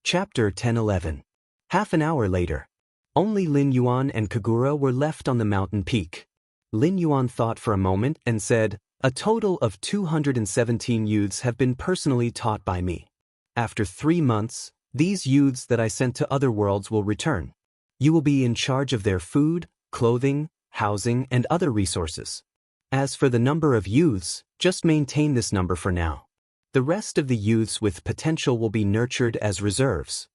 Chapter 10-11. Half an hour later. Only Lin Yuan and Kagura were left on the mountain peak. Lin Yuan thought for a moment and said, "A total of 217 youths have been personally taught by me. After 3 months, these youths that I sent to other worlds will return. You will be in charge of their food, clothing, housing, and other resources. As for the number of youths, just maintain this number for now. The rest of the youths with potential will be nurtured as reserves."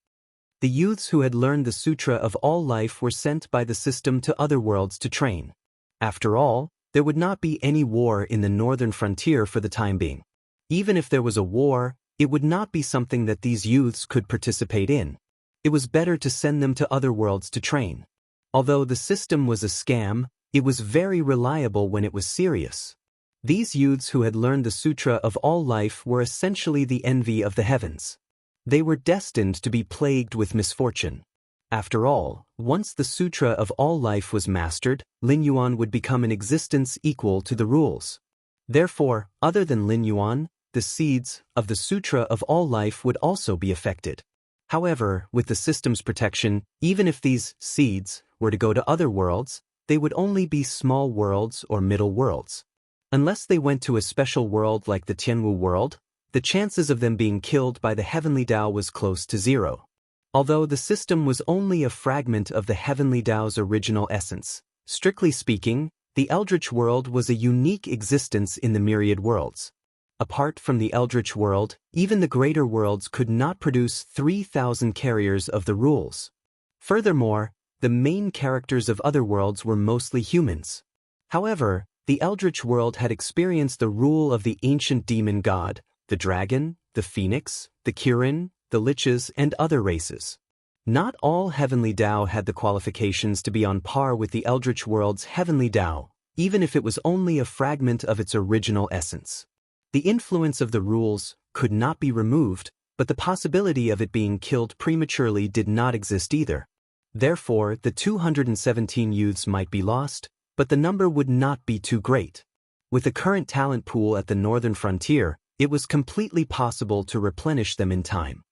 The youths who had learned the Sutra of All Life were sent by the system to other worlds to train. After all, there would not be any war in the northern frontier for the time being. Even if there was a war, it would not be something that these youths could participate in. It was better to send them to other worlds to train. Although the system was a scam, it was very reliable when it was serious. These youths who had learned the Sutra of All Life were essentially the envy of the heavens. They were destined to be plagued with misfortune. After all, once the Sutra of All Life was mastered, Lin Yuan would become an existence equal to the rules. Therefore, other than Lin Yuan, the seeds of the Sutra of All Life would also be affected. However, with the system's protection, even if these seeds were to go to other worlds, they would only be small worlds or middle worlds. Unless they went to a special world like the Tianwu world, the chances of them being killed by the heavenly Tao was close to zero. Although the system was only a fragment of the heavenly Tao's original essence, strictly speaking, the Eldritch world was a unique existence in the myriad worlds. Apart from the Eldritch world, even the greater worlds could not produce 3,000 carriers of the rules. Furthermore, the main characters of other worlds were mostly humans. However, the Eldritch world had experienced the rule of the ancient demon god, the dragon, the phoenix, the Kirin, the liches, and other races. Not all heavenly Tao had the qualifications to be on par with the Eldritch world's heavenly Tao, even if it was only a fragment of its original essence. The influence of the rules could not be removed, but the possibility of it being killed prematurely did not exist either. Therefore, the 217 youths might be lost, but the number would not be too great. With the current talent pool at the northern frontier, it was completely possible to replenish them in time.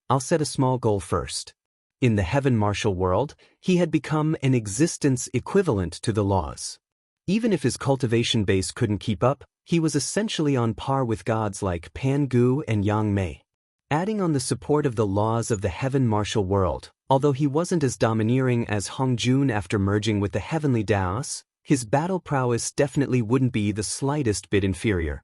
I'll set a small goal first. In the heaven martial world, he had become an existence equivalent to the laws. Even if his cultivation base couldn't keep up, he was essentially on par with gods like Pan Gu and Yang Mei. Adding on the support of the laws of the heaven martial world, although he wasn't as domineering as Hong Jun after merging with the heavenly Taos, his battle prowess definitely wouldn't be the slightest bit inferior.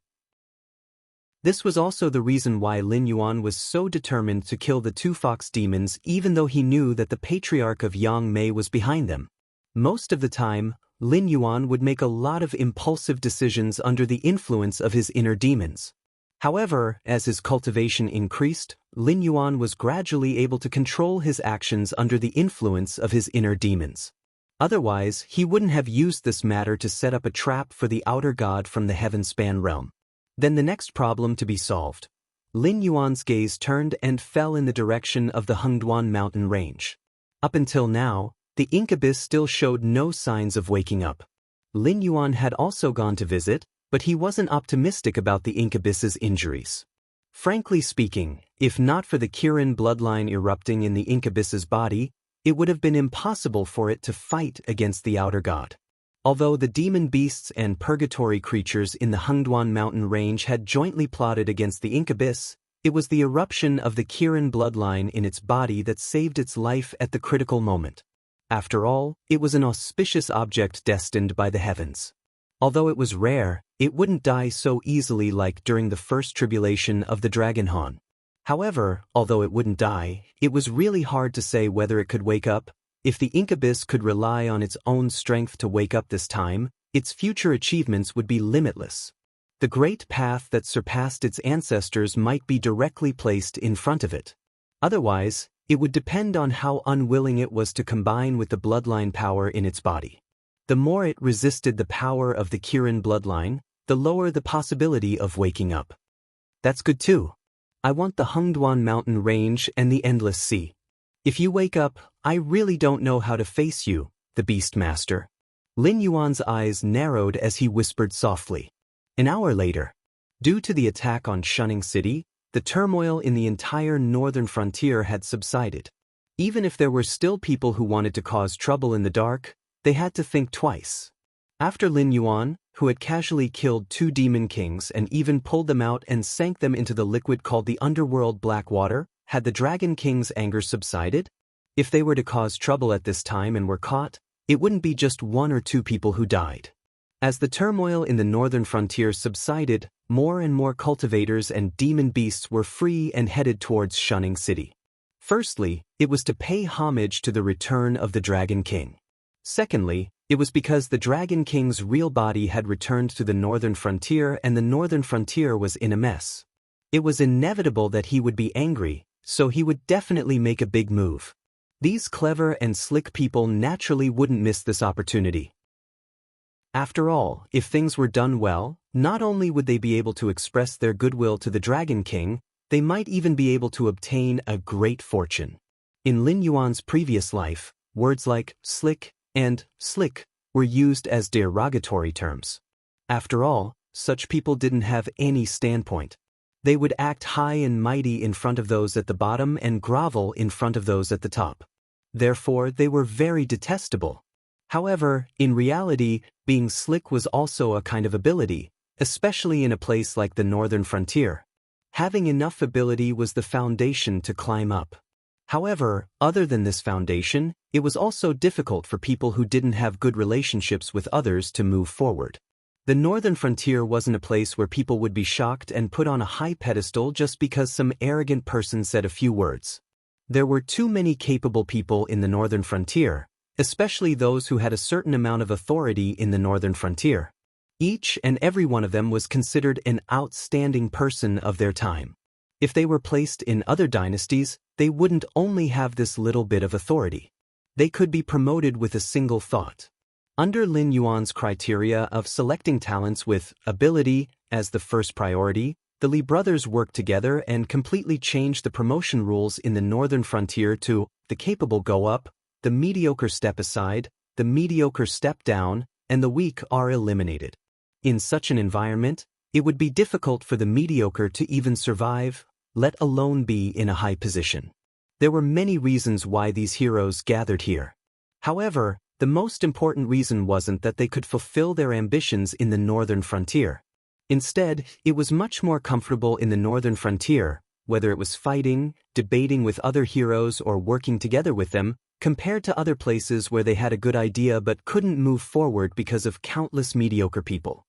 This was also the reason why Lin Yuan was so determined to kill the 2 fox demons even though he knew that the patriarch of Yang Mei was behind them. Most of the time, Lin Yuan would make a lot of impulsive decisions under the influence of his inner demons. However, as his cultivation increased, Lin Yuan was gradually able to control his actions under the influence of his inner demons. Otherwise, he wouldn't have used this matter to set up a trap for the outer god from the heaven-span realm. Then the next problem to be solved. Lin Yuan's gaze turned and fell in the direction of the Hengduan mountain range. Up until now, the incubus still showed no signs of waking up. Lin Yuan had also gone to visit, but he wasn't optimistic about the incubus's injuries. Frankly speaking, if not for the Kirin bloodline erupting in the incubus's body, it would have been impossible for it to fight against the outer god. Although the demon beasts and purgatory creatures in the Hengduan mountain range had jointly plotted against the incubus, it was the eruption of the Kirin bloodline in its body that saved its life at the critical moment. After all, it was an auspicious object destined by the heavens. Although it was rare, it wouldn't die so easily like during the first tribulation of the Dragonhorn. However, although it wouldn't die, it was really hard to say whether it could wake up. If the incubus could rely on its own strength to wake up this time, its future achievements would be limitless. The great path that surpassed its ancestors might be directly placed in front of it. Otherwise, it would depend on how unwilling it was to combine with the bloodline power in its body. The more it resisted the power of the Kirin bloodline, the lower the possibility of waking up. That's good too. I want the Hengduan mountain range and the endless sea. If you wake up, I really don't know how to face you, the Beastmaster. Lin Yuan's eyes narrowed as he whispered softly. An hour later. Due to the attack on Shunning City, The turmoil in the entire northern frontier had subsided. Even if there were still people who wanted to cause trouble in the dark, they had to think twice. After Lin Yuan, who had casually killed 2 demon kings and even pulled them out and sank them into the liquid called the underworld black water, had the Dragon King's anger subsided? If they were to cause trouble at this time and were caught, it wouldn't be just 1 or 2 people who died. As the turmoil in the northern frontier subsided, more and more cultivators and demon beasts were free and headed towards Shunning City. Firstly, it was to pay homage to the return of the Dragon King. Secondly, it was because the Dragon King's real body had returned to the northern frontier and the northern frontier was in a mess. It was inevitable that he would be angry, so he would definitely make a big move. These clever and slick people naturally wouldn't miss this opportunity. After all, if things were done well, not only would they be able to express their goodwill to the Dragon King, they might even be able to obtain a great fortune. In Lin Yuan's previous life, words like slick and slick were used as derogatory terms. After all, such people didn't have any standpoint. They would act high and mighty in front of those at the bottom and grovel in front of those at the top. Therefore, they were very detestable. However, in reality, being slick was also a kind of ability, especially in a place like the northern frontier. Having enough ability was the foundation to climb up. However, other than this foundation, it was also difficult for people who didn't have good relationships with others to move forward. The northern frontier wasn't a place where people would be shocked and put on a high pedestal just because some arrogant person said a few words. There were too many capable people in the northern frontier, especially those who had a certain amount of authority in the northern frontier. Each and every one of them was considered an outstanding person of their time. If they were placed in other dynasties, they wouldn't only have this little bit of authority. They could be promoted with a single thought. Under Lin Yuan's criteria of selecting talents with ability as the first priority, the Li brothers worked together and completely changed the promotion rules in the northern frontier to the capable go up, the mediocre step aside, the mediocre step down, and the weak are eliminated. In such an environment, it would be difficult for the mediocre to even survive, let alone be in a high position. There were many reasons why these heroes gathered here. However, the most important reason wasn't that they could fulfill their ambitions in the northern frontier. Instead, it was much more comfortable in the northern frontier, whether it was fighting, debating with other heroes or working together with them, compared to other places where they had a good idea but couldn't move forward because of countless mediocre people.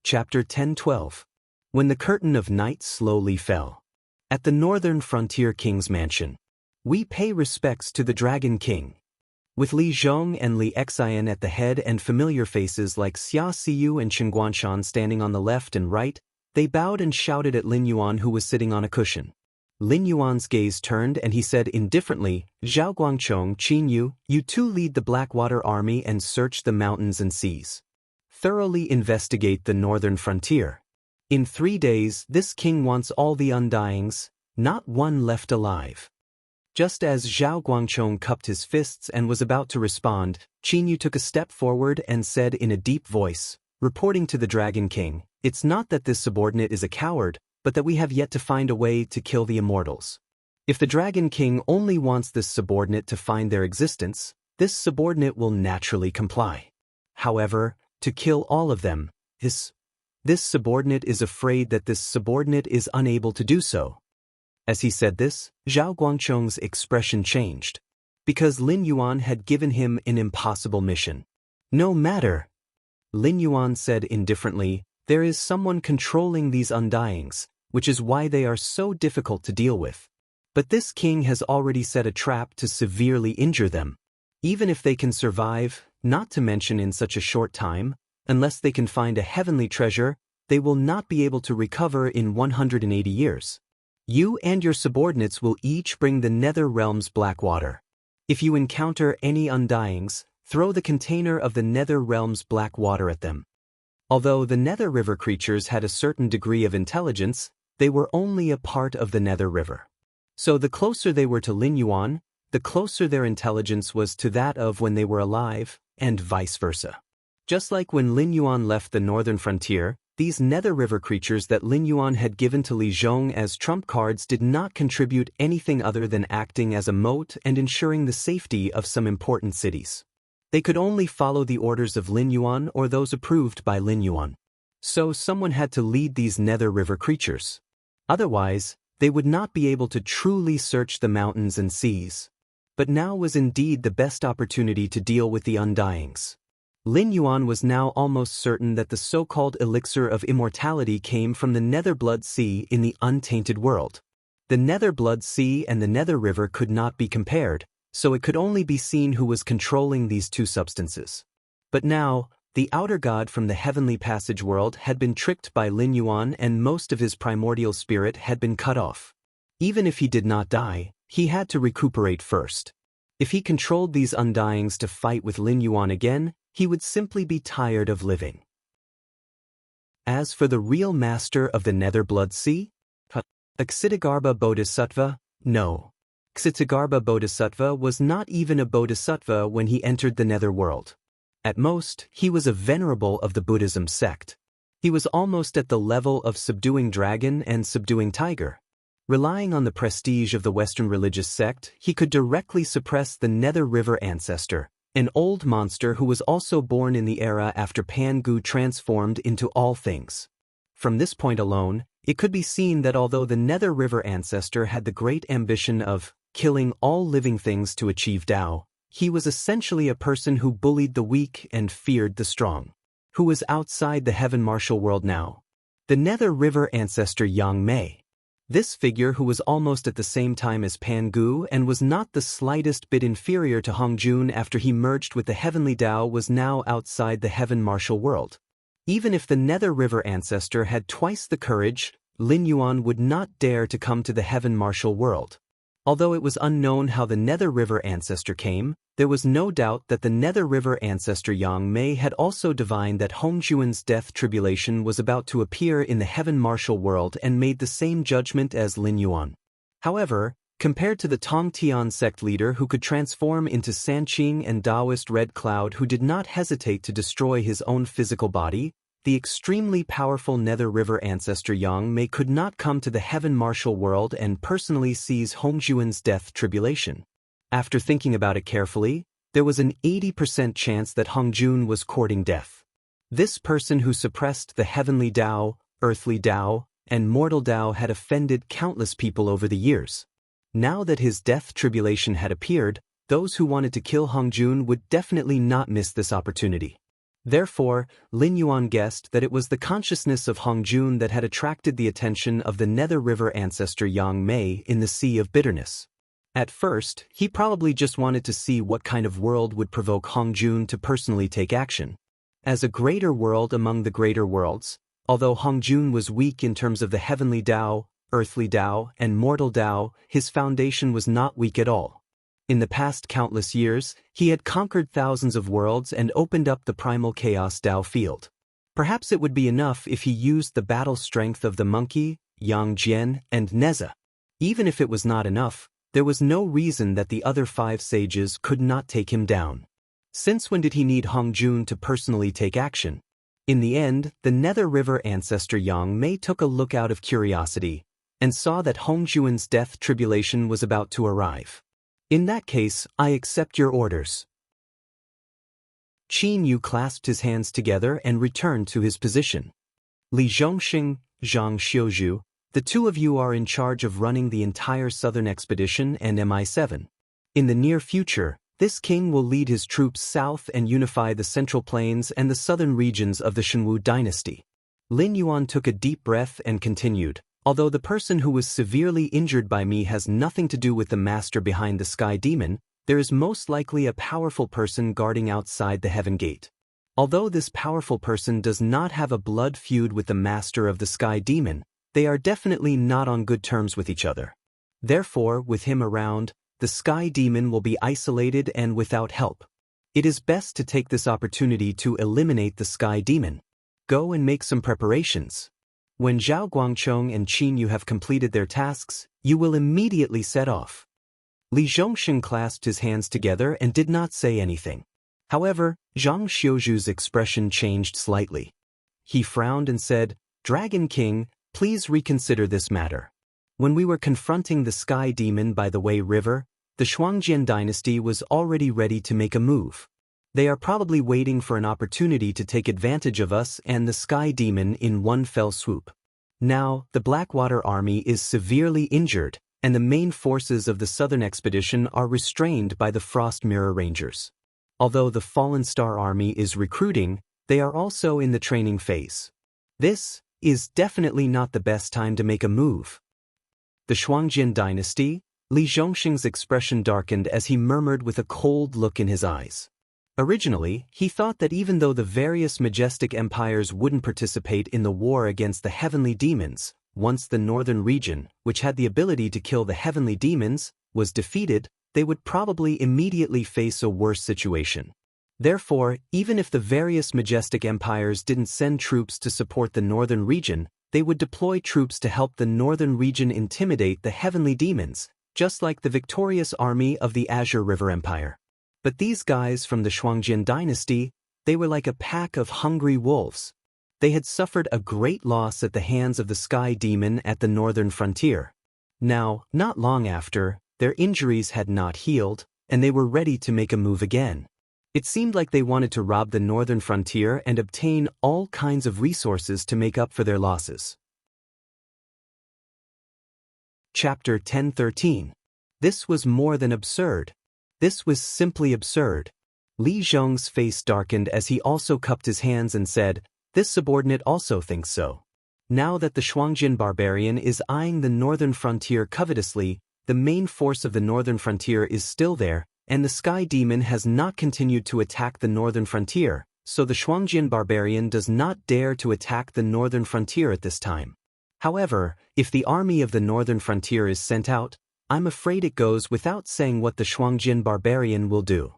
Chapter 10-12. When the curtain of night slowly fell. At the northern frontier king's mansion. We pay respects to the Dragon King. With Li Zhong and Li Xian at the head and familiar faces like Xia Siyu and Chen Guanshan standing on the left and right, they bowed and shouted at Lin Yuan who was sitting on a cushion. Lin Yuan's gaze turned and he said indifferently, Zhao Guangchong, Qin Yu, you two lead the Blackwater army and search the mountains and seas. Thoroughly investigate the northern frontier. In 3 days, this king wants all the undyings, not one left alive. Just as Zhao Guangchong cupped his fists and was about to respond, Qin Yu took a step forward and said in a deep voice, reporting to the Dragon King, it's not that this subordinate is a coward, but that we have yet to find a way to kill the immortals. If the Dragon King only wants this subordinate to find their existence, this subordinate will naturally comply. However, to kill all of them, this subordinate is afraid that this subordinate is unable to do so. As he said this, Zhao Guangchong's expression changed. Because Lin Yuan had given him an impossible mission. No matter. Lin Yuan said indifferently, there is someone controlling these undyings, which is why they are so difficult to deal with. But this king has already set a trap to severely injure them. Even if they can survive, not to mention in such a short time, unless they can find a heavenly treasure, they will not be able to recover in 180 years. You and your subordinates will each bring the nether realm's black water. If you encounter any undyings, throw the container of the nether realm's black water at them. Although the nether river creatures had a certain degree of intelligence, they were only a part of the nether river. So the closer they were to Lin Yuan, the closer their intelligence was to that of when they were alive, and vice versa. Just like when Lin Yuan left the northern frontier, These nether river creatures that Lin Yuan had given to Li Zhong as trump cards did not contribute anything other than acting as a moat and ensuring the safety of some important cities. They could only follow the orders of Lin Yuan or those approved by Lin Yuan. So someone had to lead these nether river creatures. Otherwise, they would not be able to truly search the mountains and seas. But now was indeed the best opportunity to deal with the Undyings. Lin Yuan was now almost certain that the so-called elixir of immortality came from the Nether Blood Sea in the untainted world. The Nether Blood Sea and the Nether River could not be compared, so it could only be seen who was controlling these two substances. But now, the outer god from the heavenly passage world had been tricked by Lin Yuan and most of his primordial spirit had been cut off. Even if he did not die, he had to recuperate first. If he controlled these Undyings to fight with Lin Yuan again, he would simply be tired of living. As for the real master of the Nether Blood Sea, Ksitigarbha Bodhisattva, no. Ksitigarbha Bodhisattva was not even a bodhisattva when he entered the nether world. At most, he was a venerable of the Buddhism sect. He was almost at the level of subduing dragon and subduing tiger. Relying on the prestige of the Western religious sect, he could directly suppress the Nether River ancestor, an old monster who was also born in the era after Pangu transformed into all things. From this point alone, it could be seen that although the Nether River ancestor had the great ambition of killing all living things to achieve Tao, he was essentially a person who bullied the weak and feared the strong. Who was outside the heaven martial world now? The Nether River ancestor Yang Mei. This figure, who was almost at the same time as Pangu and was not the slightest bit inferior to Hongjun after he merged with the heavenly Tao, was now outside the heaven martial world. Even if the Nether River ancestor had twice the courage, Lin Yuan would not dare to come to the heaven martial world. Although it was unknown how the Nether River ancestor came, there was no doubt that the Nether River ancestor Yang Mei had also divined that Hongjuan's death tribulation was about to appear in the heaven martial world and made the same judgment as Lin Yuan. However, compared to the Tongtian sect leader who could transform into Sanqing and Taoist Red Cloud who did not hesitate to destroy his own physical body, the extremely powerful Nether River ancestor Yang Mei could not come to the heaven martial world and personally seize Hongjuan's death tribulation. After thinking about it carefully, there was an 80% chance that Hongjun was courting death. This person who suppressed the heavenly Tao, earthly Tao, and mortal Tao had offended countless people over the years. Now that his death tribulation had appeared, those who wanted to kill Hongjun would definitely not miss this opportunity. Therefore, Lin Yuan guessed that it was the consciousness of Hongjun that had attracted the attention of the Nether River ancestor Yang Mei in the Sea of Bitterness. At first, he probably just wanted to see what kind of world would provoke Hongjun to personally take action. As a greater world among the greater worlds, although Hongjun was weak in terms of the heavenly Tao, earthly Tao, and mortal Tao, his foundation was not weak at all. In the past countless years, he had conquered thousands of worlds and opened up the primal chaos Tao field. Perhaps it would be enough if he used the battle strength of the monkey, Yang Jian, and Neza. Even if it was not enough, there was no reason that the other 5 sages could not take him down. Since when did he need Hongjun to personally take action? In the end, the Nether River ancestor Yang Mei took a look out of curiosity and saw that Hongjuan's death tribulation was about to arrive. In that case, I accept your orders. Qin Yu clasped his hands together and returned to his position. Li Zhongxing, Zhang Xiuzhu, the two of you are in charge of running the entire southern expedition and MI7. In the near future, this king will lead his troops south and unify the central plains and the southern regions of the Shenwu dynasty. Lin Yuan took a deep breath and continued. Although the person who was severely injured by me has nothing to do with the master behind the Sky Demon, there is most likely a powerful person guarding outside the Heaven Gate. Although this powerful person does not have a blood feud with the master of the Sky Demon, they are definitely not on good terms with each other. Therefore, with him around, the Sky Demon will be isolated and without help. It is best to take this opportunity to eliminate the Sky Demon. Go and make some preparations. When Zhao Guangchong and Qin Yu have completed their tasks, you will immediately set off. Li Zhongxing clasped his hands together and did not say anything. However, Zhang Xiuzhu's expression changed slightly. he frowned and said, "Dragon King, please reconsider this matter. When we were confronting the Sky Demon by the Wei River, the Shuangjian dynasty was already ready to make a move. They are probably waiting for an opportunity to take advantage of us and the Sky Demon in one fell swoop. Now, the Blackwater army is severely injured, and the main forces of the southern expedition are restrained by the Frost Mirror Rangers. Although the Fallen Star army is recruiting, they are also in the training phase. This is definitely not the best time to make a move." The Shuangjian dynasty? Li Zhongxing's expression darkened as he murmured with a cold look in his eyes. Originally, he thought that even though the various majestic empires wouldn't participate in the war against the heavenly demons, once the northern region, which had the ability to kill the heavenly demons, was defeated, they would probably immediately face a worse situation. Therefore, even if the various majestic empires didn't send troops to support the northern region, they would deploy troops to help the northern region intimidate the heavenly demons, just like the victorious army of the Azure River Empire. But these guys from the Shuangjian dynasty, they were like a pack of hungry wolves. They had suffered a great loss at the hands of the Sky Demon at the northern frontier. Now, not long after, their injuries had not healed, and they were ready to make a move again. It seemed like they wanted to rob the northern frontier and obtain all kinds of resources to make up for their losses. Chapter 10:13. This was more than absurd. This was simply absurd. Li Zhong's face darkened as he also cupped his hands and said, "This subordinate also thinks so." Now that the Shuangjian barbarian is eyeing the northern frontier covetously, the main force of the northern frontier is still there, and the Sky Demon has not continued to attack the northern frontier, so the Shuangjian barbarian does not dare to attack the northern frontier at this time. However, if the army of the northern frontier is sent out, I'm afraid it goes without saying what the Shuangjian barbarian will do.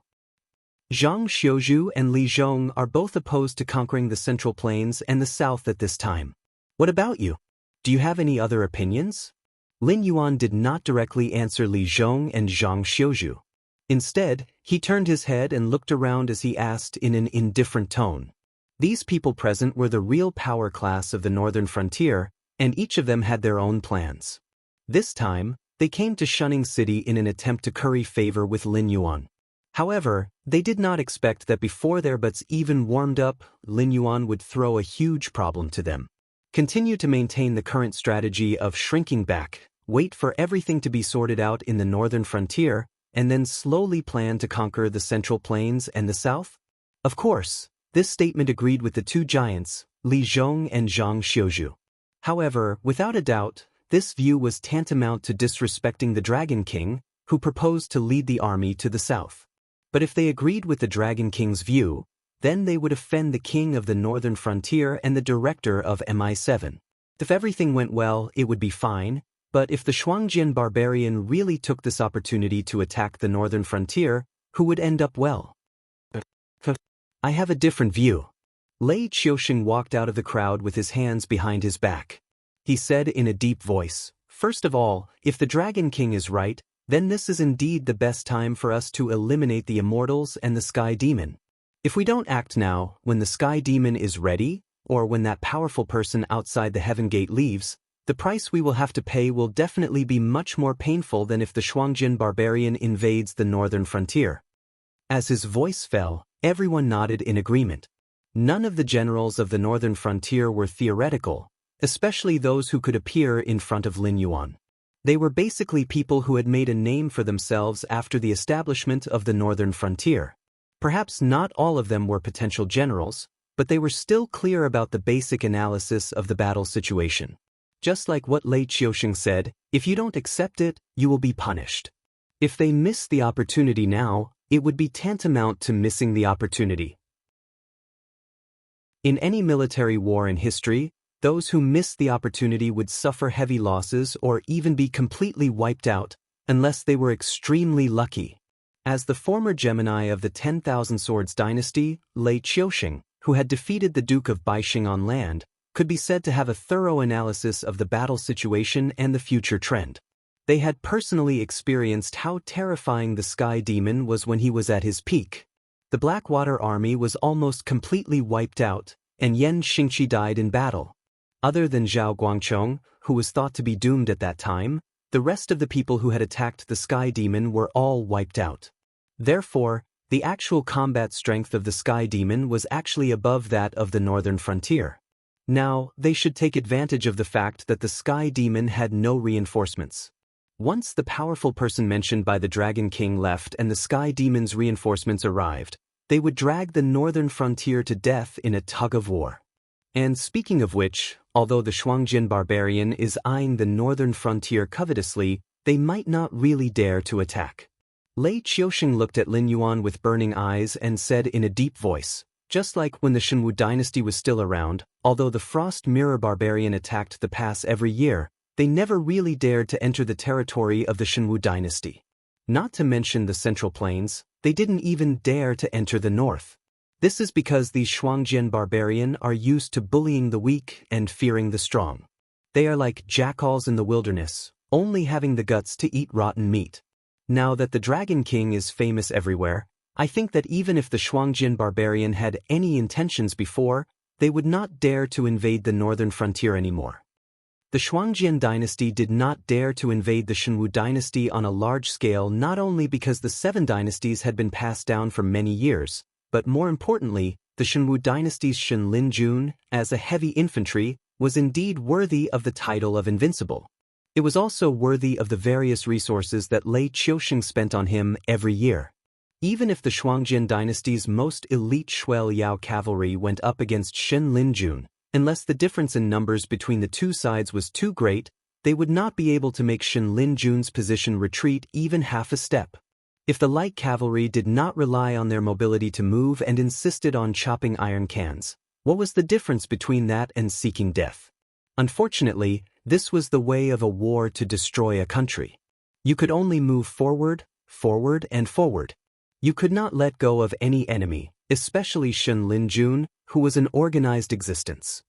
Zhang Xiuzhu and Li Zhong are both opposed to conquering the Central Plains and the South at this time. What about you? Do you have any other opinions? Lin Yuan did not directly answer Li Zhong and Zhang Xiuzhu. Instead, he turned his head and looked around as he asked in an indifferent tone. These people present were the real power class of the northern frontier, and each of them had their own plans. This time, they came to Shunning City in an attempt to curry favor with Lin Yuan. However, they did not expect that before their butts even warmed up, Lin Yuan would throw a huge problem to them. Continue to maintain the current strategy of shrinking back, wait for everything to be sorted out in the northern frontier, and then slowly plan to conquer the Central Plains and the South? Of course, this statement agreed with the two giants, Li Zhong and Zhang Xiuzhu. However, without a doubt, this view was tantamount to disrespecting the Dragon King, who proposed to lead the army to the south. But if they agreed with the Dragon King's view, then they would offend the king of the northern frontier and the director of MI7. If everything went well, it would be fine, but if the Shuangjian barbarian really took this opportunity to attack the northern frontier, who would end up well? I have a different view. Lei Qiusheng walked out of the crowd with his hands behind his back. He said in a deep voice, "First of all, if the Dragon King is right, then this is indeed the best time for us to eliminate the Immortals and the Sky Demon. If we don't act now, when the Sky Demon is ready, or when that powerful person outside the Heaven Gate leaves, the price we will have to pay will definitely be much more painful than if the Shuangjian barbarian invades the northern frontier." As his voice fell, everyone nodded in agreement. None of the generals of the northern frontier were theoretical, especially those who could appear in front of Lin Yuan. They were basically people who had made a name for themselves after the establishment of the northern frontier. Perhaps not all of them were potential generals, but they were still clear about the basic analysis of the battle situation. Just like what Lei Qiusheng said, if you don't accept it, you will be punished. If they miss the opportunity now, it would be tantamount to missing the opportunity. In any military war in history, those who missed the opportunity would suffer heavy losses or even be completely wiped out, unless they were extremely lucky. As the former Gemini of the 10,000 Swords dynasty, Lei Qiusheng, who had defeated the Duke of Baixing on land, could be said to have a thorough analysis of the battle situation and the future trend. They had personally experienced how terrifying the Sky Demon was when he was at his peak. The Blackwater army was almost completely wiped out, and Yan Xingqi died in battle. Other than Zhao Guangchong, who was thought to be doomed at that time, the rest of the people who had attacked the Sky Demon were all wiped out. Therefore, the actual combat strength of the Sky Demon was actually above that of the northern frontier. Now, they should take advantage of the fact that the Sky Demon had no reinforcements. Once the powerful person mentioned by the Dragon King left and the Sky Demon's reinforcements arrived, they would drag the northern frontier to death in a tug-of-war. And speaking of which, although the Shuangjin barbarian is eyeing the northern frontier covetously, they might not really dare to attack. Lei Qiusheng looked at Lin Yuan with burning eyes and said in a deep voice, just like when the Shenwu dynasty was still around, although the Frost Mirror barbarian attacked the pass every year, they never really dared to enter the territory of the Shenwu dynasty. Not to mention the Central Plains, they didn't even dare to enter the north. This is because these Shuangjian barbarian are used to bullying the weak and fearing the strong. They are like jackals in the wilderness, only having the guts to eat rotten meat. Now that the Dragon King is famous everywhere, I think that even if the Shuangjin barbarian had any intentions before, they would not dare to invade the northern frontier anymore. The Shuangjian dynasty did not dare to invade the Shenwu dynasty on a large scale not only because the 7 dynasties had been passed down for many years, but more importantly, the Shenwu dynasty's Shen Linjun, as a heavy infantry, was indeed worthy of the title of invincible. It was also worthy of the various resources that Lei Qiusheng spent on him every year. Even if the Shuangjin dynasty's most elite Shuel Yao cavalry went up against Shen Linjun, unless the difference in numbers between the two sides was too great, they would not be able to make Shen Linjun's position retreat even half a step. If the light cavalry did not rely on their mobility to move and insisted on chopping iron cans, what was the difference between that and seeking death? Unfortunately, this was the way of a war to destroy a country. You could only move forward, forward, and forward. You could not let go of any enemy, especially Shen Linjun, who was an organized existence.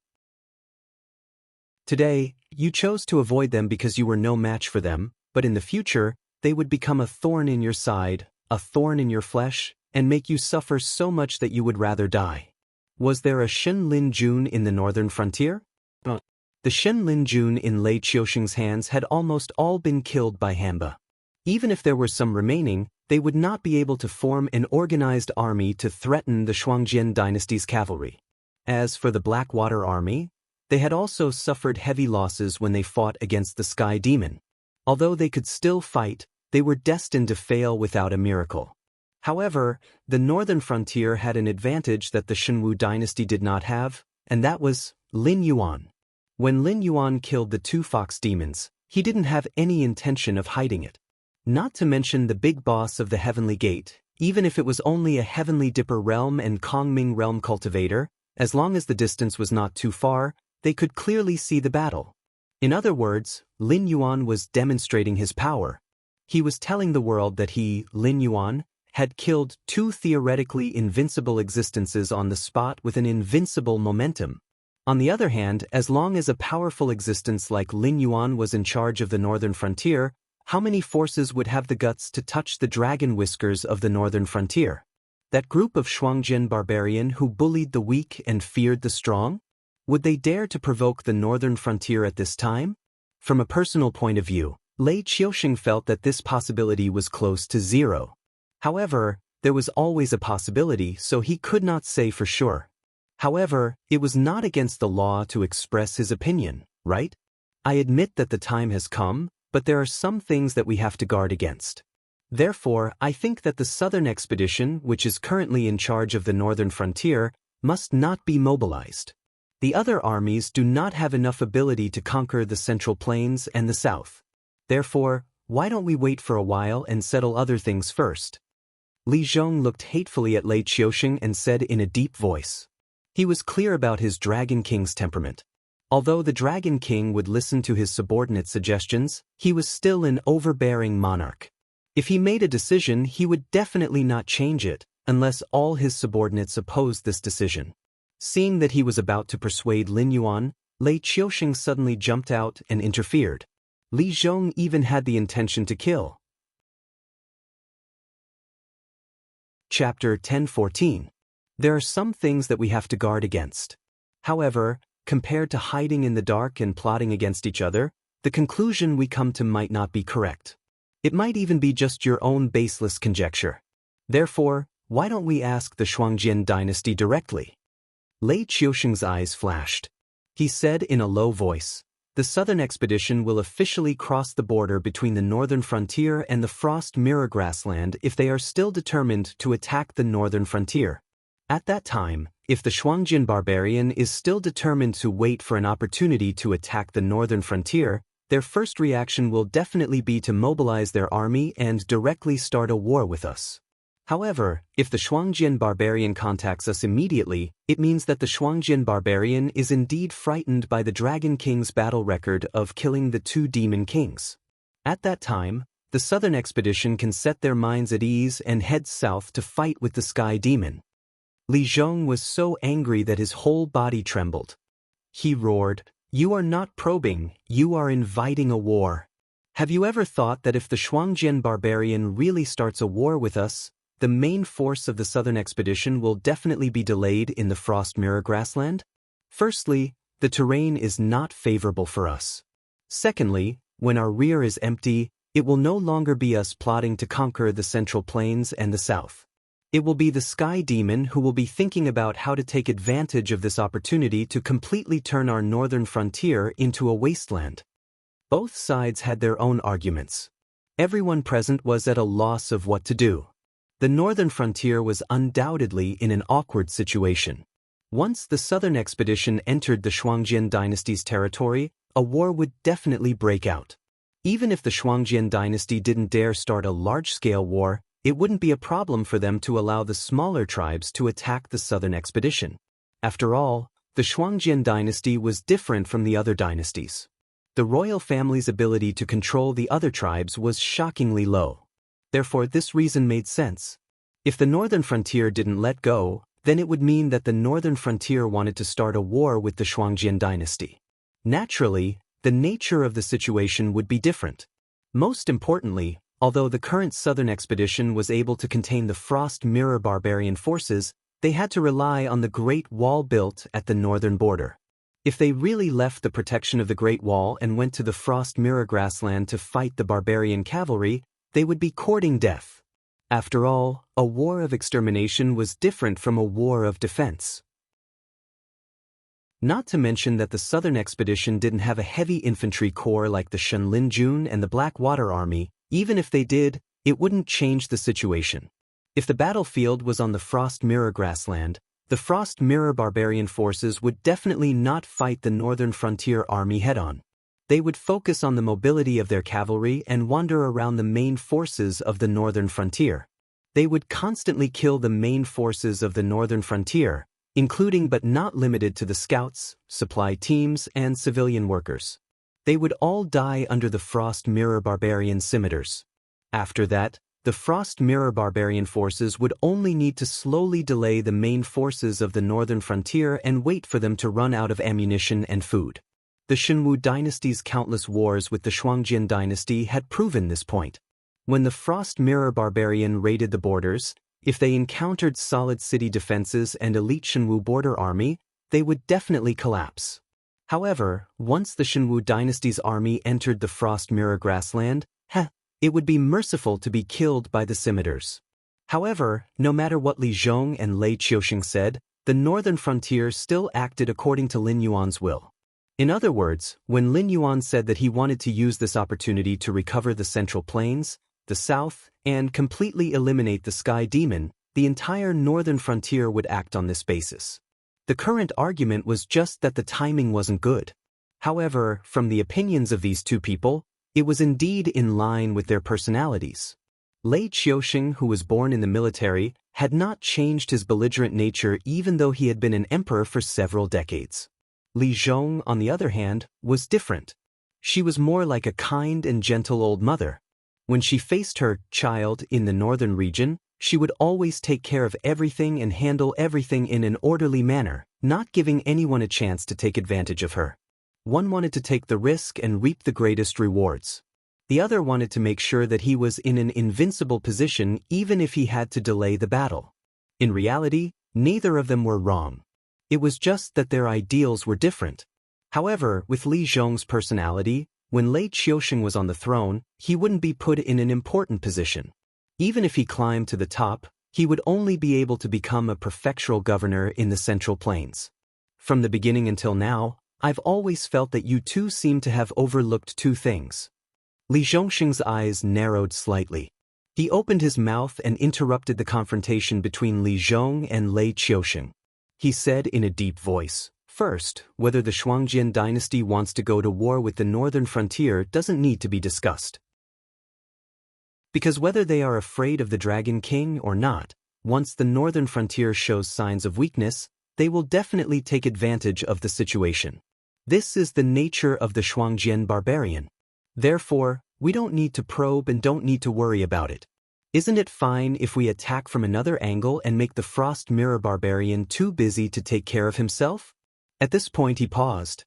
Today, you chose to avoid them because you were no match for them, but in the future, they would become a thorn in your side, a thorn in your flesh, and make you suffer so much that you would rather die. Was there a Shen Linjun in the northern frontier? The Shen Linjun in Lei Qiusheng's hands had almost all been killed by Hamba. Even if there were some remaining, they would not be able to form an organized army to threaten the Shuangjian dynasty's cavalry. As for the Blackwater army, they had also suffered heavy losses when they fought against the Sky Demon. Although they could still fight, they were destined to fail without a miracle. However, the northern frontier had an advantage that the Shenwu dynasty did not have, and that was Lin Yuan. When Lin Yuan killed the 2 fox demons, he didn't have any intention of hiding it. Not to mention the big boss of the Heavenly Gate, even if it was only a Heavenly Dipper realm and Kongming realm cultivator, as long as the distance was not too far, they could clearly see the battle. In other words, Lin Yuan was demonstrating his power. He was telling the world that he, Lin Yuan, had killed 2 theoretically invincible existences on the spot with an invincible momentum. On the other hand, as long as a powerful existence like Lin Yuan was in charge of the northern frontier, how many forces would have the guts to touch the dragon whiskers of the northern frontier? That group of Shuangjian barbarian who bullied the weak and feared the strong? Would they dare to provoke the northern frontier at this time? From a personal point of view, Lei Qiusheng felt that this possibility was close to 0. However, there was always a possibility, so he could not say for sure. However, it was not against the law to express his opinion, right? I admit that the time has come, but there are some things that we have to guard against. Therefore, I think that the southern expedition, which is currently in charge of the northern frontier, must not be mobilized. The other armies do not have enough ability to conquer the Central Plains and the south. Therefore, why don't we wait for a while and settle other things first? Li Zhong looked hatefully at Lei Qiusheng and said in a deep voice. He was clear about his Dragon King's temperament. Although the Dragon King would listen to his subordinates' suggestions, he was still an overbearing monarch. If he made a decision, he would definitely not change it, unless all his subordinates opposed this decision. Seeing that he was about to persuade Lin Yuan, Lei Qiusheng suddenly jumped out and interfered. Li Zhong even had the intention to kill. Chapter 10:14. There are some things that we have to guard against. However, compared to hiding in the dark and plotting against each other, the conclusion we come to might not be correct. It might even be just your own baseless conjecture. Therefore, why don't we ask the Shuangjian dynasty directly? Lei Qiusheng's eyes flashed. He said in a low voice, "The southern expedition will officially cross the border between the northern frontier and the Frost Mirror Grassland if they are still determined to attack the northern frontier. At that time, if the Shuangjian barbarian is still determined to wait for an opportunity to attack the northern frontier, their first reaction will definitely be to mobilize their army and directly start a war with us. However, if the Shuangjian barbarian contacts us immediately, it means that the Shuangjian barbarian is indeed frightened by the Dragon King's battle record of killing the 2 demon kings. At that time, the southern expedition can set their minds at ease and head south to fight with the Sky Demon." Li Zhong was so angry that his whole body trembled. He roared, "You are not probing, you are inviting a war. Have you ever thought that if the Shuangjian barbarian really starts a war with us, the main force of the southern expedition will definitely be delayed in the Frost Mirror Grassland? Firstly, the terrain is not favorable for us. Secondly, when our rear is empty, it will no longer be us plotting to conquer the Central Plains and the south. It will be the Sky Demon who will be thinking about how to take advantage of this opportunity to completely turn our northern frontier into a wasteland." Both sides had their own arguments. Everyone present was at a loss of what to do. The northern frontier was undoubtedly in an awkward situation. Once the southern expedition entered the Shuangjian dynasty's territory, a war would definitely break out. Even if the Shuangjian dynasty didn't dare start a large-scale war, it wouldn't be a problem for them to allow the smaller tribes to attack the southern expedition. After all, the Shuangjian dynasty was different from the other dynasties. The royal family's ability to control the other tribes was shockingly low. Therefore, this reason made sense. If the northern frontier didn't let go, then it would mean that the northern frontier wanted to start a war with the Shuangjian dynasty. Naturally, the nature of the situation would be different. Most importantly, although the current southern expedition was able to contain the Frost Mirror barbarian forces, they had to rely on the Great Wall built at the northern border. If they really left the protection of the Great Wall and went to the Frost Mirror Grassland to fight the barbarian cavalry, they would be courting death. After all, a war of extermination was different from a war of defense. Not to mention that the southern expedition didn't have a heavy infantry corps like the Shenlin-jun and the Blackwater Army. Even if they did, it wouldn't change the situation. If the battlefield was on the Frost Mirror Grassland, the Frost Mirror barbarian forces would definitely not fight the northern frontier army head-on. They would focus on the mobility of their cavalry and wander around the main forces of the northern frontier. They would constantly kill the main forces of the northern frontier, including but not limited to the scouts, supply teams, and civilian workers. They would all die under the Frost Mirror barbarian scimitars. After that, the Frost Mirror barbarian forces would only need to slowly delay the main forces of the northern frontier and wait for them to run out of ammunition and food. The Shenwu dynasty's countless wars with the Shuangjian dynasty had proven this point. When the Frost Mirror barbarian raided the borders, if they encountered solid city defenses and elite Shenwu border army, they would definitely collapse. However, once the Shenwu dynasty's army entered the Frost Mirror Grassland, it would be merciful to be killed by the scimitars. However, no matter what Li Zhong and Lei Qiusheng said, the northern frontier still acted according to Lin Yuan's will. In other words, when Lin Yuan said that he wanted to use this opportunity to recover the Central Plains, the south, and completely eliminate the Sky Demon, the entire northern frontier would act on this basis. The current argument was just that the timing wasn't good. However, from the opinions of these two people, it was indeed in line with their personalities. Lei Qiusheng, who was born in the military, had not changed his belligerent nature even though he had been an emperor for several decades. Li Zhong, on the other hand, was different. She was more like a kind and gentle old mother. When she faced her child in the northern region, she would always take care of everything and handle everything in an orderly manner, not giving anyone a chance to take advantage of her. One wanted to take the risk and reap the greatest rewards. The other wanted to make sure that he was in an invincible position even if he had to delay the battle. In reality, neither of them were wrong. It was just that their ideals were different. However, with Li Zhong's personality, when Lei Qiusheng was on the throne, he wouldn't be put in an important position. Even if he climbed to the top, he would only be able to become a prefectural governor in the Central Plains. From the beginning until now, I've always felt that you two seem to have overlooked two things. Li Zhongsheng's eyes narrowed slightly. He opened his mouth and interrupted the confrontation between Li Zhong and Lei Qiusheng. He said in a deep voice, "First, whether the Shuangjian dynasty wants to go to war with the northern frontier doesn't need to be discussed. Because whether they are afraid of the Dragon King or not, once the northern frontier shows signs of weakness, they will definitely take advantage of the situation. This is the nature of the Shuangjian barbarian. Therefore, we don't need to probe and don't need to worry about it. Isn't it fine if we attack from another angle and make the Frost Mirror barbarian too busy to take care of himself?" At this point he paused.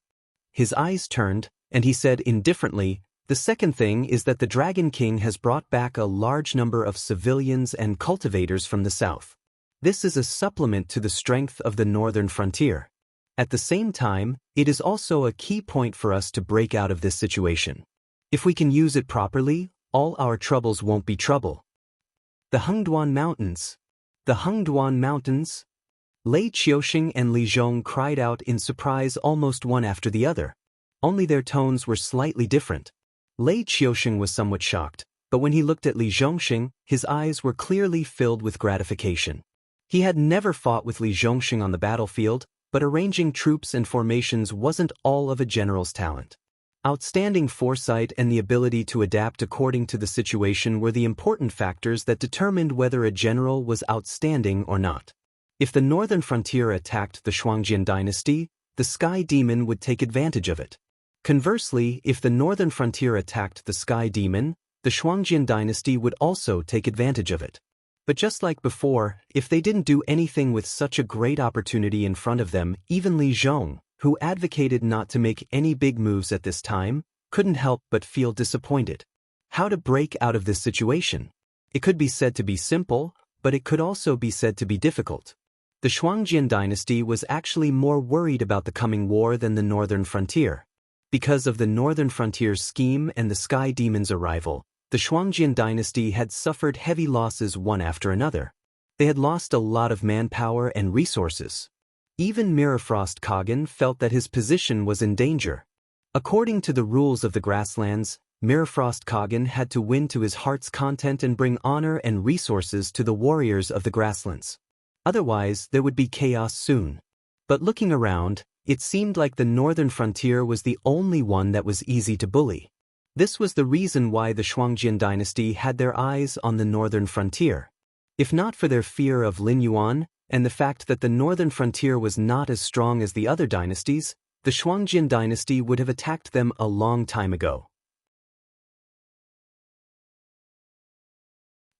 His eyes turned, and he said indifferently, "The second thing is that the Dragon King has brought back a large number of civilians and cultivators from the south. This is a supplement to the strength of the northern frontier. At the same time, it is also a key point for us to break out of this situation. If we can use it properly, all our troubles won't be trouble." The Hengduan Mountains. The Hengduan Mountains? Lei Qiusheng and Li Zhong cried out in surprise almost one after the other. Only their tones were slightly different. Lei Qiusheng was somewhat shocked, but when he looked at Li Zhongsheng, his eyes were clearly filled with gratification. He had never fought with Li Zhongsheng on the battlefield, but arranging troops and formations wasn't all of a general's talent. Outstanding foresight and the ability to adapt according to the situation were the important factors that determined whether a general was outstanding or not. If the northern frontier attacked the Shuangjian dynasty, the Sky Demon would take advantage of it. Conversely, if the northern frontier attacked the Sky Demon, the Shuangjian dynasty would also take advantage of it. But just like before, if they didn't do anything with such a great opportunity in front of them, even Li Zhong, who advocated not to make any big moves at this time, couldn't help but feel disappointed. How to break out of this situation? It could be said to be simple, but it could also be said to be difficult. The Shuangjian dynasty was actually more worried about the coming war than the northern frontier. Because of the northern frontier's scheme and the Sky Demon's arrival, the Shuangjian dynasty had suffered heavy losses one after another. They had lost a lot of manpower and resources. Even Mirrorfrost Kagan felt that his position was in danger. According to the rules of the grasslands, Mirrorfrost Kagan had to win to his heart's content and bring honor and resources to the warriors of the grasslands. Otherwise, there would be chaos soon. But looking around, it seemed like the northern frontier was the only one that was easy to bully. This was the reason why the Shuangjian dynasty had their eyes on the northern frontier. If not for their fear of Lin Yuan, and the fact that the northern frontier was not as strong as the other dynasties, the Shuangjian dynasty would have attacked them a long time ago.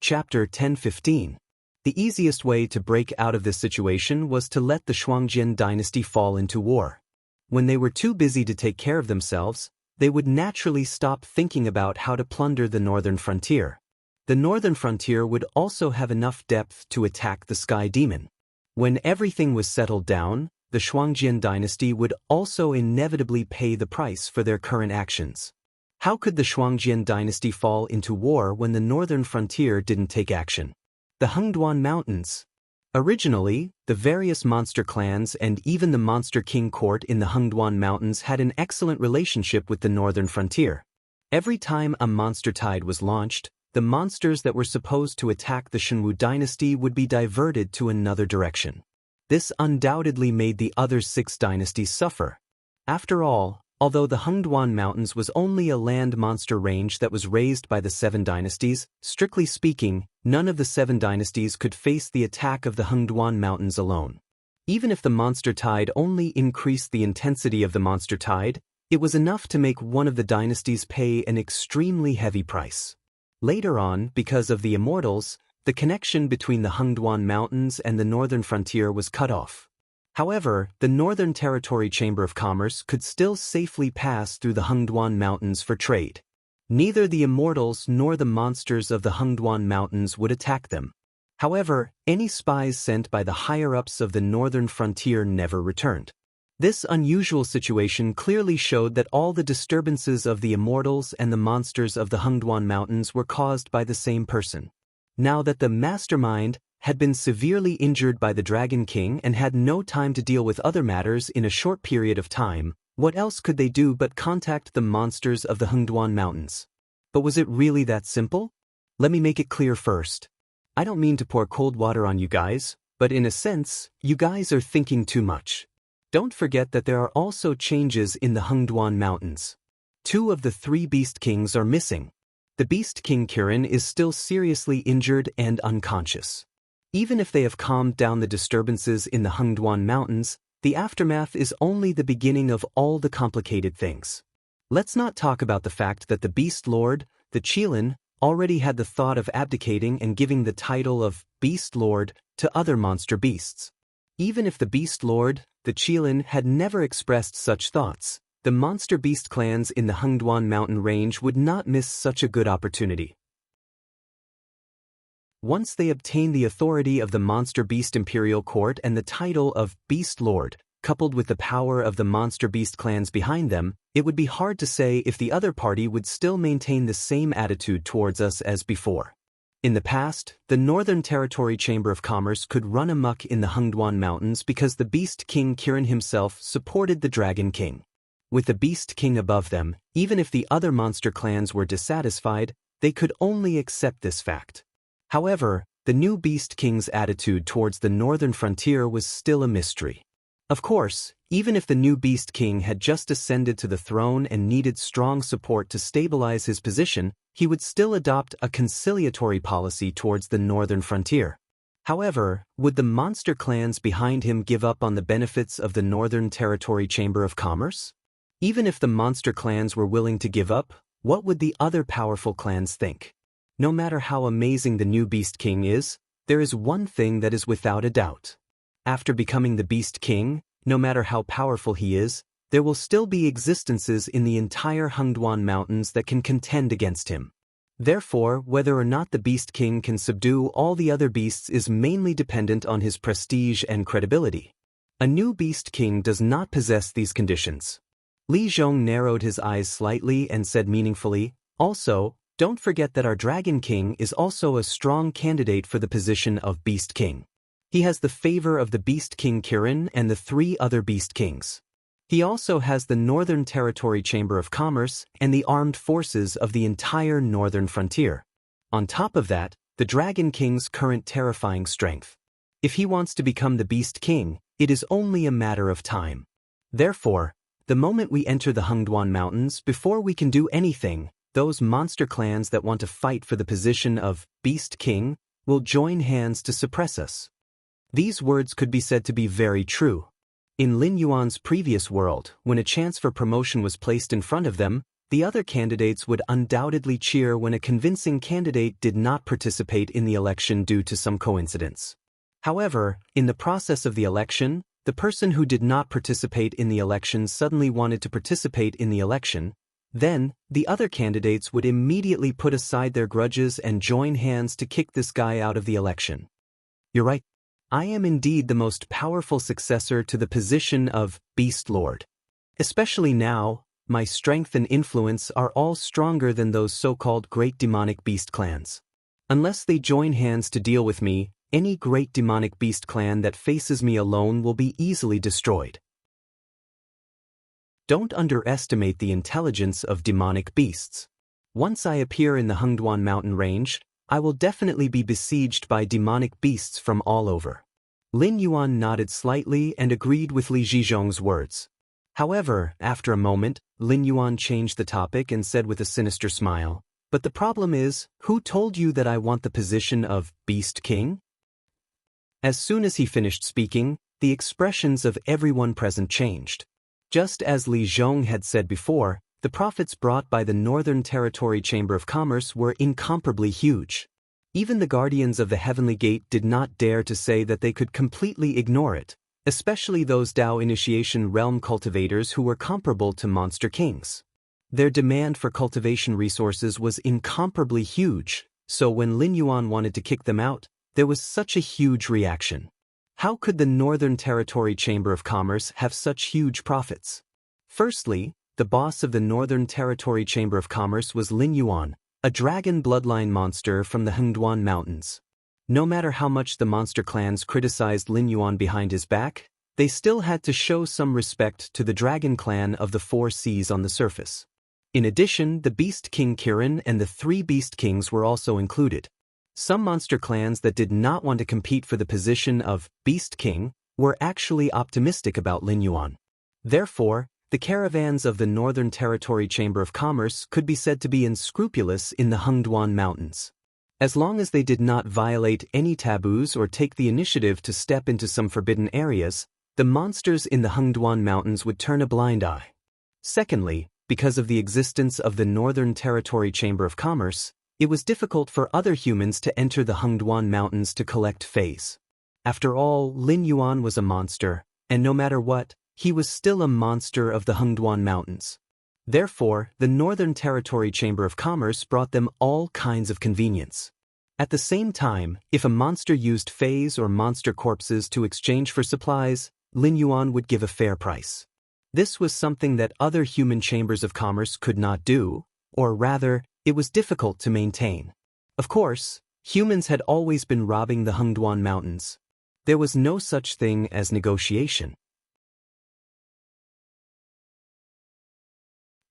Chapter 10:15. The easiest way to break out of this situation was to let the Shuangjian dynasty fall into war. When they were too busy to take care of themselves, they would naturally stop thinking about how to plunder the northern frontier. The northern frontier would also have enough depth to attack the Sky Demon. When everything was settled down, the Shuangjian dynasty would also inevitably pay the price for their current actions. How could the Shuangjian dynasty fall into war when the northern frontier didn't take action? The Hengduan Mountains. Originally, the various monster clans and even the Monster King court in the Hengduan Mountains had an excellent relationship with the northern frontier. Every time a monster tide was launched, the monsters that were supposed to attack the Shenwu dynasty would be diverted to another direction. This undoubtedly made the other 6 dynasties suffer. After all, although the Hengduan Mountains was only a land monster range that was raised by the 7 dynasties, strictly speaking, none of the 7 dynasties could face the attack of the Hengduan Mountains alone. Even if the monster tide only increased the intensity of the monster tide, it was enough to make one of the dynasties pay an extremely heavy price. Later on, because of the immortals, the connection between the Hengduan Mountains and the northern frontier was cut off. However, the Northern Territory Chamber of Commerce could still safely pass through the Hengduan Mountains for trade. Neither the immortals nor the monsters of the Hengduan Mountains would attack them. However, any spies sent by the higher-ups of the northern frontier never returned. This unusual situation clearly showed that all the disturbances of the immortals and the monsters of the Hengduan Mountains were caused by the same person. Now that the mastermind had been severely injured by the Dragon King and had no time to deal with other matters in a short period of time, what else could they do but contact the monsters of the Hengduan Mountains? But was it really that simple? Let me make it clear first. I don't mean to pour cold water on you guys, but in a sense, you guys are thinking too much. Don't forget that there are also changes in the Hengduan Mountains. 2 of the 3 Beast Kings are missing. The Beast King Kirin is still seriously injured and unconscious. Even if they have calmed down the disturbances in the Hengduan Mountains, the aftermath is only the beginning of all the complicated things. Let's not talk about the fact that the Beast Lord, the Qilin, already had the thought of abdicating and giving the title of Beast Lord to other monster beasts. Even if the Beast Lord, the Qilin, had never expressed such thoughts, the monster beast clans in the Hengduan mountain range would not miss such a good opportunity. Once they obtain the authority of the Monster Beast Imperial Court and the title of Beast Lord, coupled with the power of the Monster Beast clans behind them, it would be hard to say if the other party would still maintain the same attitude towards us as before. In the past, the Northern Territory Chamber of Commerce could run amok in the Hengduan Mountains because the Beast King Kirin himself supported the Dragon King. With the Beast King above them, even if the other monster clans were dissatisfied, they could only accept this fact. However, the new Beast King's attitude towards the northern frontier was still a mystery. Of course, even if the new Beast King had just ascended to the throne and needed strong support to stabilize his position, he would still adopt a conciliatory policy towards the northern frontier. However, would the monster clans behind him give up on the benefits of the Northern Territory Chamber of Commerce? Even if the monster clans were willing to give up, what would the other powerful clans think? No matter how amazing the new Beast King is, there is one thing that is without a doubt. After becoming the Beast King, no matter how powerful he is, there will still be existences in the entire Hengduan Mountains that can contend against him. Therefore, whether or not the Beast King can subdue all the other beasts is mainly dependent on his prestige and credibility. A new Beast King does not possess these conditions. Li Zhong narrowed his eyes slightly and said meaningfully, "Also, don't forget that our Dragon King is also a strong candidate for the position of Beast King. He has the favor of the Beast King Kirin and the 3 other Beast Kings. He also has the Northern Territory Chamber of Commerce and the armed forces of the entire northern frontier. On top of that, the Dragon King's current terrifying strength. If he wants to become the Beast King, it is only a matter of time. Therefore, the moment we enter the Hengduan Mountains, before we can do anything, those monster clans that want to fight for the position of Beast King will join hands to suppress us." These words could be said to be very true. In Lin Yuan's previous world, when a chance for promotion was placed in front of them, the other candidates would undoubtedly cheer when a convincing candidate did not participate in the election due to some coincidence. However, in the process of the election, the person who did not participate in the election suddenly wanted to participate in the election. Then, the other candidates would immediately put aside their grudges and join hands to kick this guy out of the election. You're right. I am indeed the most powerful successor to the position of Beast Lord. Especially now, my strength and influence are all stronger than those so-called great demonic beast clans. Unless they join hands to deal with me, any great demonic beast clan that faces me alone will be easily destroyed. Don't underestimate the intelligence of demonic beasts. Once I appear in the Hengduan mountain range, I will definitely be besieged by demonic beasts from all over. Lin Yuan nodded slightly and agreed with Li Zhizhong's words. However, after a moment, Lin Yuan changed the topic and said with a sinister smile, "But the problem is, who told you that I want the position of Beast King?" As soon as he finished speaking, the expressions of everyone present changed. Just as Li Zhong had said before, the profits brought by the Northern Territory Chamber of Commerce were incomparably huge. Even the guardians of the Heavenly Gate did not dare to say that they could completely ignore it, especially those Dao Initiation Realm cultivators who were comparable to Monster Kings. Their demand for cultivation resources was incomparably huge, so when Lin Yuan wanted to kick them out, there was such a huge reaction. How could the Northern Territory Chamber of Commerce have such huge profits? Firstly, the boss of the Northern Territory Chamber of Commerce was Lin Yuan, a dragon bloodline monster from the Hengduan Mountains. No matter how much the monster clans criticized Lin Yuan behind his back, they still had to show some respect to the dragon clan of the four seas on the surface. In addition, the Beast King Kirin and the three Beast Kings were also included. Some monster clans that did not want to compete for the position of Beast King were actually optimistic about Lin Yuan. Therefore, the caravans of the Northern Territory Chamber of Commerce could be said to be unscrupulous in the Hengduan Mountains. As long as they did not violate any taboos or take the initiative to step into some forbidden areas, the monsters in the Hengduan Mountains would turn a blind eye. Secondly, because of the existence of the Northern Territory Chamber of Commerce, it was difficult for other humans to enter the Hengduan Mountains to collect feis. After all, Lin Yuan was a monster, and no matter what, he was still a monster of the Hengduan Mountains. Therefore, the Northern Territory Chamber of Commerce brought them all kinds of convenience. At the same time, if a monster used feis or monster corpses to exchange for supplies, Lin Yuan would give a fair price. This was something that other human chambers of commerce could not do, or rather, it was difficult to maintain. Of course, humans had always been robbing the Hengduan Mountains. There was no such thing as negotiation.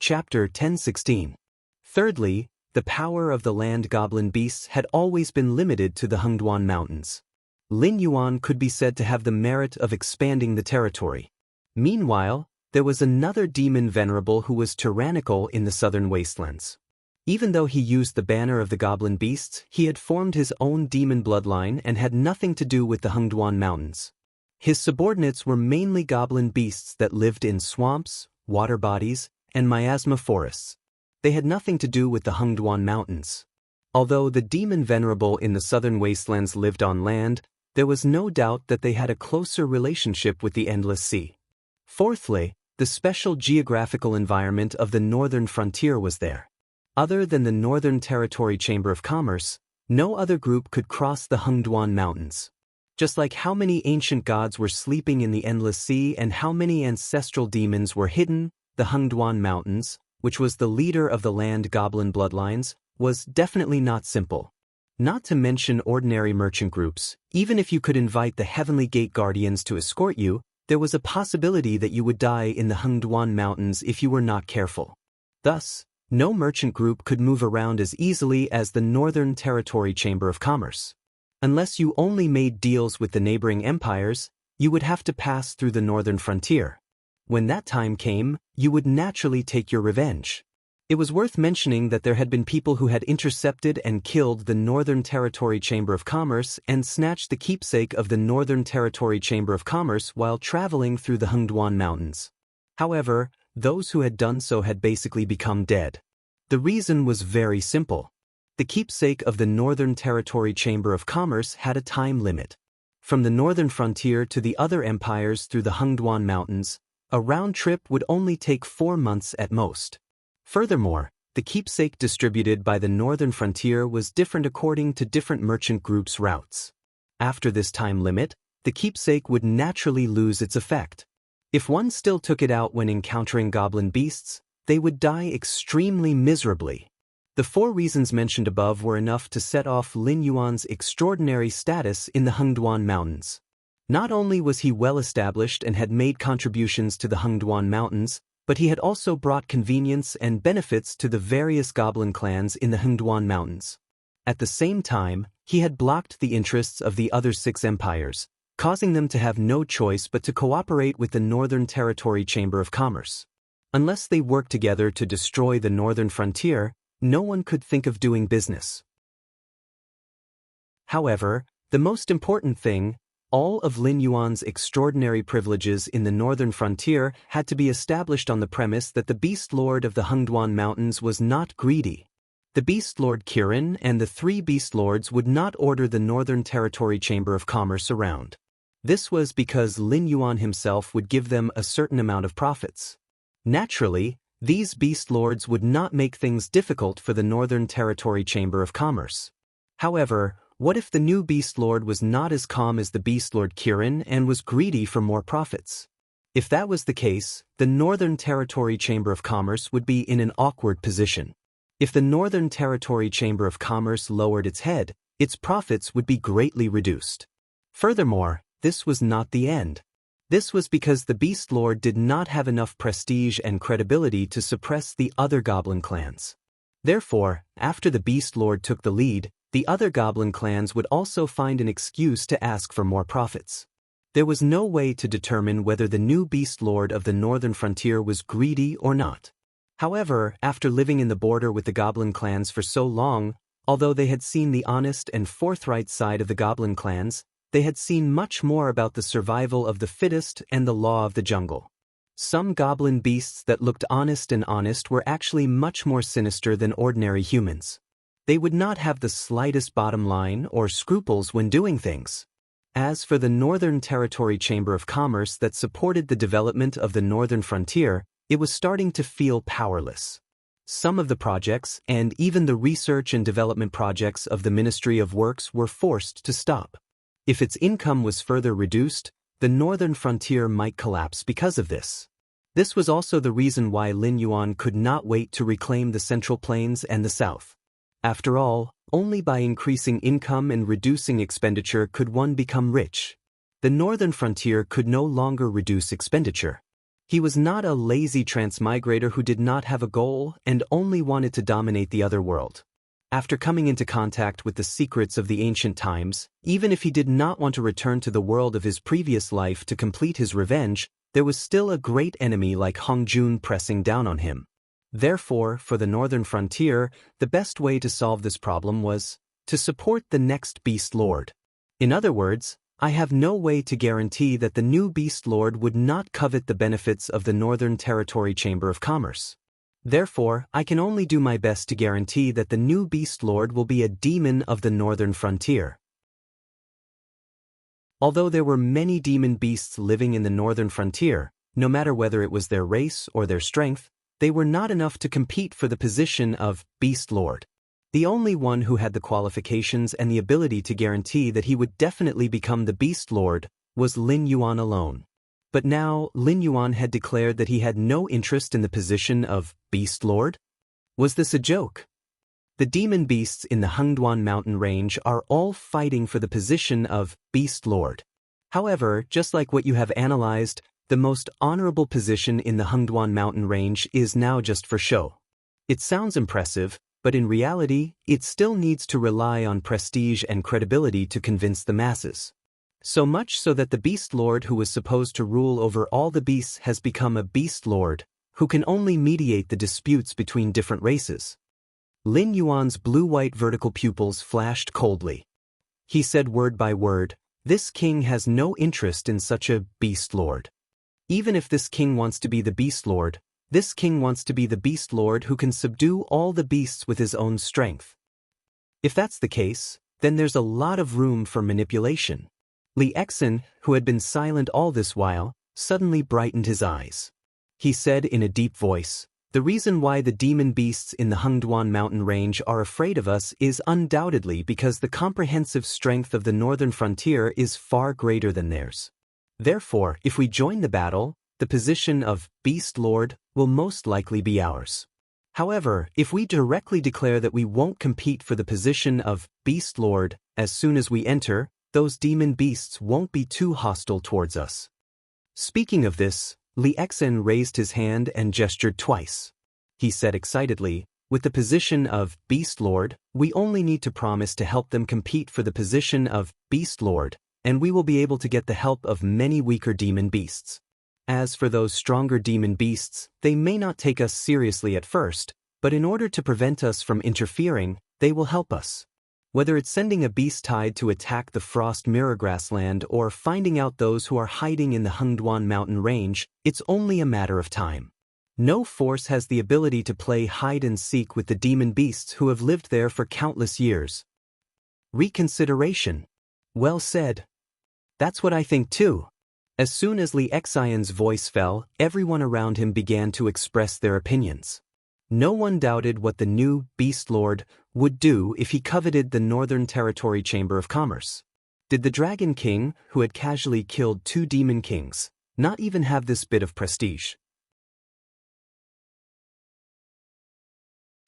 Chapter 10:16. Thirdly, the power of the land goblin beasts had always been limited to the Hengduan Mountains. Lin Yuan could be said to have the merit of expanding the territory. Meanwhile, there was another demon venerable who was tyrannical in the southern wastelands. Even though he used the banner of the goblin beasts, he had formed his own demon bloodline and had nothing to do with the Hengduan Mountains. His subordinates were mainly goblin beasts that lived in swamps, water bodies, and miasma forests. They had nothing to do with the Hengduan Mountains. Although the demon venerable in the southern wastelands lived on land, there was no doubt that they had a closer relationship with the endless sea. Fourthly, the special geographical environment of the northern frontier was there. Other than the Northern Territory Chamber of Commerce, no other group could cross the Hengduan Mountains. Just like how many ancient gods were sleeping in the endless sea and how many ancestral demons were hidden, the Hengduan Mountains, which was the leader of the land goblin bloodlines, was definitely not simple. Not to mention ordinary merchant groups, even if you could invite the Heavenly Gate Guardians to escort you, there was a possibility that you would die in the Hengduan Mountains if you were not careful. Thus, no merchant group could move around as easily as the Northern Territory Chamber of Commerce. Unless you only made deals with the neighboring empires, you would have to pass through the northern frontier. When that time came, you would naturally take your revenge. It was worth mentioning that there had been people who had intercepted and killed the Northern Territory Chamber of Commerce and snatched the keepsake of the Northern Territory Chamber of Commerce while traveling through the Hengduan Mountains. However, those who had done so had basically become dead. The reason was very simple. The keepsake of the Northern Territory Chamber of Commerce had a time limit. From the northern frontier to the other empires through the Hengduan Mountains, a round trip would only take 4 months at most. Furthermore, the keepsake distributed by the northern frontier was different according to different merchant groups' routes. After this time limit, the keepsake would naturally lose its effect. If one still took it out when encountering goblin beasts, they would die extremely miserably. The 4 reasons mentioned above were enough to set off Lin Yuan's extraordinary status in the Hengduan Mountains. Not only was he well established and had made contributions to the Hengduan Mountains, but he had also brought convenience and benefits to the various goblin clans in the Hengduan Mountains. At the same time, he had blocked the interests of the other 6 empires, causing them to have no choice but to cooperate with the Northern Territory Chamber of Commerce. Unless they worked together to destroy the northern frontier, no one could think of doing business. However, the most important thing, all of Lin Yuan's extraordinary privileges in the northern frontier had to be established on the premise that the Beast Lord of the Hengduan Mountains was not greedy. The Beast Lord Kirin and the 3 Beast Lords would not order the Northern Territory Chamber of Commerce around. This was because Lin Yuan himself would give them a certain amount of profits. Naturally, these Beast Lords would not make things difficult for the Northern Territory Chamber of Commerce. However, What if the new Beast Lord was not as calm as the Beast Lord Kirin and was greedy for more profits? If that was the case, the Northern Territory Chamber of Commerce would be in an awkward position. If the Northern Territory Chamber of Commerce lowered its head, its profits would be greatly reduced. Furthermore, this was not the end. This was because the Beast Lord did not have enough prestige and credibility to suppress the other goblin clans. Therefore, after the Beast Lord took the lead, the other goblin clans would also find an excuse to ask for more profits. There was no way to determine whether the new Beast Lord of the Northern Frontier was greedy or not. However, after living in the border with the goblin clans for so long, although they had seen the honest and forthright side of the goblin clans, they had seen much more about the survival of the fittest and the law of the jungle. Some goblin beasts that looked honest were actually much more sinister than ordinary humans. They would not have the slightest bottom line or scruples when doing things. As for the Northern Territory Chamber of Commerce that supported the development of the Northern Frontier, it was starting to feel powerless. Some of the projects, and even the research and development projects of the Ministry of Works, were forced to stop. If its income was further reduced, the Northern Frontier might collapse because of this. This was also the reason why Lin Yuan could not wait to reclaim the Central Plains and the South. After all, only by increasing income and reducing expenditure could one become rich. The Northern Frontier could no longer reduce expenditure. He was not a lazy transmigrator who did not have a goal and only wanted to dominate the other world. After coming into contact with the secrets of the ancient times, even if he did not want to return to the world of his previous life to complete his revenge, there was still a great enemy like Hong Jun pressing down on him. Therefore, for the Northern Frontier, the best way to solve this problem was to support the next Beast Lord. In other words, I have no way to guarantee that the new Beast Lord would not covet the benefits of the Northern Territory Chamber of Commerce. Therefore, I can only do my best to guarantee that the new Beast Lord will be a demon of the Northern Frontier. Although there were many demon beasts living in the Northern Frontier, no matter whether it was their race or their strength, they were not enough to compete for the position of Beast Lord. The only one who had the qualifications and the ability to guarantee that he would definitely become the Beast Lord was Lin Yuan alone. But now, Lin Yuan had declared that he had no interest in the position of Beast Lord? Was this a joke? The demon beasts in the Hengduan mountain range are all fighting for the position of Beast Lord. However, just like what you have analyzed, the most honorable position in the Hengduan mountain range is now just for show. It sounds impressive, but in reality, it still needs to rely on prestige and credibility to convince the masses. So much so that the Beast Lord who was supposed to rule over all the beasts has become a Beast Lord, who can only mediate the disputes between different races. Lin Yuan's blue-white vertical pupils flashed coldly. He said word by word, "This king has no interest in such a Beast Lord. Even if this king wants to be the Beast Lord, this king wants to be the Beast Lord who can subdue all the beasts with his own strength. If that's the case, then there's a lot of room for manipulation." Li Exin, who had been silent all this while, suddenly brightened his eyes. He said in a deep voice, "The reason why the demon beasts in the Hengduan mountain range are afraid of us is undoubtedly because the comprehensive strength of the Northern Frontier is far greater than theirs. Therefore, if we join the battle, the position of Beast Lord will most likely be ours. However, if we directly declare that we won't compete for the position of Beast Lord as soon as we enter, those demon beasts won't be too hostile towards us." Speaking of this, Li Exin raised his hand and gestured twice. He said excitedly, "With the position of Beast Lord, we only need to promise to help them compete for the position of Beast Lord, and we will be able to get the help of many weaker demon beasts. As for those stronger demon beasts, they may not take us seriously at first, but in order to prevent us from interfering, they will help us. Whether it's sending a beast tide to attack the Frost Mirror Grassland or finding out those who are hiding in the Hengduan mountain range, it's only a matter of time. No force has the ability to play hide and seek with the demon beasts who have lived there for countless years." Reconsideration. Well said. That's what I think too. As soon as Li Exion's voice fell, everyone around him began to express their opinions. No one doubted what the new Beast Lord would do if he coveted the Northern Territory Chamber of Commerce. Did the Dragon King, who had casually killed 2 Demon Kings, not even have this bit of prestige?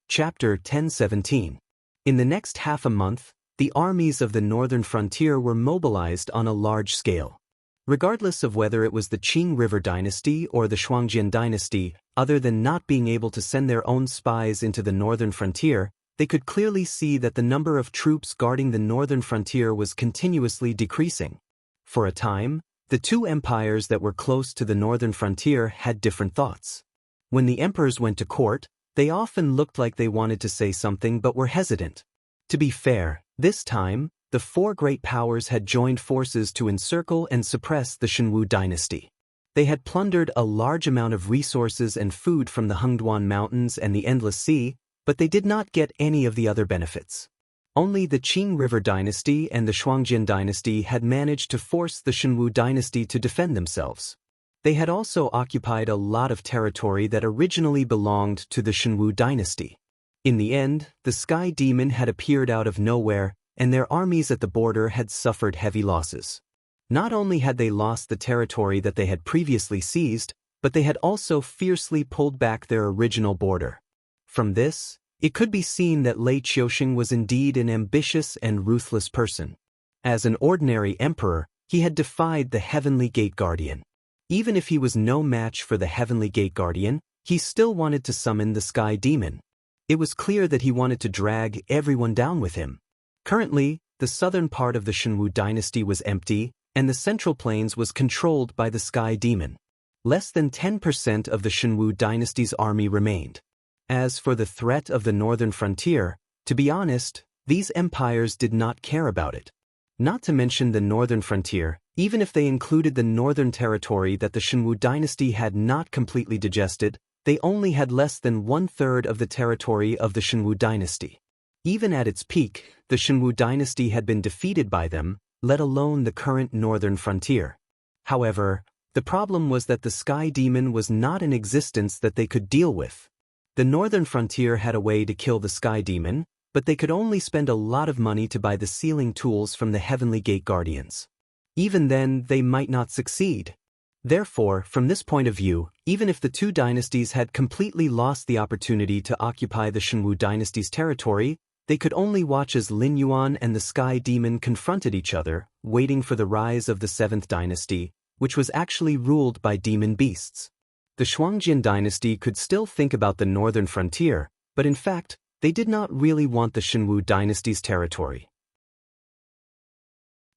Chapter 1017. In the next half a month, the armies of the northern frontier were mobilized on a large scale. Regardless of whether it was the Qing River Dynasty or the Shuangjian Dynasty, other than not being able to send their own spies into the northern frontier, they could clearly see that the number of troops guarding the northern frontier was continuously decreasing. For a time, the 2 empires that were close to the northern frontier had different thoughts. When the emperors went to court, they often looked like they wanted to say something but were hesitant. To be fair, this time, the 4 great powers had joined forces to encircle and suppress the Shenwu dynasty. They had plundered a large amount of resources and food from the Hengduan Mountains and the Endless Sea, but they did not get any of the other benefits. Only the Qing River Dynasty and the Shuangjian Dynasty had managed to force the Shenwu dynasty to defend themselves. They had also occupied a lot of territory that originally belonged to the Shenwu dynasty. In the end, the Sky Demon had appeared out of nowhere, and their armies at the border had suffered heavy losses. Not only had they lost the territory that they had previously seized, but they had also fiercely pulled back their original border. From this, it could be seen that Lei Qiusheng was indeed an ambitious and ruthless person. As an ordinary emperor, he had defied the Heavenly Gate Guardian. Even if he was no match for the Heavenly Gate Guardian, he still wanted to summon the Sky Demon. It was clear that he wanted to drag everyone down with him. Currently, the southern part of the Shenwu dynasty was empty, and the Central Plains was controlled by the Sky Demon. Less than 10% of the Shenwu dynasty's army remained. As for the threat of the northern frontier, to be honest, these empires did not care about it. Not to mention the northern frontier, even if they included the northern territory that the Shenwu dynasty had not completely digested, they only had less than 1/3 of the territory of the Shenwu dynasty. Even at its peak, the Shenwu dynasty had been defeated by them, let alone the current northern frontier. However, the problem was that the Sky Demon was not in existence that they could deal with. The northern frontier had a way to kill the Sky Demon, but they could only spend a lot of money to buy the sealing tools from the Heavenly Gate Guardians. Even then, they might not succeed. Therefore, from this point of view, even if the 2 dynasties had completely lost the opportunity to occupy the Shenwu dynasty's territory, they could only watch as Lin Yuan and the Sky Demon confronted each other, waiting for the rise of the 7th dynasty, which was actually ruled by demon beasts. The Shuangjian dynasty could still think about the northern frontier, but in fact, they did not really want the Shenwu dynasty's territory.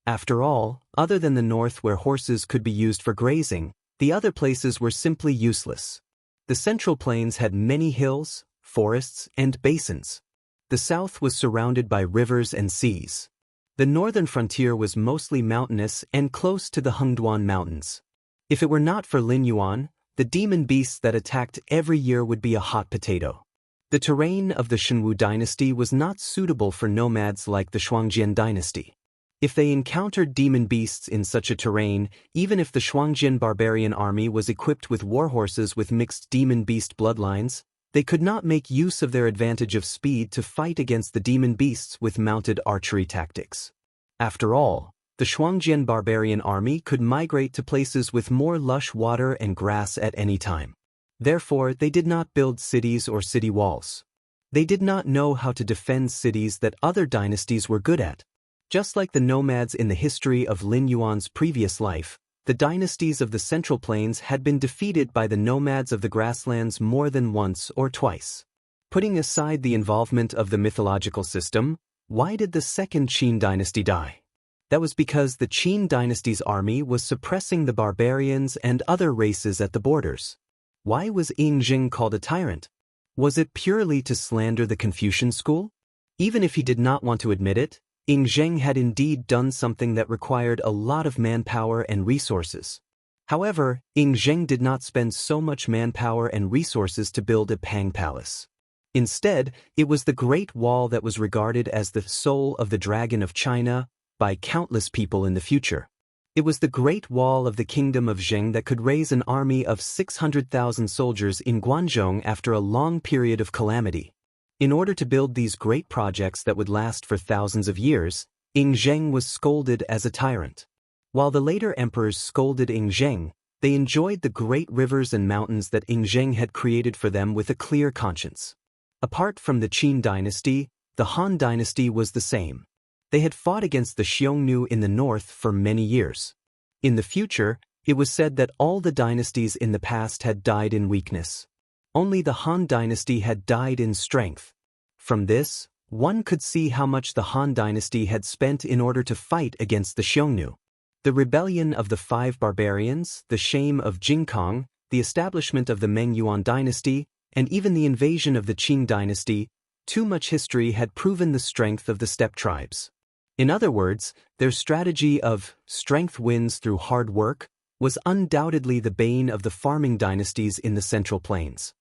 After all, other than the north where horses could be used for grazing, the other places were simply useless. The Central Plains had many hills, forests, and basins. The south was surrounded by rivers and seas. The northern frontier was mostly mountainous and close to the Hengduan Mountains. If it were not for Lin Yuan, the demon beasts that attacked every year would be a hot potato. The terrain of the Shenwu dynasty was not suitable for nomads like the Shuangjian dynasty. If they encountered demon beasts in such a terrain, even if the Shuangjian barbarian army was equipped with warhorses with mixed demon beast bloodlines, they could not make use of their advantage of speed to fight against the demon beasts with mounted archery tactics. After all, the Shuangjian barbarian army could migrate to places with more lush water and grass at any time. Therefore, they did not build cities or city walls. They did not know how to defend cities that other dynasties were good at. Just like the nomads in the history of Lin Yuan's previous life, the dynasties of the Central Plains had been defeated by the nomads of the grasslands more than once or twice. Putting aside the involvement of the mythological system, why did the second Qin dynasty die? That was because the Qin dynasty's army was suppressing the barbarians and other races at the borders. Why was Ying Jing called a tyrant? Was it purely to slander the Confucian school? Even if he did not want to admit it, Ying Zheng had indeed done something that required a lot of manpower and resources. However, Ying Zheng did not spend so much manpower and resources to build a Pang Palace. Instead, it was the Great Wall that was regarded as the soul of the Dragon of China by countless people in the future. It was the Great Wall of the Kingdom of Zheng that could raise an army of 600,000 soldiers in Guangzhou after a long period of calamity. In order to build these great projects that would last for thousands of years, Ing Zheng was scolded as a tyrant. While the later emperors scolded Ing Zheng, they enjoyed the great rivers and mountains that Ing Zheng had created for them with a clear conscience. Apart from the Qin dynasty, the Han dynasty was the same. They had fought against the Xiongnu in the north for many years. In the future, it was said that all the dynasties in the past had died in weakness. Only the Han dynasty had died in strength. From this, one could see how much the Han dynasty had spent in order to fight against the Xiongnu. The rebellion of the Five Barbarians, the shame of Jingkong, the establishment of the Meng Yuan dynasty, and even the invasion of the Qing dynasty, too much history had proven the strength of the steppe tribes. In other words, their strategy of strength wins through hard work was undoubtedly the bane of the farming dynasties in the Central Plains.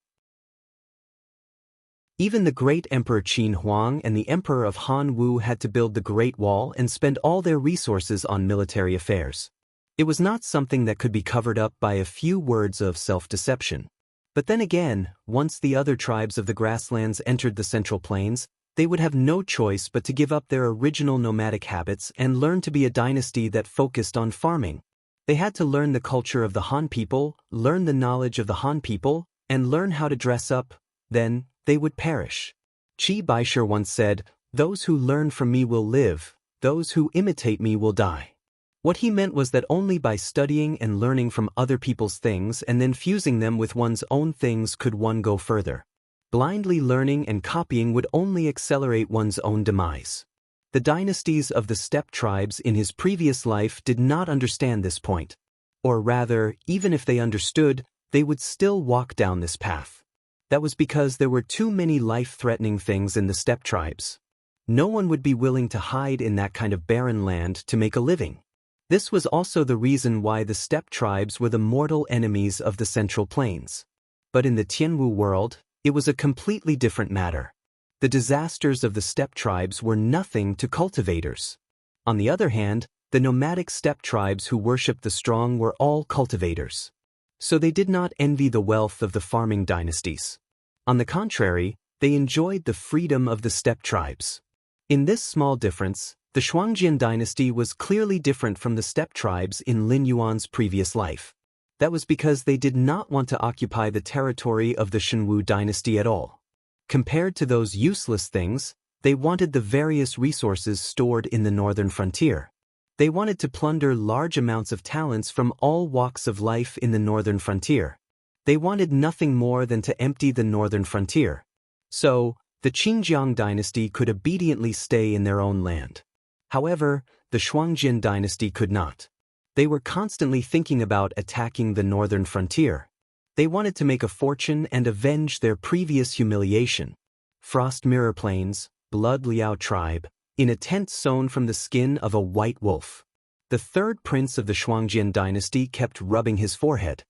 Even the great Emperor Qin Huang and the Emperor of Han Wu had to build the Great Wall and spend all their resources on military affairs. It was not something that could be covered up by a few words of self-deception. But then again, once the other tribes of the grasslands entered the Central Plains, they would have no choice but to give up their original nomadic habits and learn to be a dynasty that focused on farming. They had to learn the culture of the Han people, learn the knowledge of the Han people, and learn how to dress up. Then, they would perish. Qi Baisher once said, "Those who learn from me will live, those who imitate me will die." What he meant was that only by studying and learning from other people's things and then fusing them with one's own things could one go further. Blindly learning and copying would only accelerate one's own demise. The dynasties of the steppe tribes in his previous life did not understand this point. Or rather, even if they understood, they would still walk down this path. That was because there were too many life-threatening things in the steppe tribes. No one would be willing to hide in that kind of barren land to make a living. This was also the reason why the steppe tribes were the mortal enemies of the Central Plains. But in the Tianwu world, it was a completely different matter. The disasters of the steppe tribes were nothing to cultivators. On the other hand, the nomadic steppe tribes who worshipped the strong were all cultivators. So they did not envy the wealth of the farming dynasties. On the contrary, they enjoyed the freedom of the steppe tribes. In this small difference, the Shuangjian dynasty was clearly different from the steppe tribes in Lin Yuan's previous life. That was because they did not want to occupy the territory of the Shenwu dynasty at all. Compared to those useless things, they wanted the various resources stored in the northern frontier. They wanted to plunder large amounts of talents from all walks of life in the northern frontier. They wanted nothing more than to empty the northern frontier. So, the Qingjiang dynasty could obediently stay in their own land. However, the Shuangjian dynasty could not. They were constantly thinking about attacking the northern frontier. They wanted to make a fortune and avenge their previous humiliation. Frost Mirror Plains, Blood Liao tribe, in a tent sewn from the skin of a white wolf. The third prince of the Shuangjian dynasty kept rubbing his forehead.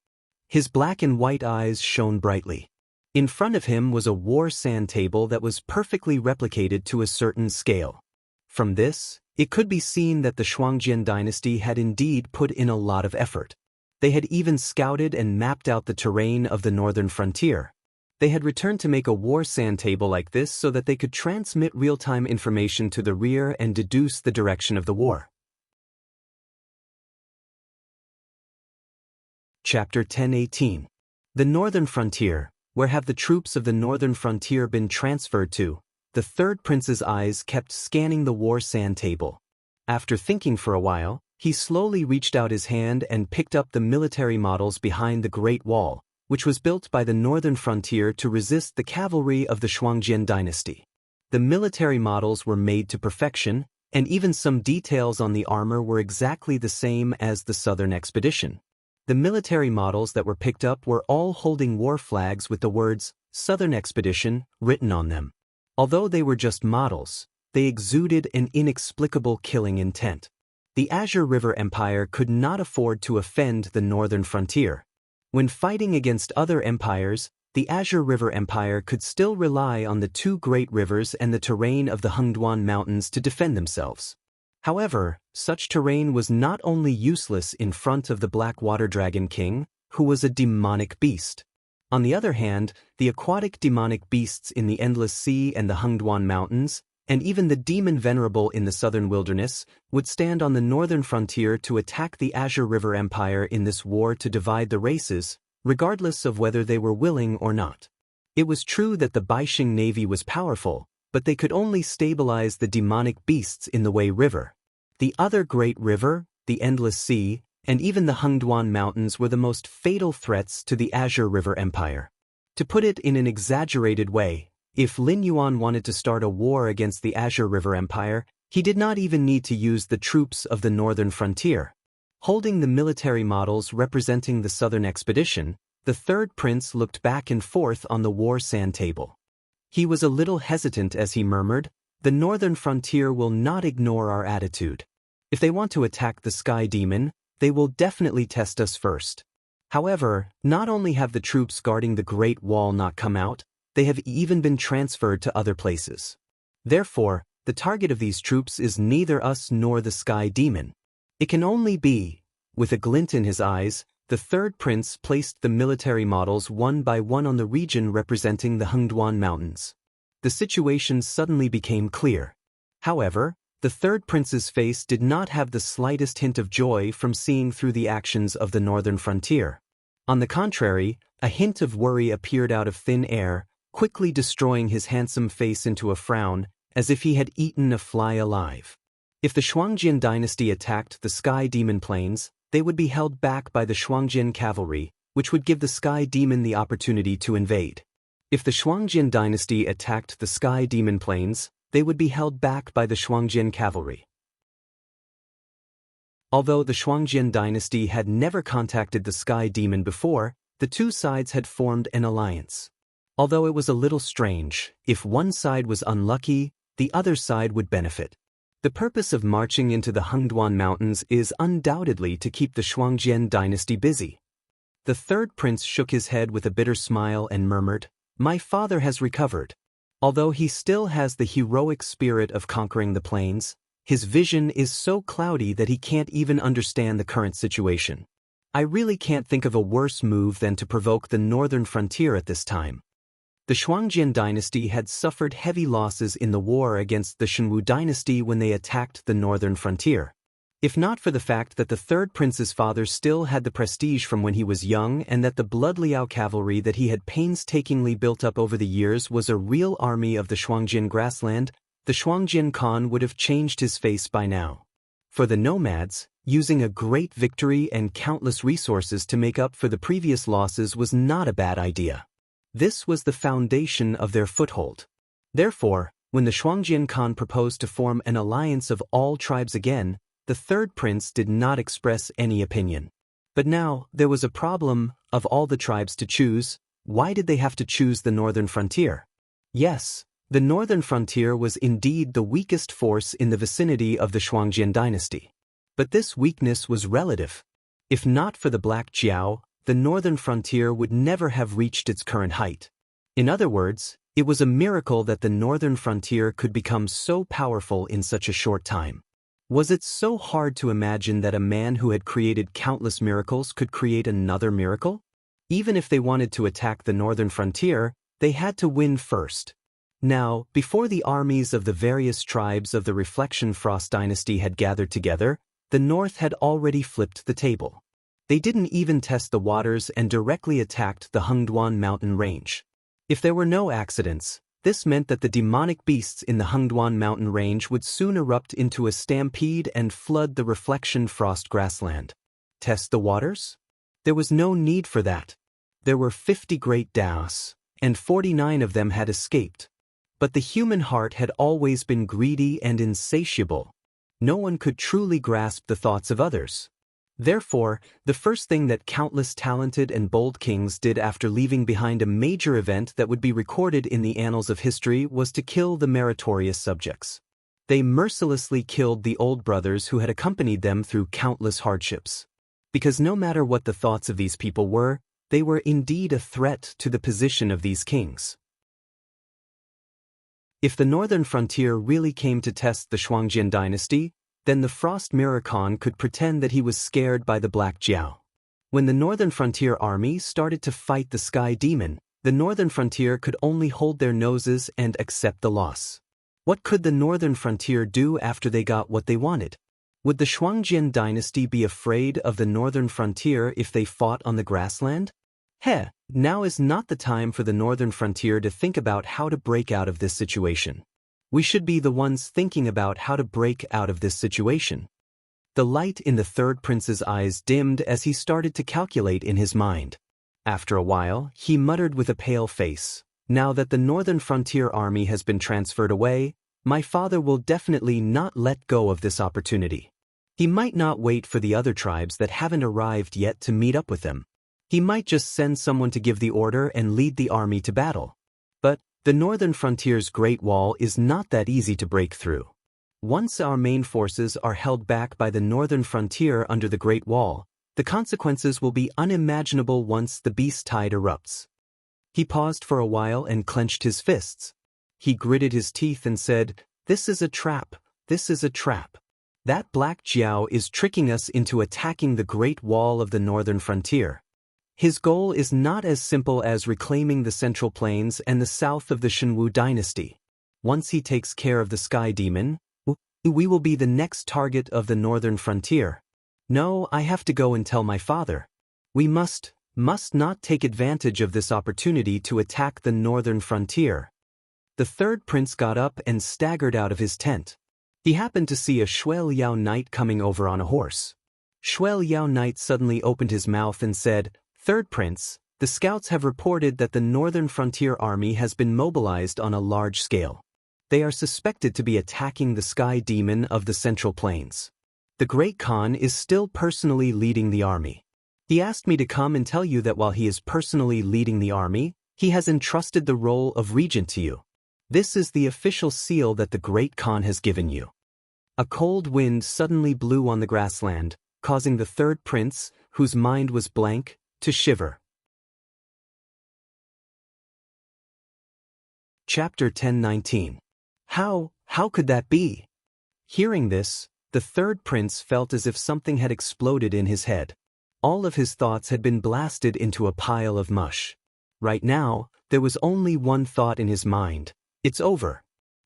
His black and white eyes shone brightly. In front of him was a war sand table that was perfectly replicated to a certain scale. From this, it could be seen that the Shuangjian dynasty had indeed put in a lot of effort. They had even scouted and mapped out the terrain of the northern frontier. They had returned to make a war sand table like this so that they could transmit real-time information to the rear and deduce the direction of the war. Chapter 10:18. The Northern Frontier. Where have the troops of the northern frontier been transferred to? The third prince's eyes kept scanning the war sand table. After thinking for a while, he slowly reached out his hand and picked up the military models behind the Great Wall, which was built by the northern frontier to resist the cavalry of the Shuangjian dynasty. The military models were made to perfection, and even some details on the armor were exactly the same as the southern expedition. The military models that were picked up were all holding war flags with the words, "Southern Expedition," written on them. Although they were just models, they exuded an inexplicable killing intent. The Azure River Empire could not afford to offend the northern frontier. When fighting against other empires, the Azure River Empire could still rely on the two great rivers and the terrain of the Hengduan Mountains to defend themselves. However, such terrain was not only useless in front of the Black Water Dragon King, who was a demonic beast. On the other hand, the aquatic demonic beasts in the Endless Sea and the Hengduan Mountains, and even the demon venerable in the southern wilderness, would stand on the northern frontier to attack the Azure River Empire in this war to divide the races, regardless of whether they were willing or not. It was true that the Baixing navy was powerful, but they could only stabilize the demonic beasts in the Wei River. The other great river, the Endless Sea, and even the Hengduan Mountains were the most fatal threats to the Azure River Empire. To put it in an exaggerated way, if Lin Yuan wanted to start a war against the Azure River Empire, he did not even need to use the troops of the northern frontier. Holding the military models representing the southern expedition, the third prince looked back and forth on the war sand table. He was a little hesitant as he murmured, "The northern frontier will not ignore our attitude. If they want to attack the Sky Demon, they will definitely test us first." However, not only have the troops guarding the Great Wall not come out, they have even been transferred to other places. Therefore, the target of these troops is neither us nor the Sky Demon. It can only be. With a glint in his eyes, the third prince placed the military models one by one on the region representing the Hengduan Mountains. The situation suddenly became clear. However, the third prince's face did not have the slightest hint of joy from seeing through the actions of the northern frontier. On the contrary, a hint of worry appeared out of thin air, quickly destroying his handsome face into a frown, as if he had eaten a fly alive. If the Shuangjian dynasty attacked the Sky Demon Plains, they would be held back by the Shuangjian cavalry, which would give the Sky Demon the opportunity to invade. If the Shuangjian dynasty attacked the Sky Demon Plains, they would be held back by the Shuangjian cavalry. Although the Shuangjian dynasty had never contacted the Sky Demon before, the two sides had formed an alliance. Although it was a little strange, if one side was unlucky, the other side would benefit. The purpose of marching into the Hengduan Mountains is undoubtedly to keep the Shuangjian dynasty busy. The third prince shook his head with a bitter smile and murmured, "My father has recovered. Although he still has the heroic spirit of conquering the plains, his vision is so cloudy that he can't even understand the current situation. I really can't think of a worse move than to provoke the northern frontier at this time." The Shuangjian dynasty had suffered heavy losses in the war against the Shenwu dynasty when they attacked the northern frontier. If not for the fact that the third prince's father still had the prestige from when he was young and that the Blood Liao cavalry that he had painstakingly built up over the years was a real army of the Shuangjian grassland, the Shuangjian Khan would have changed his face by now. For the nomads, using a great victory and countless resources to make up for the previous losses was not a bad idea. This was the foundation of their foothold. Therefore, when the Shuangjian Khan proposed to form an alliance of all tribes again, the third prince did not express any opinion. But now, there was a problem. Of all the tribes to choose, why did they have to choose the northern frontier? Yes, the northern frontier was indeed the weakest force in the vicinity of the Shuangjian dynasty. But this weakness was relative. If not for the Black Jiao, the northern frontier would never have reached its current height. In other words, it was a miracle that the northern frontier could become so powerful in such a short time. Was it so hard to imagine that a man who had created countless miracles could create another miracle? Even if they wanted to attack the northern frontier, they had to win first. Now, before the armies of the various tribes of the Reflection Frost dynasty had gathered together, the north had already flipped the table. They didn't even test the waters and directly attacked the Hengduan mountain range. If there were no accidents, this meant that the demonic beasts in the Hengduan mountain range would soon erupt into a stampede and flood the Reflection Frost grassland. Test the waters? There was no need for that. There were 50 great Daos, and 49 of them had escaped. But the human heart had always been greedy and insatiable. No one could truly grasp the thoughts of others. Therefore, the first thing that countless talented and bold kings did after leaving behind a major event that would be recorded in the annals of history was to kill the meritorious subjects. They mercilessly killed the old brothers who had accompanied them through countless hardships. Because no matter what the thoughts of these people were, they were indeed a threat to the position of these kings. If the northern frontier really came to test the Shuangjian dynasty, Then the Frost Mirror Khan could pretend that he was scared by the Black Jiao. When the Northern Frontier Army started to fight the Sky Demon, the Northern Frontier could only hold their noses and accept the loss. What could the Northern Frontier do after they got what they wanted? Would the Shuangjian dynasty be afraid of the Northern Frontier if they fought on the grassland? Now is not the time for the Northern Frontier to think about how to break out of this situation. We should be the ones thinking about how to break out of this situation. The light in the third prince's eyes dimmed as he started to calculate in his mind. After a while, he muttered with a pale face, "Now that the Northern Frontier Army has been transferred away, my father will definitely not let go of this opportunity. He might not wait for the other tribes that haven't arrived yet to meet up with them. He might just send someone to give the order and lead the army to battle. But the Northern Frontier's Great Wall is not that easy to break through. Once our main forces are held back by the Northern Frontier under the Great Wall, the consequences will be unimaginable once the beast tide erupts." He paused for a while and clenched his fists. He gritted his teeth and said, "This is a trap, this is a trap. That Black Jiao is tricking us into attacking the Great Wall of the Northern Frontier. His goal is not as simple as reclaiming the Central Plains and the south of the Shenwu dynasty. Once he takes care of the Sky Demon, we will be the next target of the Northern Frontier. No, I have to go and tell my father. We must not take advantage of this opportunity to attack the Northern Frontier." The third prince got up and staggered out of his tent. He happened to see a Shui Liao knight coming over on a horse. Shui Liao knight suddenly opened his mouth and said, "Third prince, the scouts have reported that the Northern Frontier Army has been mobilized on a large scale. They are suspected to be attacking the Sky Demon of the Central Plains. The Great Khan is still personally leading the army. He asked me to come and tell you that while he is personally leading the army, he has entrusted the role of regent to you. This is the official seal that the Great Khan has given you." A cold wind suddenly blew on the grassland, causing the third prince, whose mind was blank, to shiver. Chapter 10:19. How could that be? Hearing this, the third prince felt as if something had exploded in his head. All of his thoughts had been blasted into a pile of mush. Right now, there was only one thought in his mind. It's over.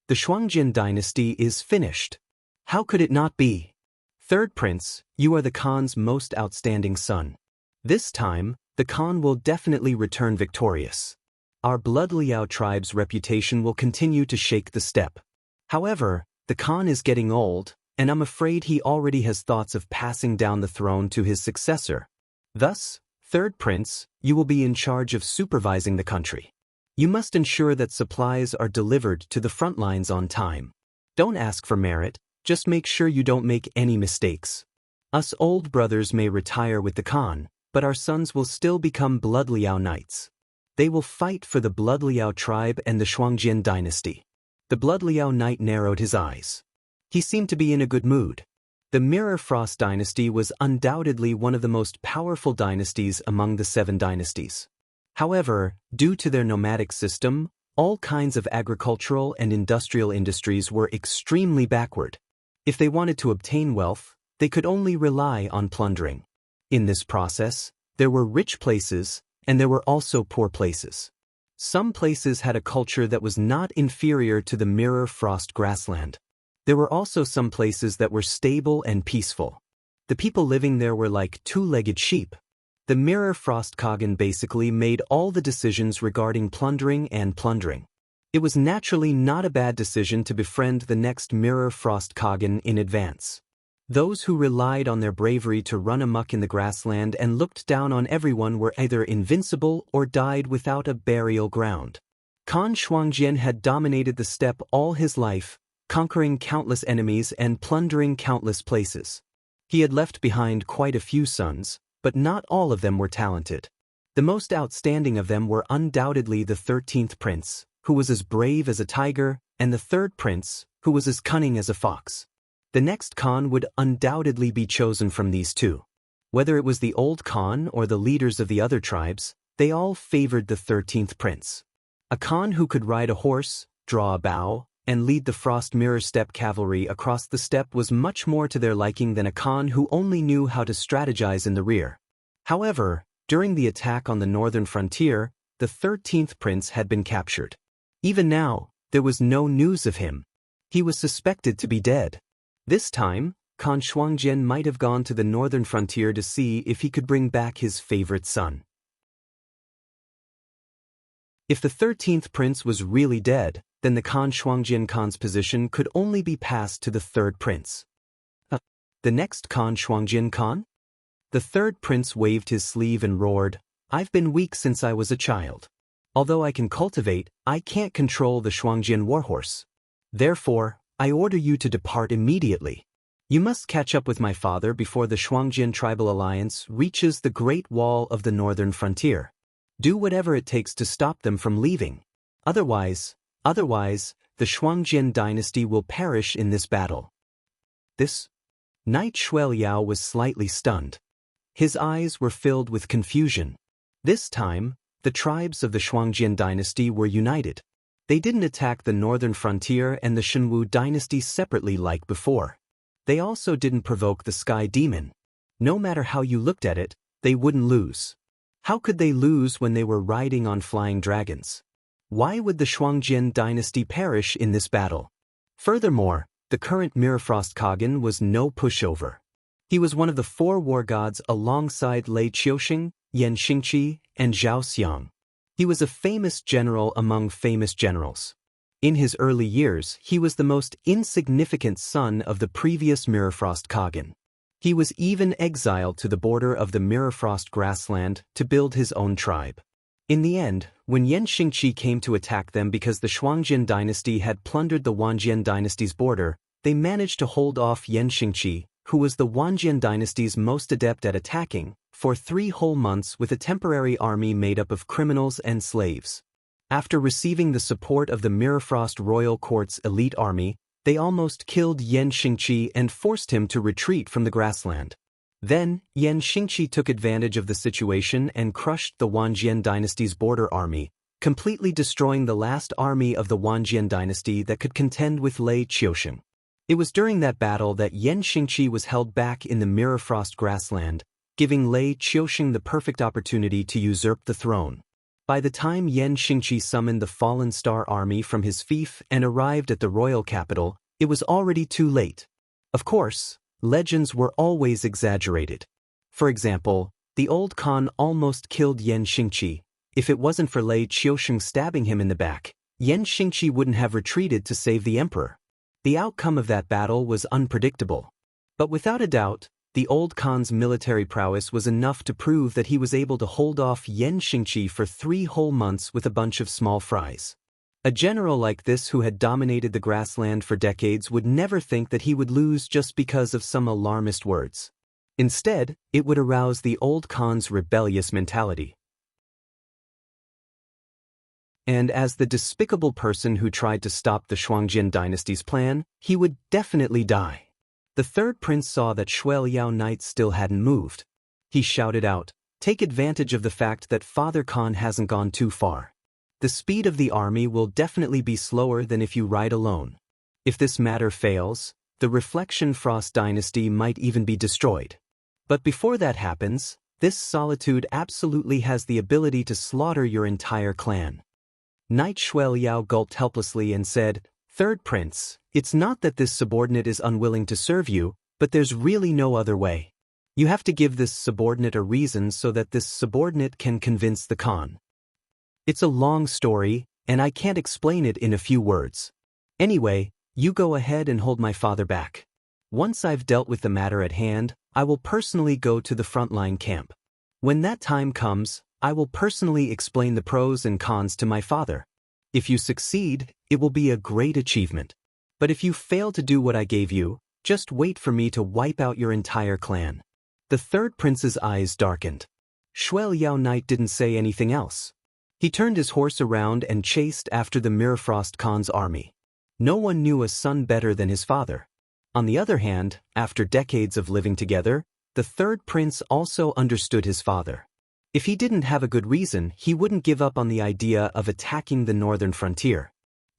The Shuangjian dynasty is finished. How could it not be? Third prince, you are the Khan's most outstanding son. This time, the Khan will definitely return victorious. Our Blood Liao tribe's reputation will continue to shake the steppe. However, the Khan is getting old, and I'm afraid he already has thoughts of passing down the throne to his successor. Thus, third prince, you will be in charge of supervising the country. You must ensure that supplies are delivered to the front lines on time. Don't ask for merit, just make sure you don't make any mistakes. Us old brothers may retire with the Khan, but our sons will still become Blood Liao knights. They will fight for the Blood Liao tribe and the Shuangjian dynasty. The Blood Liao knight narrowed his eyes. He seemed to be in a good mood. The Mirror Frost dynasty was undoubtedly one of the most powerful dynasties among the 7 dynasties. However, due to their nomadic system, all kinds of agricultural and industrial industries were extremely backward. If they wanted to obtain wealth, they could only rely on plundering. In this process, there were rich places, and there were also poor places. Some places had a culture that was not inferior to the Mirror Frost grassland. There were also some places that were stable and peaceful. The people living there were like two-legged sheep. The Mirror Frost Khagan basically made all the decisions regarding plundering and plundering. It was naturally not a bad decision to befriend the next Mirror Frost Khagan in advance. Those who relied on their bravery to run amok in the grassland and looked down on everyone were either invincible or died without a burial ground. Khan Shuangjian had dominated the steppe all his life, conquering countless enemies and plundering countless places. He had left behind quite a few sons, but not all of them were talented. The most outstanding of them were undoubtedly the 13th prince, who was as brave as a tiger, and the 3rd prince, who was as cunning as a fox. The next Khan would undoubtedly be chosen from these two. Whether it was the old Khan or the leaders of the other tribes, they all favored the 13th prince. A Khan who could ride a horse, draw a bow, and lead the Frost Mirror Steppe cavalry across the steppe was much more to their liking than a Khan who only knew how to strategize in the rear. However, during the attack on the northern frontier, the 13th prince had been captured. Even now, there was no news of him. He was suspected to be dead. This time, Khan Shuangjian might have gone to the northern frontier to see if he could bring back his favorite son. If the 13th prince was really dead, then the Khan Shuangjian Khan's position could only be passed to the third prince. The next Khan Shuangjian Khan? The third prince waved his sleeve and roared, "I've been weak since I was a child. Although I can cultivate, I can't control the Shuangjian warhorse. Therefore, I order you to depart immediately. You must catch up with my father before the Shuangjian tribal alliance reaches the Great Wall of the northern frontier. Do whatever it takes to stop them from leaving. Otherwise, the Shuangjian dynasty will perish in this battle." This? Knight Shuai Liao was slightly stunned. His eyes were filled with confusion. This time, the tribes of the Shuangjian dynasty were united. They didn't attack the northern frontier and the Shenwu dynasty separately like before. They also didn't provoke the Sky Demon. No matter how you looked at it, they wouldn't lose. How could they lose when they were riding on flying dragons? Why would the Shuangjian dynasty perish in this battle? Furthermore, the current Mirrorfrost Khagan was no pushover. He was one of the 4 war gods alongside Lei Qiusheng, Yan Xingqi, and Zhao Xiang. He was a famous general among famous generals. In his early years, he was the most insignificant son of the previous Mirrorfrost Khagan. He was even exiled to the border of the Mirrorfrost grassland to build his own tribe. In the end, when Yan Xingqi came to attack them because the Shuangjian dynasty had plundered the Wanjian dynasty's border, they managed to hold off Yan Xingqi, who was the Wanjian dynasty's most adept at attacking, for 3 whole months with a temporary army made up of criminals and slaves. After receiving the support of the Mirrorfrost Royal Court's elite army, they almost killed Yan Xingqi and forced him to retreat from the grassland. Then, Yan Xingqi took advantage of the situation and crushed the Wanjian dynasty's border army, completely destroying the last army of the Wanjian dynasty that could contend with Lei Qiusheng. It was during that battle that Yan Xingqi was held back in the Mirrorfrost grassland, giving Lei Qiusheng the perfect opportunity to usurp the throne. By the time Yan Xingqi summoned the Fallen Star army from his fief and arrived at the royal capital, it was already too late. Of course, legends were always exaggerated. For example, the old Khan almost killed Yan Xingqi. If it wasn't for Lei Qiusheng stabbing him in the back, Yan Xingqi wouldn't have retreated to save the emperor. The outcome of that battle was unpredictable. But without a doubt, the old Khan's military prowess was enough to prove that he was able to hold off Yan Xingqi for 3 whole months with a bunch of small fries. A general like this who had dominated the grassland for decades would never think that he would lose just because of some alarmist words. Instead, it would arouse the old Khan's rebellious mentality. And as the despicable person who tried to stop the Shuangjian dynasty's plan, he would definitely die. The third prince saw that Shuai Liao knights still hadn't moved. He shouted out, "Take advantage of the fact that Father Khan hasn't gone too far. The speed of the army will definitely be slower than if you ride alone. If this matter fails, the Reflection Frost dynasty might even be destroyed. But before that happens, this solitude absolutely has the ability to slaughter your entire clan." Knight Shuai Liao gulped helplessly and said, "Third prince, it's not that this subordinate is unwilling to serve you, but there's really no other way. You have to give this subordinate a reason so that this subordinate can convince the Khan. It's a long story, and I can't explain it in a few words. Anyway, you go ahead and hold my father back. Once I've dealt with the matter at hand, I will personally go to the frontline camp. When that time comes, I will personally explain the pros and cons to my father. If you succeed, it will be a great achievement. But if you fail to do what I gave you, just wait for me to wipe out your entire clan." The third prince's eyes darkened. Shuai Liao Knight didn't say anything else. He turned his horse around and chased after the Mirrorfrost Khan's army. No one knew a son better than his father. On the other hand, after decades of living together, the third prince also understood his father. If he didn't have a good reason, he wouldn't give up on the idea of attacking the northern frontier.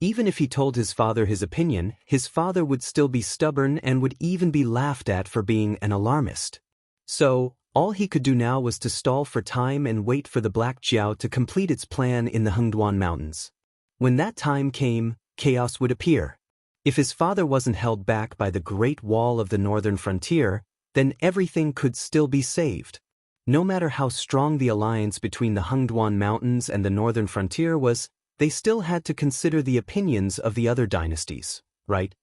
Even if he told his father his opinion, his father would still be stubborn and would even be laughed at for being an alarmist. So, all he could do now was to stall for time and wait for the Black Jiao to complete its plan in the Hengduan Mountains. When that time came, chaos would appear. If his father wasn't held back by the Great Wall of the northern frontier, then everything could still be saved. No matter how strong the alliance between the Hengduan Mountains and the northern frontier was, they still had to consider the opinions of the other dynasties, right?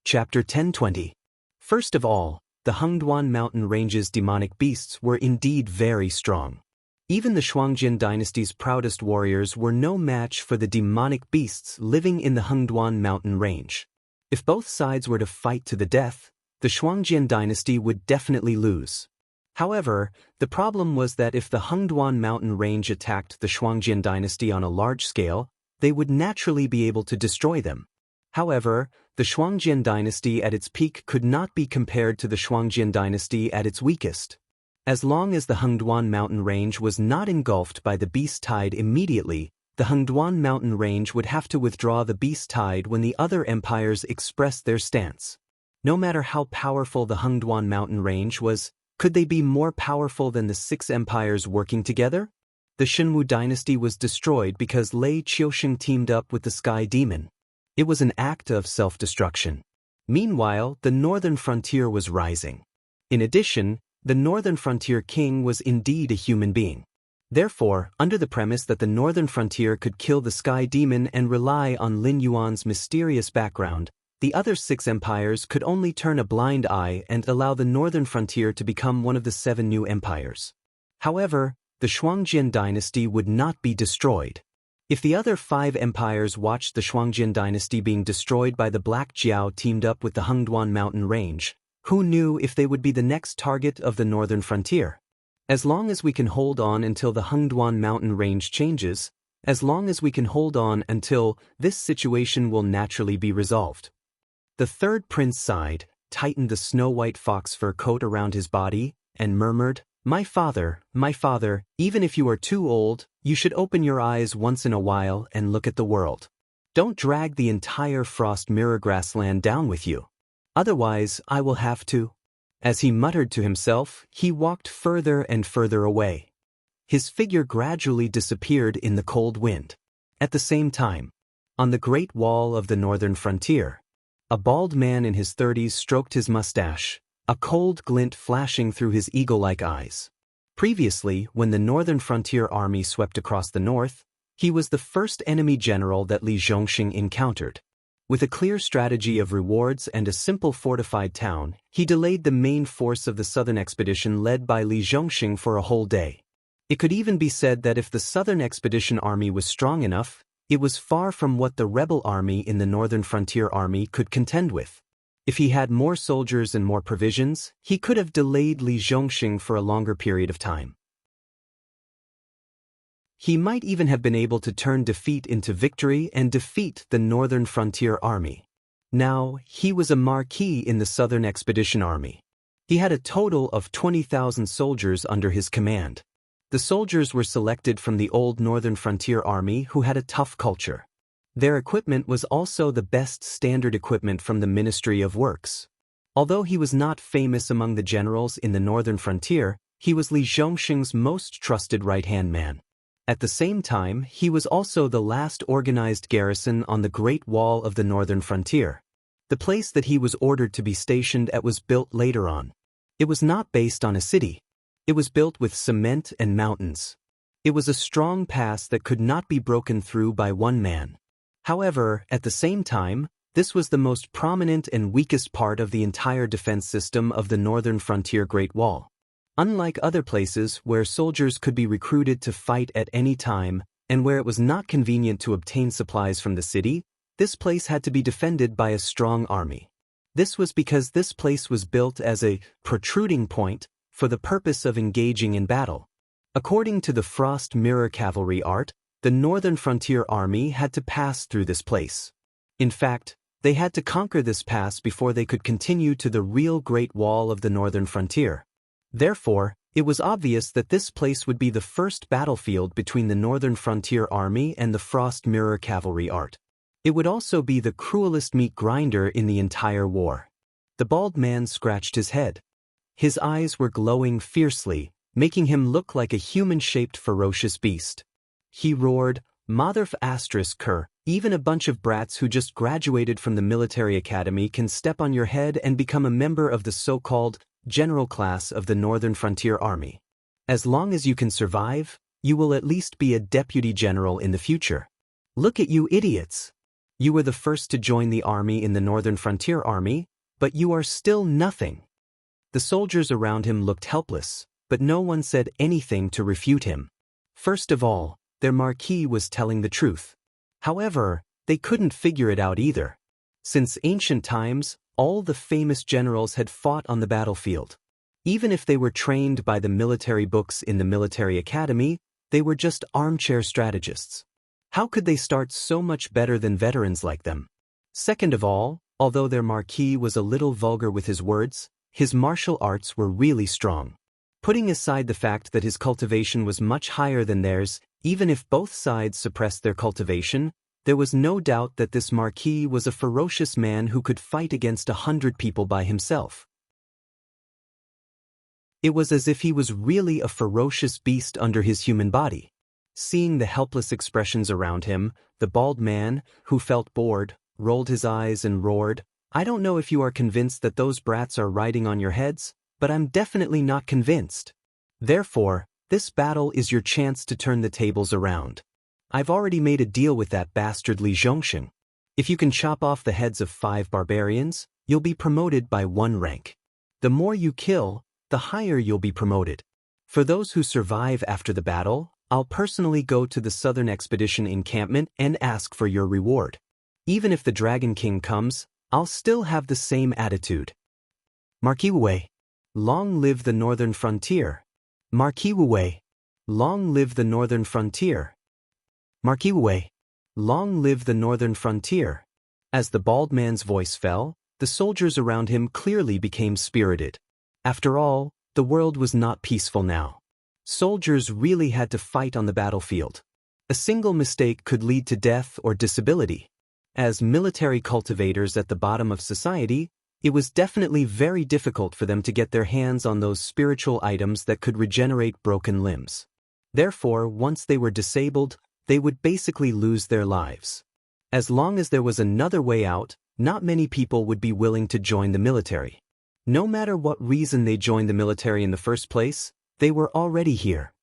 Chapter 1020. First of all, the Hengduan mountain range's demonic beasts were indeed very strong. Even the Shuangjin dynasty's proudest warriors were no match for the demonic beasts living in the Hengduan mountain range. If both sides were to fight to the death, the Shuangjin dynasty would definitely lose. However, the problem was that if the Hengduan mountain range attacked the Shuangjin dynasty on a large scale, they would naturally be able to destroy them. However, the Shuangjin dynasty at its peak could not be compared to the Shuangjin dynasty at its weakest. As long as the Hengduan mountain range was not engulfed by the beast tide immediately, the Hengduan mountain range would have to withdraw the beast tide when the other empires expressed their stance. No matter how powerful the Hengduan mountain range was, could they be more powerful than the 6 empires working together? The Shenwu dynasty was destroyed because Lei Qiusheng teamed up with the Sky Demon. It was an act of self-destruction. Meanwhile, the northern frontier was rising. In addition, the northern frontier king was indeed a human being. Therefore, under the premise that the northern frontier could kill the Sky Demon and rely on Lin Yuan's mysterious background, the other 6 empires could only turn a blind eye and allow the northern frontier to become one of the 7 new empires. However, the Shuangjin dynasty would not be destroyed. If the other 5 empires watched the Shuangjin dynasty being destroyed by the Black Jiao teamed up with the Hengduan mountain range, who knew if they would be the next target of the northern frontier? As long as we can hold on until the Hengduan mountain range changes, as long as we can hold on until this situation will naturally be resolved. The third prince sighed, tightened the snow-white fox fur coat around his body, and murmured, my father, even if you are too old, you should open your eyes once in a while and look at the world. Don't drag the entire Frost Mirror grassland down with you. Otherwise, I will have to. As he muttered to himself, he walked further and further away. His figure gradually disappeared in the cold wind. At the same time, on the Great Wall of the northern frontier, a bald man in his 30s stroked his mustache, a cold glint flashing through his eagle-like eyes. Previously, when the northern frontier army swept across the north, he was the first enemy general that Li Zhongxing encountered. With a clear strategy of rewards and a simple fortified town, he delayed the main force of the southern expedition led by Li Zhongxing for a whole day. It could even be said that if the southern expedition army was strong enough, it was far from what the rebel army in the northern frontier army could contend with. If he had more soldiers and more provisions, he could have delayed Li Zhongxing for a longer period of time. He might even have been able to turn defeat into victory and defeat the northern frontier army. Now, he was a marquis in the southern expedition army. He had a total of 20,000 soldiers under his command. The soldiers were selected from the old northern frontier army who had a tough culture. Their equipment was also the best standard equipment from the Ministry of Works. Although he was not famous among the generals in the northern frontier, he was Li Zhongxing's most trusted right-hand man. At the same time, he was also the last organized garrison on the Great Wall of the northern frontier. The place that he was ordered to be stationed at was built later on. It was not based on a city. It was built with cement and mountains. It was a strong pass that could not be broken through by one man. However, at the same time, this was the most prominent and weakest part of the entire defense system of the northern frontier Great Wall. Unlike other places where soldiers could be recruited to fight at any time and where it was not convenient to obtain supplies from the city, this place had to be defended by a strong army. This was because this place was built as a protruding point for the purpose of engaging in battle. According to the Frost Mirror cavalry art, the northern frontier army had to pass through this place. In fact, they had to conquer this pass before they could continue to the real Great Wall of the northern frontier. Therefore, It was obvious that this place would be the first battlefield between the Northern Frontier Army and the Frost Mirror Cavalry Art. It would also be the cruelest meat grinder in the entire war. The bald man scratched his head. His eyes were glowing fiercely, making him look like a human-shaped ferocious beast. He roared, "Mother asterisk cur, even a bunch of brats who just graduated from the military academy can step on your head and become a member of the so-called general class of the Northern Frontier Army. As long as you can survive, you will at least be a deputy general in the future. Look at you idiots! You were the first to join the army in the Northern Frontier Army, but you are still nothing." The soldiers around him looked helpless, but no one said anything to refute him. First of all, their marquis was telling the truth. However, they couldn't figure it out either. Since ancient times, all the famous generals had fought on the battlefield. Even if they were trained by the military books in the military academy, they were just armchair strategists. How could they start so much better than veterans like them? Second of all, although their marquis was a little vulgar with his words, his martial arts were really strong. Putting aside the fact that his cultivation was much higher than theirs, even if both sides suppressed their cultivation, there was no doubt that this marquis was a ferocious man who could fight against 100 people by himself. It was as if he was really a ferocious beast under his human body. Seeing the helpless expressions around him, the bald man, who felt bored, rolled his eyes and roared, "I don't know if you are convinced that those brats are riding on your heads, but I'm definitely not convinced. Therefore, this battle is your chance to turn the tables around. I've already made a deal with that bastard Li Zhongxing. If you can chop off the heads of 5 barbarians, you'll be promoted by 1 rank. The more you kill, the higher you'll be promoted. For those who survive after the battle, I'll personally go to the Southern Expedition encampment and ask for your reward. Even if the Dragon King comes, I'll still have the same attitude. Marquis Wu, long live the Northern Frontier. Marquis Wu, long live the Northern Frontier. Marquis Wu, long live the Northern Frontier." As the bald man's voice fell, the soldiers around him clearly became spirited. After all, the world was not peaceful now. Soldiers really had to fight on the battlefield. A single mistake could lead to death or disability. As military cultivators at the bottom of society, it was definitely very difficult for them to get their hands on those spiritual items that could regenerate broken limbs. Therefore, once they were disabled, they would basically lose their lives. As long as there was another way out, not many people would be willing to join the military. No matter what reason they joined the military in the first place, they were already here.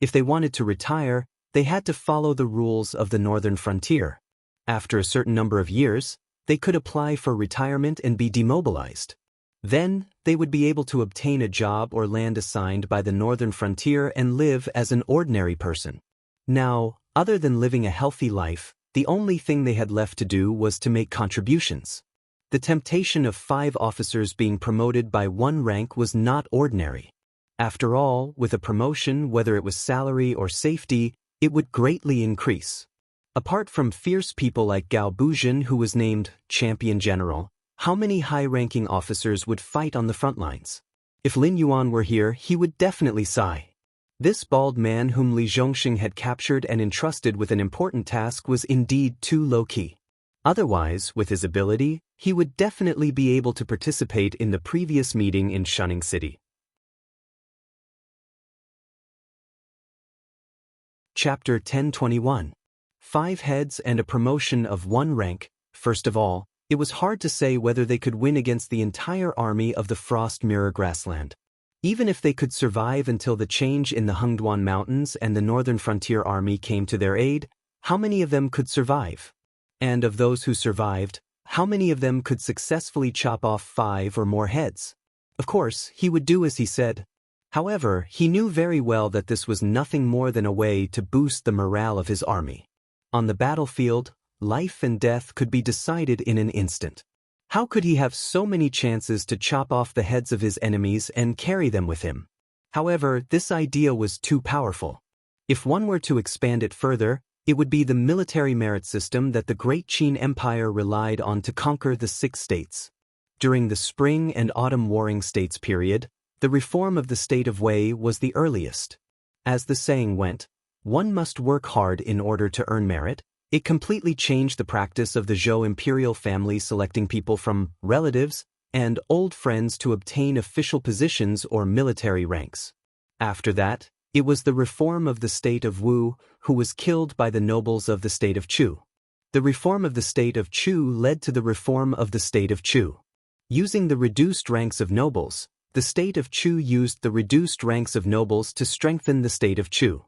If they wanted to retire, they had to follow the rules of the Northern Frontier. After a certain number of years, they could apply for retirement and be demobilized. Then, they would be able to obtain a job or land assigned by the Northern Frontier and live as an ordinary person. Now, other than living a healthy life, the only thing they had left to do was to make contributions. The temptation of 5 officers being promoted by 1 rank was not ordinary. After all, with a promotion, whether it was salary or safety, it would greatly increase. Apart from fierce people like Gao Buzhen, who was named Champion General, how many high-ranking officers would fight on the front lines? If Lin Yuan were here, he would definitely sigh. This bald man whom Li Zhongxing had captured and entrusted with an important task was indeed too low-key. Otherwise, with his ability, he would definitely be able to participate in the previous meeting in Shunning City. Chapter 1021. 5 heads and a promotion of 1 rank. First of all, it was hard to say whether they could win against the entire army of the Frost Mirror Grassland. Even if they could survive until the change in the Hengduan Mountains and the Northern Frontier Army came to their aid, how many of them could survive? And of those who survived, how many of them could successfully chop off 5 or more heads? Of course, he would do as he said. However, he knew very well that this was nothing more than a way to boost the morale of his army. On the battlefield, life and death could be decided in an instant. How could he have so many chances to chop off the heads of his enemies and carry them with him? However, this idea was too powerful. If one were to expand it further, it would be the military merit system that the Great Qin Empire relied on to conquer the 6 states. During the Spring and Autumn Warring States period, The reform of the state of Wei was the earliest. As the saying went, one must work hard in order to earn merit. It completely changed the practice of the Zhou imperial family selecting people from relatives and old friends to obtain official positions or military ranks. After that, it was the reform of the state of Wu, who was killed by the nobles of the state of Chu. The reform of the state of Chu led to the reform of the state of Chu. Using the reduced ranks of nobles, the state of Chu used the reduced ranks of nobles to strengthen the state of Chu.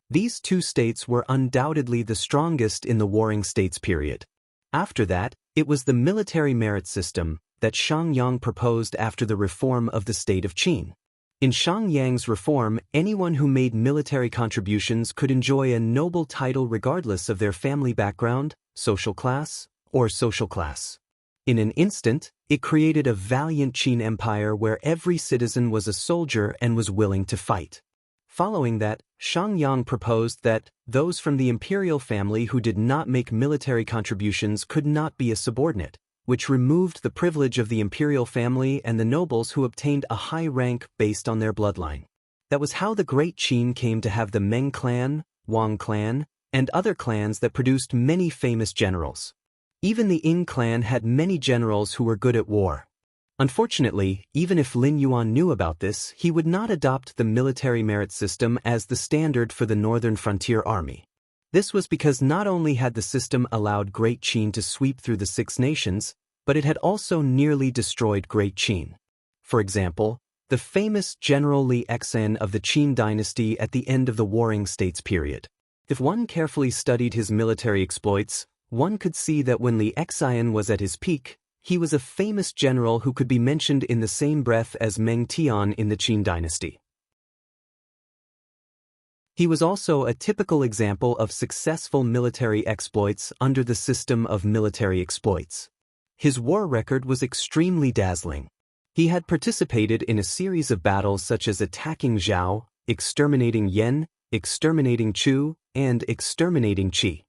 These two states were undoubtedly the strongest in the Warring States period. After that, it was the military merit system that Shang Yang proposed after the reform of the state of Qin. In Shang Yang's reform, anyone who made military contributions could enjoy a noble title regardless of their family background, social class, or social class. In an instant, it created a valiant Qin empire where every citizen was a soldier and was willing to fight. Following that, Shang Yang proposed that those from the imperial family who did not make military contributions could not be a subordinate, which removed the privilege of the imperial family and the nobles who obtained a high rank based on their bloodline. That was how the Great Qin came to have the Meng clan, Wang clan, and other clans that produced many famous generals. Even the Ying clan had many generals who were good at war. Unfortunately, even if Lin Yuan knew about this, he would not adopt the military merit system as the standard for the Northern Frontier Army. This was because not only had the system allowed Great Qin to sweep through the Six Nations, but it had also nearly destroyed Great Qin. For example, the famous General Li Exan of the Qin dynasty at the end of the Warring States period. If one carefully studied his military exploits, one could see that when Li Exan was at his peak, he was a famous general who could be mentioned in the same breath as Meng Tian in the Qin dynasty. He was also a typical example of successful military exploits under the system of military exploits. His war record was extremely dazzling. He had participated in a series of battles such as attacking Zhao, exterminating Yan, exterminating Chu, and exterminating Qi.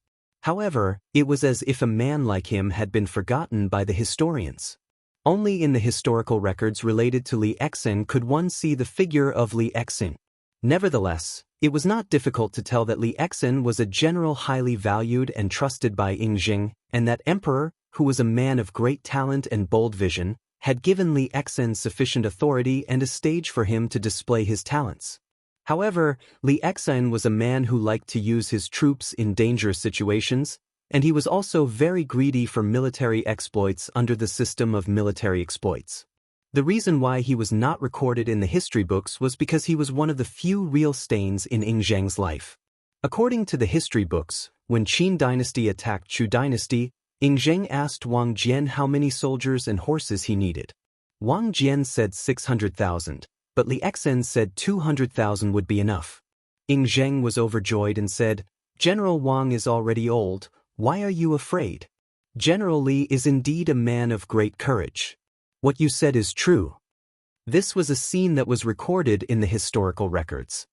However, it was as if a man like him had been forgotten by the historians. Only in the historical records related to Li Exan could one see the figure of Li Exan. Nevertheless, it was not difficult to tell that Li Exan was a general highly valued and trusted by Ying, and that emperor, who was a man of great talent and bold vision, had given Li Exan sufficient authority and a stage for him to display his talents. However, Li Exan was a man who liked to use his troops in dangerous situations, and he was also very greedy for military exploits under the system of military exploits. The reason why he was not recorded in the history books was because he was one of the few real stains in Ying life. According to the history books, when Qin dynasty attacked Chu dynasty, Ying asked Wang Jian how many soldiers and horses he needed. Wang Jian said 600,000. But Li Exan said 200,000 would be enough. Ying was overjoyed and said, "General Wang is already old, why are you afraid? General Li is indeed a man of great courage. What you said is true." This was a scene that was recorded in the historical records.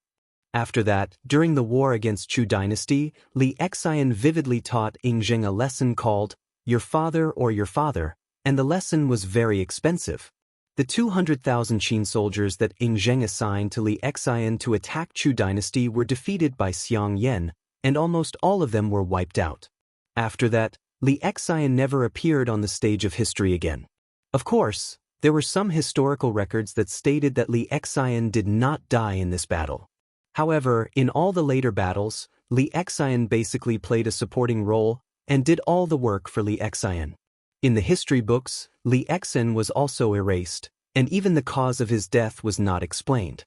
After that, during the war against Chu dynasty, Li Exan vividly taught Ying a lesson called, "Your father or your father," and the lesson was very expensive. The 200,000 Qin soldiers that Ying assigned to Li Exan to attack Chu dynasty were defeated by Xiang Yan, and almost all of them were wiped out. After that, Li Exan never appeared on the stage of history again. Of course, there were some historical records that stated that Li Exan did not die in this battle. However, in all the later battles, Li Exan basically played a supporting role and did all the work for Li Exan. In the history books, Li Exan was also erased, and even the cause of his death was not explained.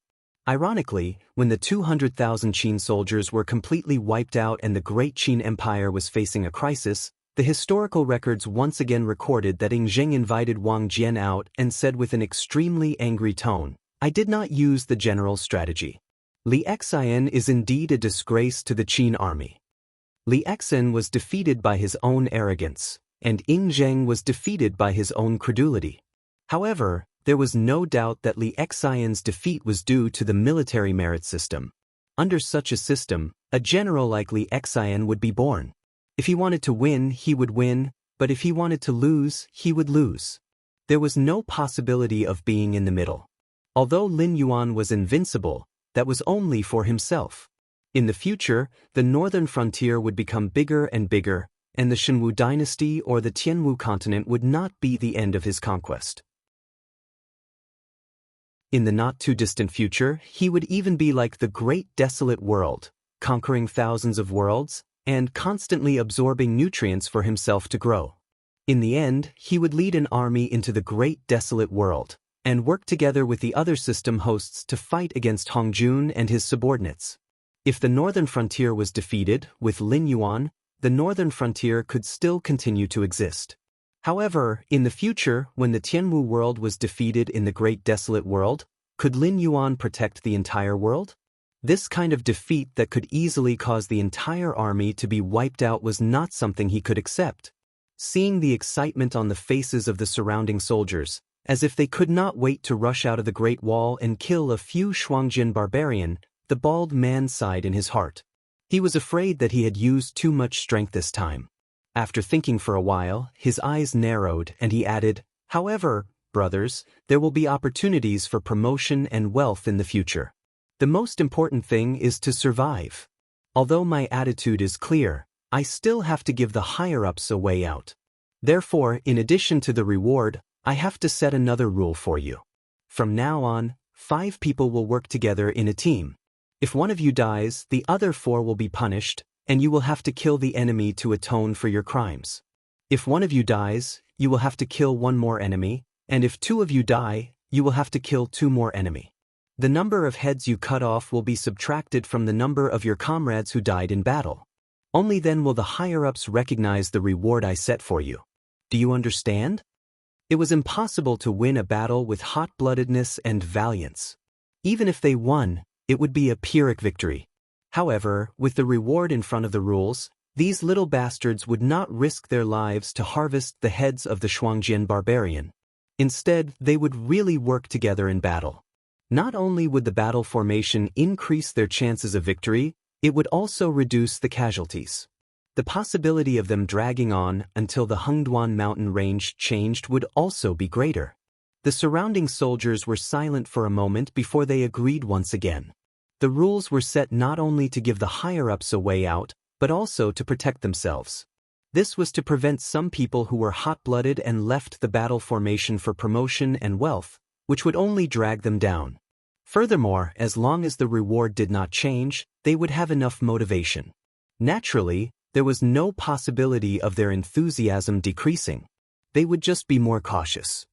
Ironically, when the 200,000 Qin soldiers were completely wiped out and the Great Qin Empire was facing a crisis, the historical records once again recorded that Ying invited Wang Jian out and said with an extremely angry tone, "I did not use the general's strategy. Li Exan is indeed a disgrace to the Qin army." Li Exan was defeated by his own arrogance, and Ying was defeated by his own credulity. However, there was no doubt that Li Exan's defeat was due to the military merit system. Under such a system, a general like Li Exan would be born. If he wanted to win, he would win, but if he wanted to lose, he would lose. There was no possibility of being in the middle. Although Lin Yuan was invincible, that was only for himself. In the future, the northern frontier would become bigger and bigger, and the Shenwu dynasty or the Tianwu continent would not be the end of his conquest. In the not-too-distant future, he would even be like the great desolate world, conquering thousands of worlds, and constantly absorbing nutrients for himself to grow. In the end, he would lead an army into the great desolate world, and work together with the other system hosts to fight against Hongjun and his subordinates. If the northern frontier was defeated, with Lin Yuan, the northern frontier could still continue to exist. However, in the future, when the Tianwu world was defeated in the Great Desolate World, could Lin Yuan protect the entire world? This kind of defeat that could easily cause the entire army to be wiped out was not something he could accept. Seeing the excitement on the faces of the surrounding soldiers, as if they could not wait to rush out of the Great Wall and kill a few Shuangjin barbarian, the bald man sighed in his heart. He was afraid that he had used too much strength this time. After thinking for a while, his eyes narrowed and he added, "However, brothers, there will be opportunities for promotion and wealth in the future. The most important thing is to survive. Although my attitude is clear, I still have to give the higher-ups a way out. Therefore, in addition to the reward, I have to set another rule for you. From now on, 5 people will work together in a team. If one of you dies, the other 4 will be punished, and you will have to kill the enemy to atone for your crimes. If one of you dies, you will have to kill 1 more enemy, and if 2 of you die, you will have to kill 2 more enemy. The number of heads you cut off will be subtracted from the number of your comrades who died in battle. Only then will the higher-ups recognize the reward I set for you. Do you understand?" It was impossible to win a battle with hot-bloodedness and valiance. Even if they won, it would be a Pyrrhic victory. However, with the reward in front of the rules, these little bastards would not risk their lives to harvest the heads of the Shuangjian barbarian. Instead, they would really work together in battle. Not only would the battle formation increase their chances of victory, it would also reduce the casualties. The possibility of them dragging on until the Hengduan mountain range changed would also be greater. The surrounding soldiers were silent for a moment before they agreed once again. The rules were set not only to give the higher-ups a way out, but also to protect themselves. This was to prevent some people who were hot-blooded and left the battle formation for promotion and wealth, which would only drag them down. Furthermore, as long as the reward did not change, they would have enough motivation. Naturally, there was no possibility of their enthusiasm decreasing. They would just be more cautious.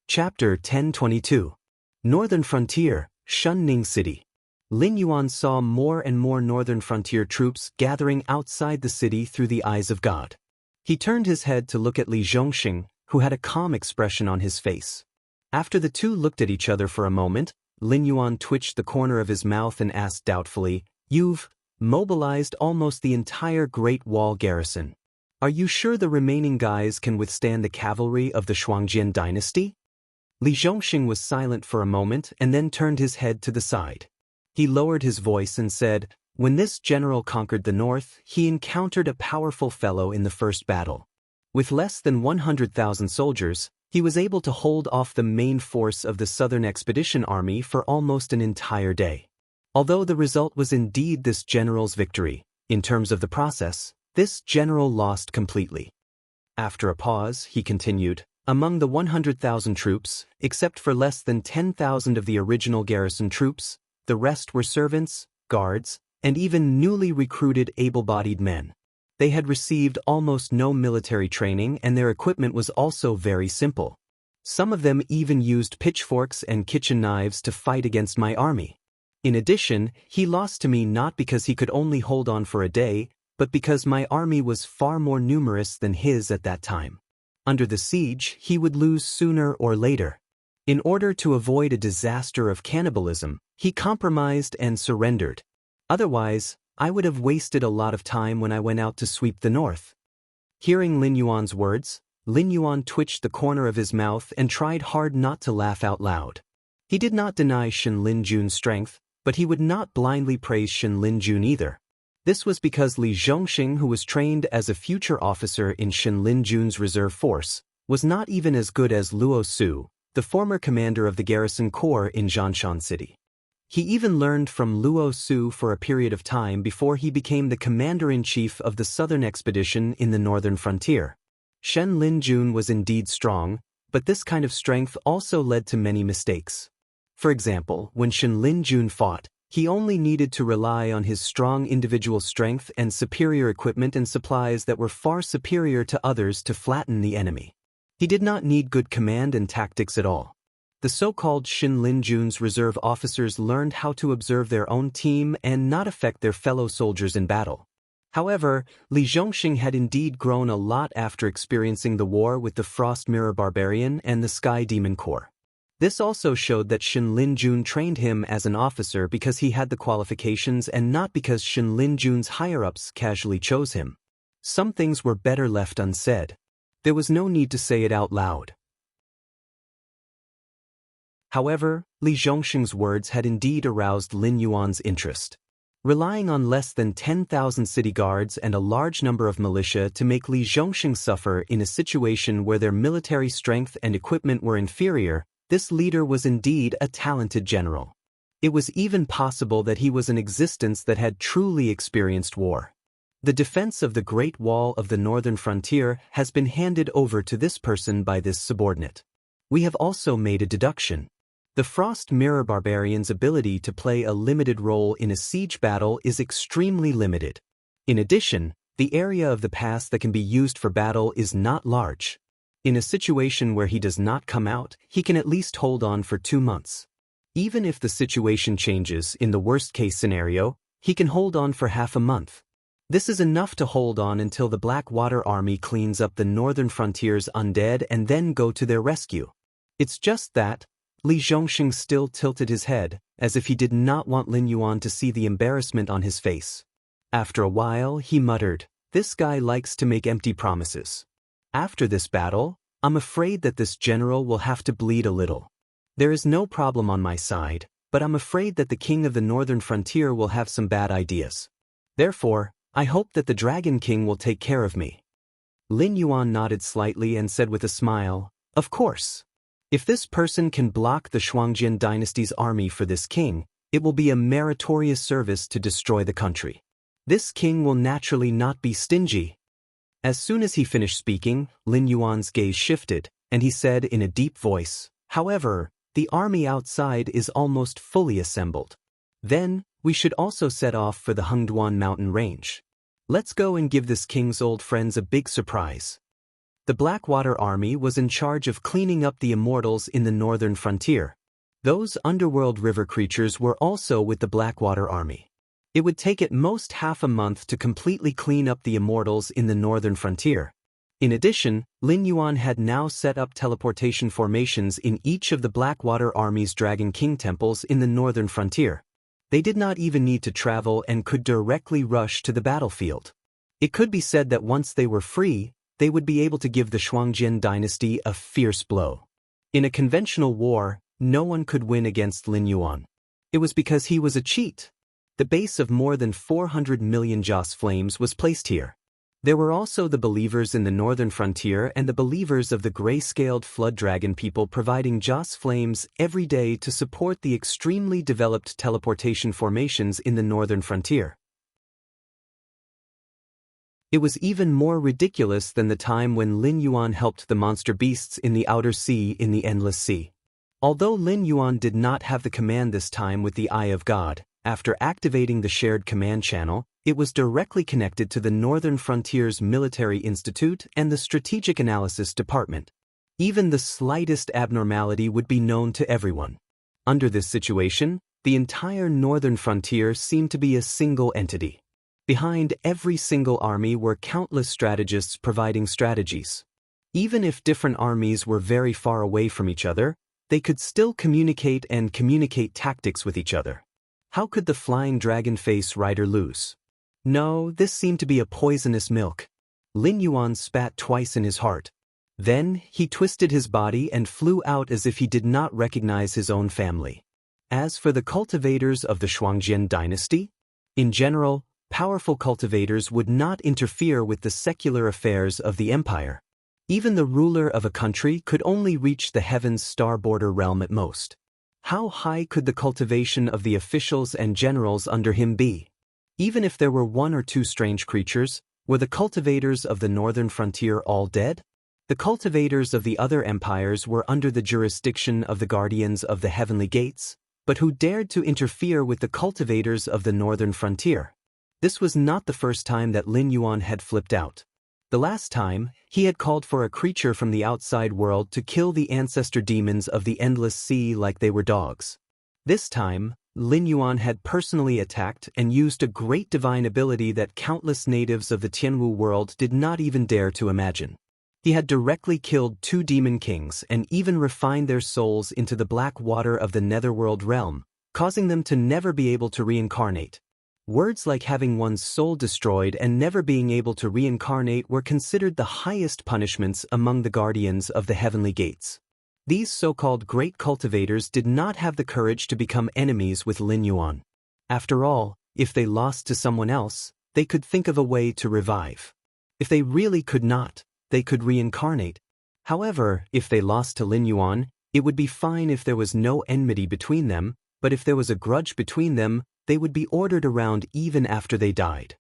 Chapter 1022. Northern Frontier, Shunning City. Lin Yuan saw more and more northern frontier troops gathering outside the city through the eyes of God. He turned his head to look at Li Zhongxing, who had a calm expression on his face. After the two looked at each other for a moment, Lin Yuan twitched the corner of his mouth and asked doubtfully, "You've mobilized almost the entire Great Wall garrison. Are you sure the remaining guys can withstand the cavalry of the Shuangjian dynasty?" Li Zhongxing was silent for a moment and then turned his head to the side. He lowered his voice and said, "When this general conquered the north, he encountered a powerful fellow in the first battle. With less than 100,000 soldiers, he was able to hold off the main force of the Southern Expedition Army for almost an entire day. Although the result was indeed this general's victory, in terms of the process, this general lost completely." After a pause, he continued, "Among the 100,000 troops, except for less than 10,000 of the original garrison troops, the rest were servants, guards, and even newly recruited able-bodied men. They had received almost no military training and their equipment was also very simple. Some of them even used pitchforks and kitchen knives to fight against my army. In addition, he lost to me not because he could only hold on for a day, but because my army was far more numerous than his at that time. Under the siege, he would lose sooner or later. In order to avoid a disaster of cannibalism, he compromised and surrendered. Otherwise, I would have wasted a lot of time when I went out to sweep the north." Hearing Lin Yuan's words, Lin Yuan twitched the corner of his mouth and tried hard not to laugh out loud. He did not deny Shen Linjun's strength, but he would not blindly praise Shen Linjun either. This was because Li Zhongxing, who was trained as a future officer in Shen Linjun's reserve force, was not even as good as Luo Su, the former commander of the garrison corps in Zhanshan City. He even learned from Luo Su for a period of time before he became the commander-in-chief of the southern expedition in the northern frontier. Shen Linjun was indeed strong, but this kind of strength also led to many mistakes. For example, when Shen Linjun fought, he only needed to rely on his strong individual strength and superior equipment and supplies that were far superior to others to flatten the enemy. He did not need good command and tactics at all. The so-called Shen Linjun's reserve officers learned how to observe their own team and not affect their fellow soldiers in battle. However, Li Zhongxing had indeed grown a lot after experiencing the war with the Frost Mirror Barbarian and the Sky Demon Corps. This also showed that Shen Linjun trained him as an officer because he had the qualifications and not because Shen Linjun's higher-ups casually chose him. Some things were better left unsaid. There was no need to say it out loud. However, Li Zhongxing's words had indeed aroused Lin Yuan's interest. Relying on less than 10,000 city guards and a large number of militia to make Li Zhongxing suffer in a situation where their military strength and equipment were inferior, this leader was indeed a talented general. It was even possible that he was an existence that had truly experienced war. The defense of the Great Wall of the northern frontier has been handed over to this person by this subordinate. We have also made a deduction. The Frost Mirror Barbarian's ability to play a limited role in a siege battle is extremely limited. In addition, the area of the pass that can be used for battle is not large. In a situation where he does not come out, he can at least hold on for 2 months. Even if the situation changes in the worst-case scenario, he can hold on for half a month. This is enough to hold on until the Blackwater Army cleans up the northern frontier's undead and then go to their rescue. It's just that Li Zhongxing still tilted his head, as if he did not want Lin Yuan to see the embarrassment on his face. After a while, he muttered, "This guy likes to make empty promises. After this battle, I'm afraid that this general will have to bleed a little. There is no problem on my side, but I'm afraid that the king of the northern frontier will have some bad ideas. Therefore, I hope that the Dragon King will take care of me." Lin Yuan nodded slightly and said with a smile, "Of course. If this person can block the Shuangjian dynasty's army for this king, it will be a meritorious service to destroy the country. This king will naturally not be stingy." As soon as he finished speaking, Lin Yuan's gaze shifted, and he said in a deep voice, "However, the army outside is almost fully assembled. Then, we should also set off for the Hengduan mountain range. Let's go and give this king's old friends a big surprise." The Blackwater Army was in charge of cleaning up the immortals in the northern frontier. Those underworld river creatures were also with the Blackwater Army. It would take at most half a month to completely clean up the immortals in the northern frontier. In addition, Lin Yuan had now set up teleportation formations in each of the Blackwater Army's Dragon King temples in the northern frontier. They did not even need to travel and could directly rush to the battlefield. It could be said that once they were free, they would be able to give the Shuangjian dynasty a fierce blow. In a conventional war, no one could win against Lin Yuan. It was because he was a cheat. The base of more than 400 million Joss flames was placed here. There were also the believers in the northern frontier and the believers of the gray-scaled flood dragon people providing Joss flames every day to support the extremely developed teleportation formations in the northern frontier. It was even more ridiculous than the time when Lin Yuan helped the monster beasts in the outer sea in the Endless Sea. Although Lin Yuan did not have the command this time with the Eye of God, after activating the shared command channel, it was directly connected to the Northern Frontier's Military Institute and the Strategic Analysis Department. Even the slightest abnormality would be known to everyone. Under this situation, the entire Northern Frontier seemed to be a single entity. Behind every single army were countless strategists providing strategies. Even if different armies were very far away from each other, they could still communicate tactics with each other. How could the flying dragon face rider lose? No, this seemed to be a poisonous milk. Lin Yuan spat twice in his heart. Then, he twisted his body and flew out as if he did not recognize his own family. As for the cultivators of the Shuangjian dynasty, in general, powerful cultivators would not interfere with the secular affairs of the empire. Even the ruler of a country could only reach the heaven's star border realm at most. How high could the cultivation of the officials and generals under him be? Even if there were one or two strange creatures, were the cultivators of the northern frontier all dead? The cultivators of the other empires were under the jurisdiction of the guardians of the heavenly gates, but who dared to interfere with the cultivators of the northern frontier? This was not the first time that Lin Yuan had flipped out. The last time, he had called for a creature from the outside world to kill the ancestor demons of the endless sea like they were dogs. This time, Lin Yuan had personally attacked and used a great divine ability that countless natives of the Tianwu world did not even dare to imagine. He had directly killed 2 demon kings and even refined their souls into the black water of the netherworld realm, causing them to never be able to reincarnate. Words like having one's soul destroyed and never being able to reincarnate were considered the highest punishments among the guardians of the heavenly gates. These so-called great cultivators did not have the courage to become enemies with Lin Yuan. After all, if they lost to someone else, they could think of a way to revive. If they really could not, they could reincarnate. However, if they lost to Lin Yuan, it would be fine if there was no enmity between them, but if there was a grudge between them, they would be ordered around even after they died.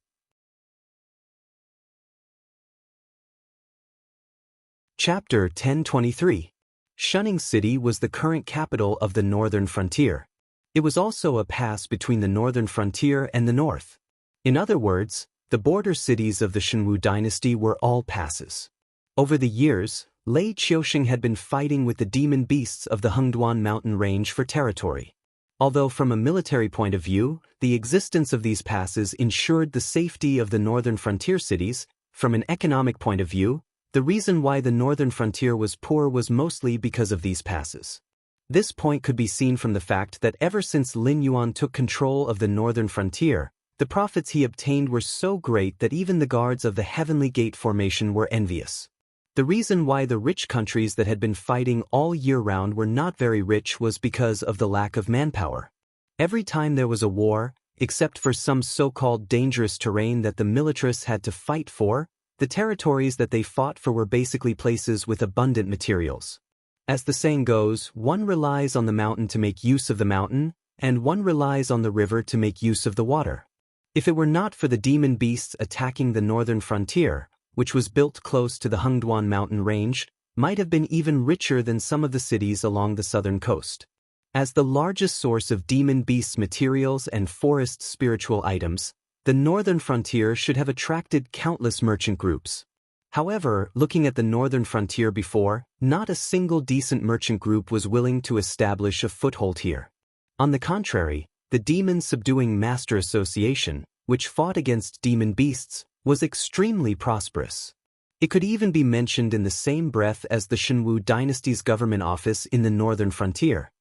Chapter 1023. Shunning City was the current capital of the northern frontier. It was also a pass between the northern frontier and the north. In other words, the border cities of the Shenwu dynasty were all passes. Over the years, Lei Qiusheng had been fighting with the demon beasts of the Hengduan mountain range for territory. Although from a military point of view, the existence of these passes ensured the safety of the northern frontier cities, from an economic point of view, the reason why the northern frontier was poor was mostly because of these passes. This point could be seen from the fact that ever since Lin Yuan took control of the northern frontier, the profits he obtained were so great that even the guards of the Heavenly Gate formation were envious. The reason why the rich countries that had been fighting all year round were not very rich was because of the lack of manpower. Every time there was a war, except for some so-called dangerous terrain that the militarists had to fight for, the territories that they fought for were basically places with abundant materials. As the saying goes, one relies on the mountain to make use of the mountain, and one relies on the river to make use of the water. If it were not for the demon beasts attacking the northern frontier, which was built close to the Hengduan mountain range, might have been even richer than some of the cities along the southern coast. As the largest source of demon beasts materials and forest spiritual items, the northern frontier should have attracted countless merchant groups. However, looking at the northern frontier before, not a single decent merchant group was willing to establish a foothold here. On the contrary, the Demon Subduing Master Association, which fought against demon beasts, was extremely prosperous. It could even be mentioned in the same breath as the Shenwu dynasty's government office in the northern frontier.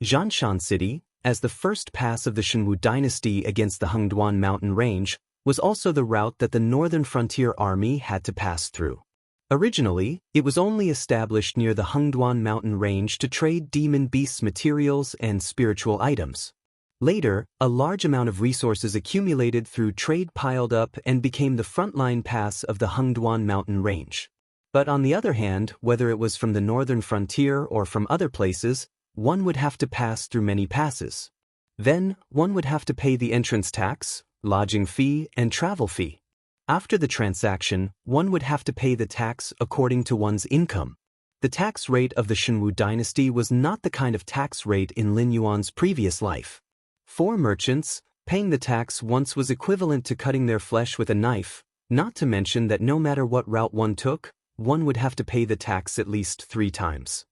Zhanshan City, as the first pass of the Shenwu dynasty against the Hengduan mountain range, was also the route that the northern frontier army had to pass through. Originally, it was only established near the Hengduan mountain range to trade demon beasts materials and spiritual items. Later, a large amount of resources accumulated through trade piled up and became the frontline pass of the Hengduan mountain range. But on the other hand, whether it was from the northern frontier or from other places, one would have to pass through many passes. Then, one would have to pay the entrance tax, lodging fee, and travel fee. After the transaction, one would have to pay the tax according to one's income. The tax rate of the Shenwu dynasty was not the kind of tax rate in Lin Yuan's previous life. For merchants, paying the tax once was equivalent to cutting their flesh with a knife, not to mention that no matter what route one took, one would have to pay the tax at least 3 times.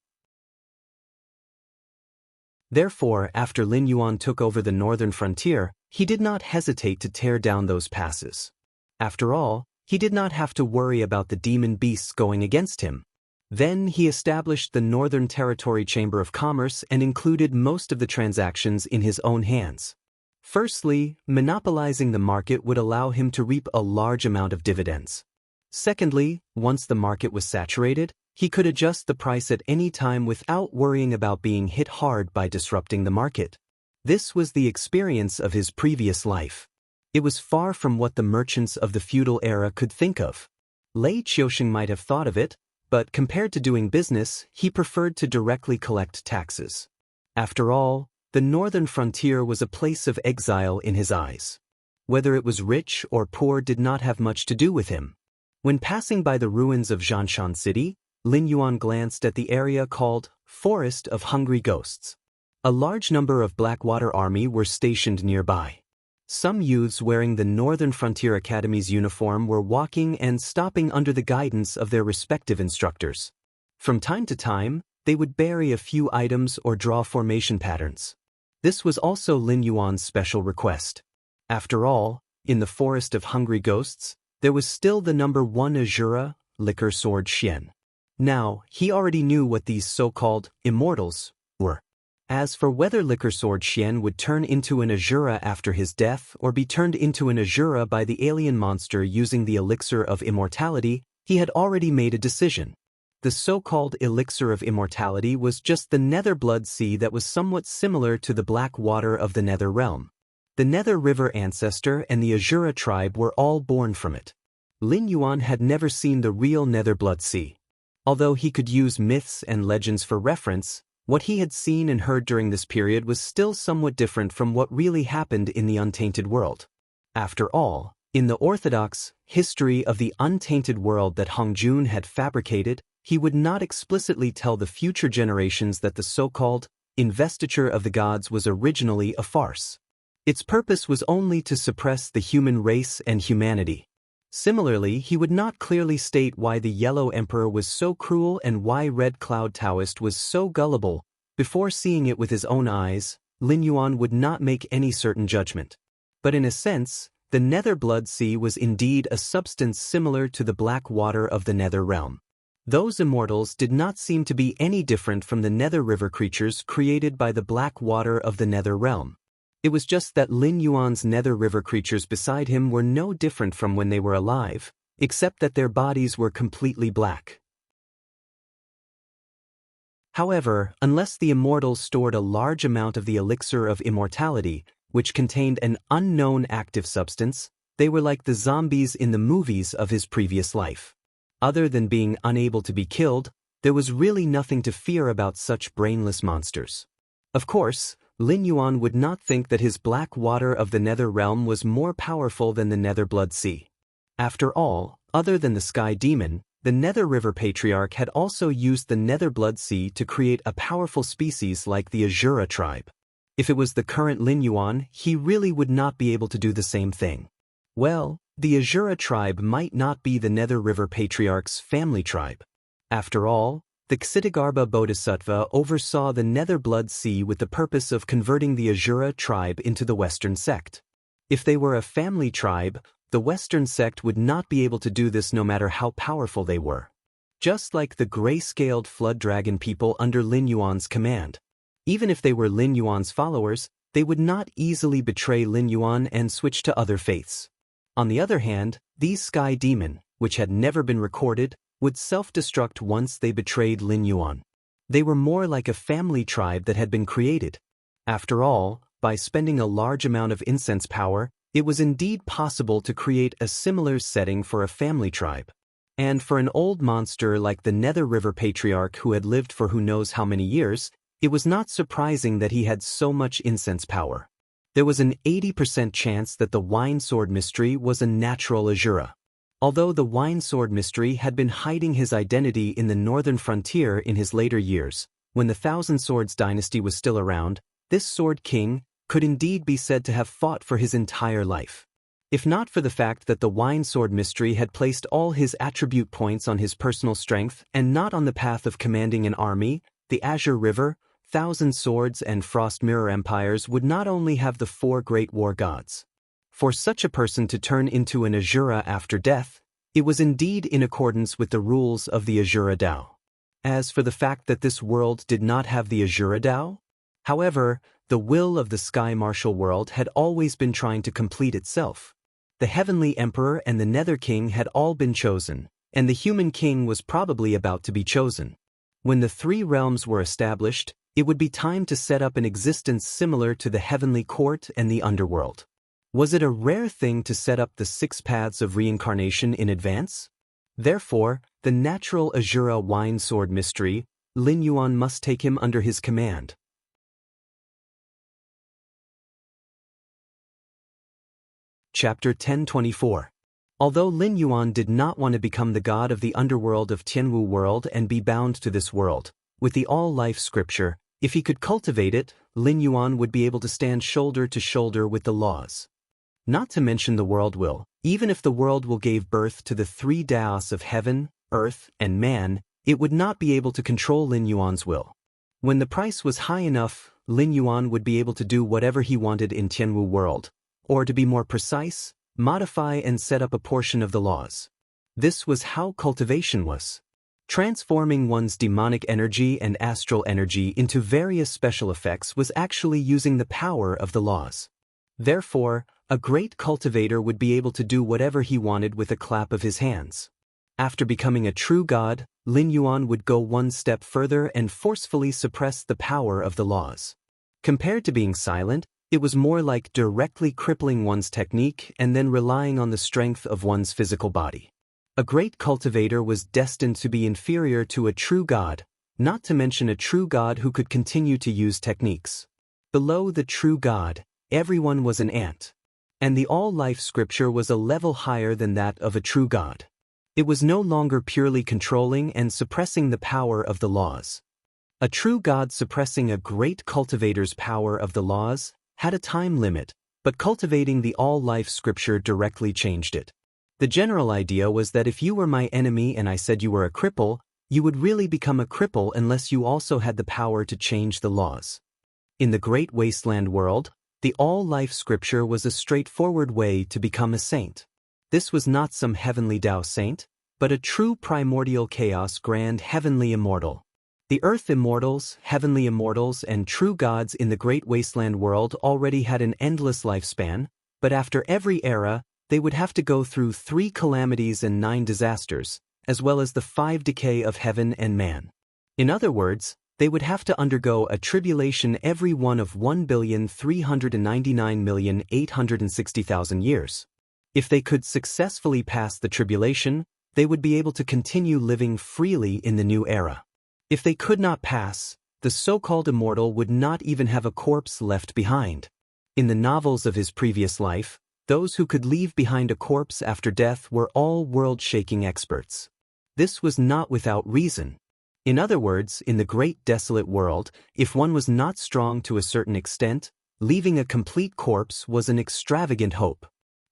Therefore, after Lin Yuan took over the northern frontier, he did not hesitate to tear down those passes. After all, he did not have to worry about the demon beasts going against him. Then he established the Northern Territory Chamber of Commerce and included most of the transactions in his own hands. Firstly, monopolizing the market would allow him to reap a large amount of dividends. Secondly, once the market was saturated, he could adjust the price at any time without worrying about being hit hard by disrupting the market. This was the experience of his previous life. It was far from what the merchants of the feudal era could think of. Lei Qiusheng might have thought of it, but compared to doing business, he preferred to directly collect taxes. After all, the northern frontier was a place of exile in his eyes. Whether it was rich or poor did not have much to do with him. When passing by the ruins of Zhanshan City, Lin Yuan glanced at the area called Forest of Hungry Ghosts. A large number of Blackwater Army were stationed nearby. Some youths wearing the Northern Frontier Academy's uniform were walking and stopping under the guidance of their respective instructors. From time to time, they would bury a few items or draw formation patterns. This was also Lin Yuan's special request. After all, in the Forest of Hungry Ghosts, there was still the number 1 Azura, Liquor Sword Xian. Now, he already knew what these so-called immortals were. As for whether Liquor Sword Xian would turn into an Azura after his death or be turned into an Azura by the alien monster using the elixir of immortality, he had already made a decision. The so-called elixir of immortality was just the nether blood sea that was somewhat similar to the black water of the nether realm. The Nether River ancestor and the Azura tribe were all born from it. Lin Yuan had never seen the real nether blood sea. Although he could use myths and legends for reference, what he had seen and heard during this period was still somewhat different from what really happened in the untainted world. After all, in the orthodox history of the untainted world that Hong Jun had fabricated, he would not explicitly tell the future generations that the so-called investiture of the gods was originally a farce. Its purpose was only to suppress the human race and humanity. Similarly, he would not clearly state why the Yellow Emperor was so cruel and why Red Cloud Taoist was so gullible. Before seeing it with his own eyes, Lin Yuan would not make any certain judgment. But in a sense, the Nether Blood Sea was indeed a substance similar to the black water of the Nether realm. Those immortals did not seem to be any different from the Nether River creatures created by the black water of the Nether realm. It was just that Lin Yuan's Nether River creatures beside him were no different from when they were alive, except that their bodies were completely black. However, unless the immortals stored a large amount of the elixir of immortality, which contained an unknown active substance, they were like the zombies in the movies of his previous life. Other than being unable to be killed, there was really nothing to fear about such brainless monsters. Of course, Lin Yuan would not think that his black water of the Nether realm was more powerful than the Nether Blood Sea. After all, other than the Sky Demon, the Nether River Patriarch had also used the Nether Blood Sea to create a powerful species like the Azura tribe. If it was the current Lin Yuan, he really would not be able to do the same thing. Well, the Azura tribe might not be the Nether River Patriarch's family tribe. After all, the Ksitigarbha Bodhisattva oversaw the Nether Blood Sea with the purpose of converting the Azura tribe into the Western sect. If they were a family tribe, the Western sect would not be able to do this no matter how powerful they were. Just like the gray-scaled Flood Dragon people under Lin Yuan's command. Even if they were Lin Yuan's followers, they would not easily betray Lin Yuan and switch to other faiths. On the other hand, these Sky Demon, which had never been recorded, would self-destruct once they betrayed Lin Yuan. They were more like a family tribe that had been created. After all, by spending a large amount of incense power, it was indeed possible to create a similar setting for a family tribe. And for an old monster like the Nether River Patriarch who had lived for who knows how many years, it was not surprising that he had so much incense power. There was an 80% chance that the Wine Sword Mystery was a natural Azura. Although the Wine Sword Mystery had been hiding his identity in the northern frontier in his later years, when the Thousand Swords dynasty was still around, this Sword King could indeed be said to have fought for his entire life. If not for the fact that the Wine Sword Mystery had placed all his attribute points on his personal strength and not on the path of commanding an army, the Azure River, Thousand Swords and Frost Mirror Empires would not only have the 4 great war gods. For such a person to turn into an Azura after death, it was indeed in accordance with the rules of the Azura Dao. As for the fact that this world did not have the Azura Dao, however, the will of the Sky Martial World had always been trying to complete itself. The Heavenly Emperor and the Nether King had all been chosen, and the Human King was probably about to be chosen. When the 3 realms were established, it would be time to set up an existence similar to the Heavenly Court and the Underworld. Was it a rare thing to set up the 6 paths of reincarnation in advance? Therefore, the natural Azura wine sword mystery, Lin Yuan must take him under his command. Chapter 1024. Although Lin Yuan did not want to become the god of the underworld of Tianwu world and be bound to this world, with the all-life scripture, if he could cultivate it, Lin Yuan would be able to stand shoulder to shoulder with the laws. Not to mention the world will, even if the world will gave birth to the three Daos of heaven, earth, and man, it would not be able to control Lin Yuan's will. When the price was high enough, Lin Yuan would be able to do whatever he wanted in Tianwu world, or to be more precise, modify and set up a portion of the laws. This was how cultivation was. Transforming one's demonic energy and astral energy into various special effects was actually using the power of the laws. Therefore, a great cultivator would be able to do whatever he wanted with a clap of his hands. After becoming a true god, Lin Yuan would go one step further and forcefully suppress the power of the laws. Compared to being silent, it was more like directly crippling one's technique and then relying on the strength of one's physical body. A great cultivator was destined to be inferior to a true god, not to mention a true god who could continue to use techniques. Below the true god, everyone was an ant. And the all-life scripture was a level higher than that of a true god. It was no longer purely controlling and suppressing the power of the laws. A true god suppressing a great cultivator's power of the laws had a time limit, but cultivating the all-life scripture directly changed it. The general idea was that if you were my enemy and I said you were a cripple, you would really become a cripple unless you also had the power to change the laws. In the great wasteland world, the all-life scripture was a straightforward way to become a saint. This was not some heavenly Tao saint, but a true primordial chaos grand heavenly immortal. The earth immortals, heavenly immortals, and true gods in the great wasteland world already had an endless lifespan, but after every era, they would have to go through 3 calamities and 9 disasters, as well as the 5 decay of heaven and man. In other words, they would have to undergo a tribulation every one of 1,399,860,000 years. If they could successfully pass the tribulation, they would be able to continue living freely in the new era. If they could not pass, the so-called immortal would not even have a corpse left behind. In the novels of his previous life, those who could leave behind a corpse after death were all world-shaking experts. This was not without reason. In other words, in the great desolate world, if one was not strong to a certain extent, leaving a complete corpse was an extravagant hope.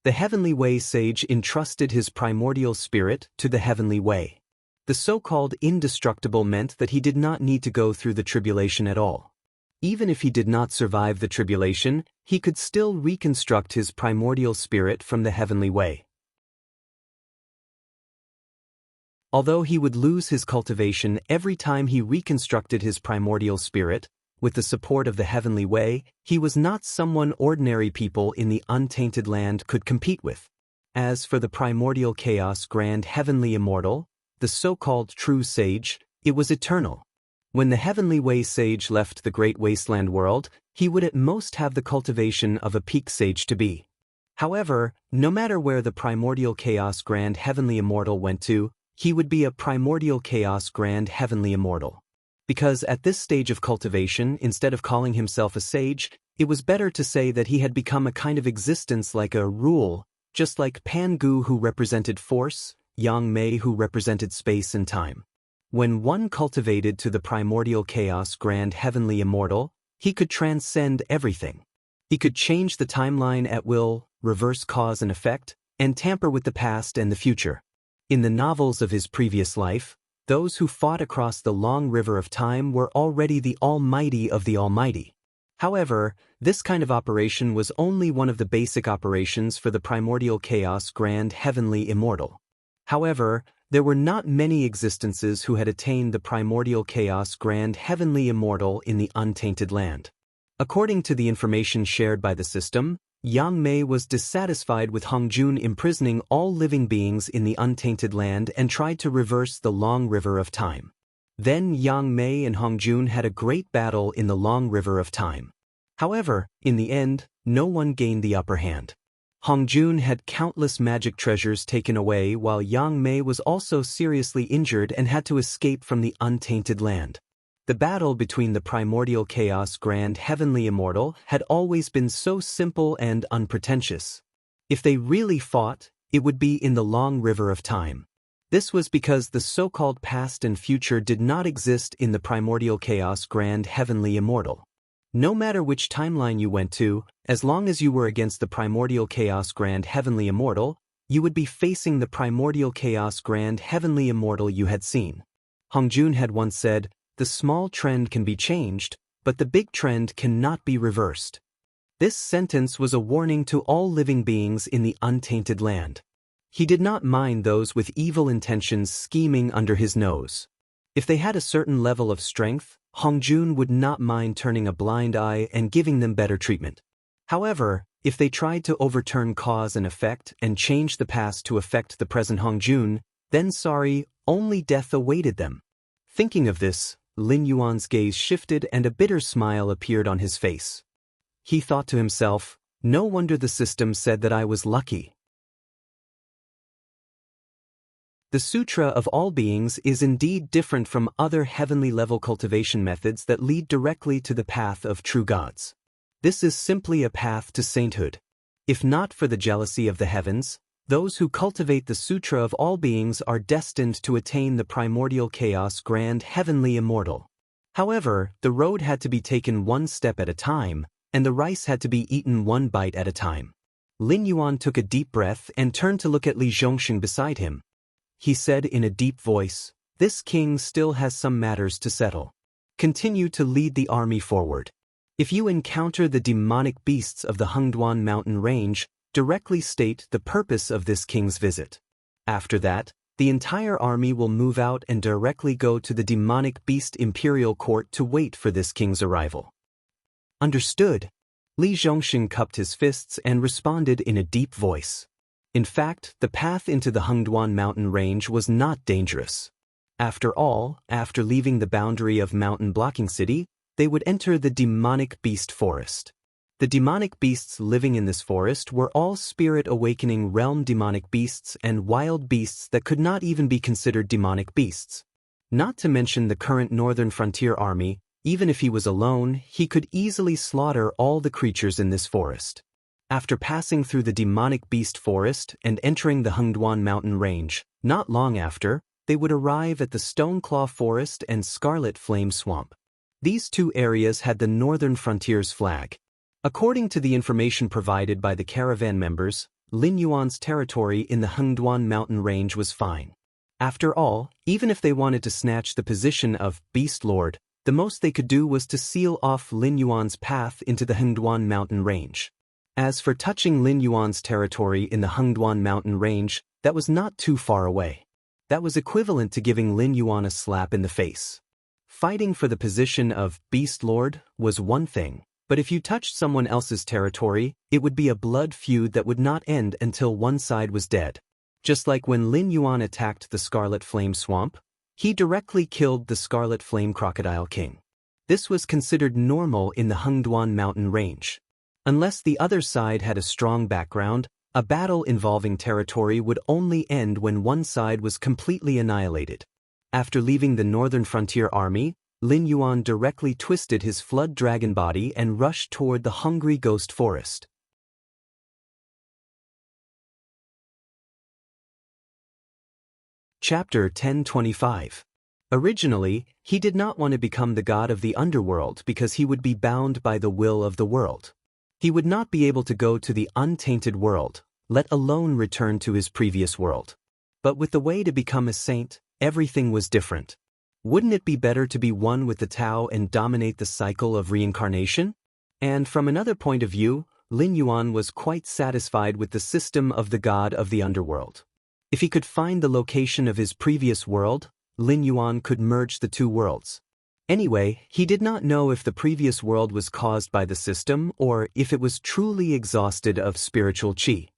The Heavenly Way sage entrusted his primordial spirit to the Heavenly Way. The so-called indestructible meant that he did not need to go through the tribulation at all. Even if he did not survive the tribulation, he could still reconstruct his primordial spirit from the Heavenly Way. Although he would lose his cultivation every time he reconstructed his primordial spirit, with the support of the Heavenly Way, he was not someone ordinary people in the untainted land could compete with. As for the primordial chaos grand heavenly immortal, the so-called true sage, it was eternal. When the Heavenly Way sage left the great wasteland world, he would at most have the cultivation of a peak sage to be. However, no matter where the primordial chaos grand heavenly immortal went to, he would be a primordial chaos grand heavenly immortal. Because at this stage of cultivation, instead of calling himself a sage, it was better to say that he had become a kind of existence like a rule, just like Pangu who represented force, Yang Mei who represented space and time. When one cultivated to the primordial chaos grand heavenly immortal, he could transcend everything. He could change the timeline at will, reverse cause and effect, and tamper with the past and the future. In the novels of his previous life, those who fought across the long river of time were already the Almighty of the Almighty. However, this kind of operation was only one of the basic operations for the primordial chaos grand heavenly immortal. However, there were not many existences who had attained the primordial chaos grand heavenly immortal in the untainted land. According to the information shared by the system, Yang Mei was dissatisfied with Hongjun imprisoning all living beings in the untainted land and tried to reverse the long river of time. Then Yang Mei and Hongjun had a great battle in the long river of time. However, in the end, no one gained the upper hand. Hongjun had countless magic treasures taken away while Yang Mei was also seriously injured and had to escape from the untainted land. The battle between the primordial chaos Grand Heavenly Immortal had always been so simple and unpretentious. If they really fought, it would be in the long river of time. This was because the so-called past and future did not exist in the primordial chaos Grand Heavenly Immortal. No matter which timeline you went to, as long as you were against the primordial chaos Grand Heavenly Immortal, you would be facing the primordial chaos Grand Heavenly Immortal you had seen. Hongjun had once said, "The small trend can be changed, but the big trend cannot be reversed." This sentence was a warning to all living beings in the untainted land. He did not mind those with evil intentions scheming under his nose. If they had a certain level of strength, Hongjun would not mind turning a blind eye and giving them better treatment. However, if they tried to overturn cause and effect and change the past to affect the present Hongjun, then sorry, only death awaited them. Thinking of this, Lin Yuan's gaze shifted and a bitter smile appeared on his face. He thought to himself, no wonder the system said that I was lucky. The Sutra of All Beings is indeed different from other heavenly-level cultivation methods that lead directly to the path of true gods. This is simply a path to sainthood. If not for the jealousy of the heavens, those who cultivate the Sutra of All Beings are destined to attain the primordial chaos Grand Heavenly Immortal. However, the road had to be taken one step at a time, and the rice had to be eaten one bite at a time. Lin Yuan took a deep breath and turned to look at Li Zhongxing beside him. He said in a deep voice, "This king still has some matters to settle. Continue to lead the army forward. If you encounter the demonic beasts of the Hengduan mountain range, directly state the purpose of this king's visit. After that, the entire army will move out and directly go to the demonic beast imperial court to wait for this king's arrival." Understood. Li Zhongxing cupped his fists and responded in a deep voice. In fact, the path into the Hengduan mountain range was not dangerous. After all, after leaving the boundary of Mountain Blocking City, they would enter the demonic beast forest. The demonic beasts living in this forest were all spirit-awakening realm demonic beasts and wild beasts that could not even be considered demonic beasts. Not to mention the current Northern Frontier Army, even if he was alone, he could easily slaughter all the creatures in this forest. After passing through the demonic beast forest and entering the Hengduan mountain range, not long after, they would arrive at the Stoneclaw Forest and Scarlet Flame Swamp. These two areas had the Northern Frontier's flag. According to the information provided by the caravan members, Lin Yuan's territory in the Hengduan mountain range was fine. After all, even if they wanted to snatch the position of Beast Lord, the most they could do was to seal off Lin Yuan's path into the Hengduan mountain range. As for touching Lin Yuan's territory in the Hengduan mountain range, that was not too far away. That was equivalent to giving Lin Yuan a slap in the face. Fighting for the position of Beast Lord was one thing, but if you touched someone else's territory, it would be a blood feud that would not end until one side was dead. Just like when Lin Yuan attacked the Scarlet Flame Swamp, he directly killed the Scarlet Flame Crocodile King. This was considered normal in the Hengduan mountain range. Unless the other side had a strong background, a battle involving territory would only end when one side was completely annihilated. After leaving the Northern Frontier Army, Lin Yuan directly twisted his flood dragon body and rushed toward the Hungry Ghost Forest. Chapter 1025. Originally, he did not want to become the god of the underworld because he would be bound by the will of the world. He would not be able to go to the untainted world, let alone return to his previous world. But with the way to become a saint, everything was different. Wouldn't it be better to be one with the Tao and dominate the cycle of reincarnation? And from another point of view, Lin Yuan was quite satisfied with the system of the god of the underworld. If he could find the location of his previous world, Lin Yuan could merge the two worlds. Anyway, he did not know if the previous world was caused by the system or if it was truly exhausted of spiritual qi.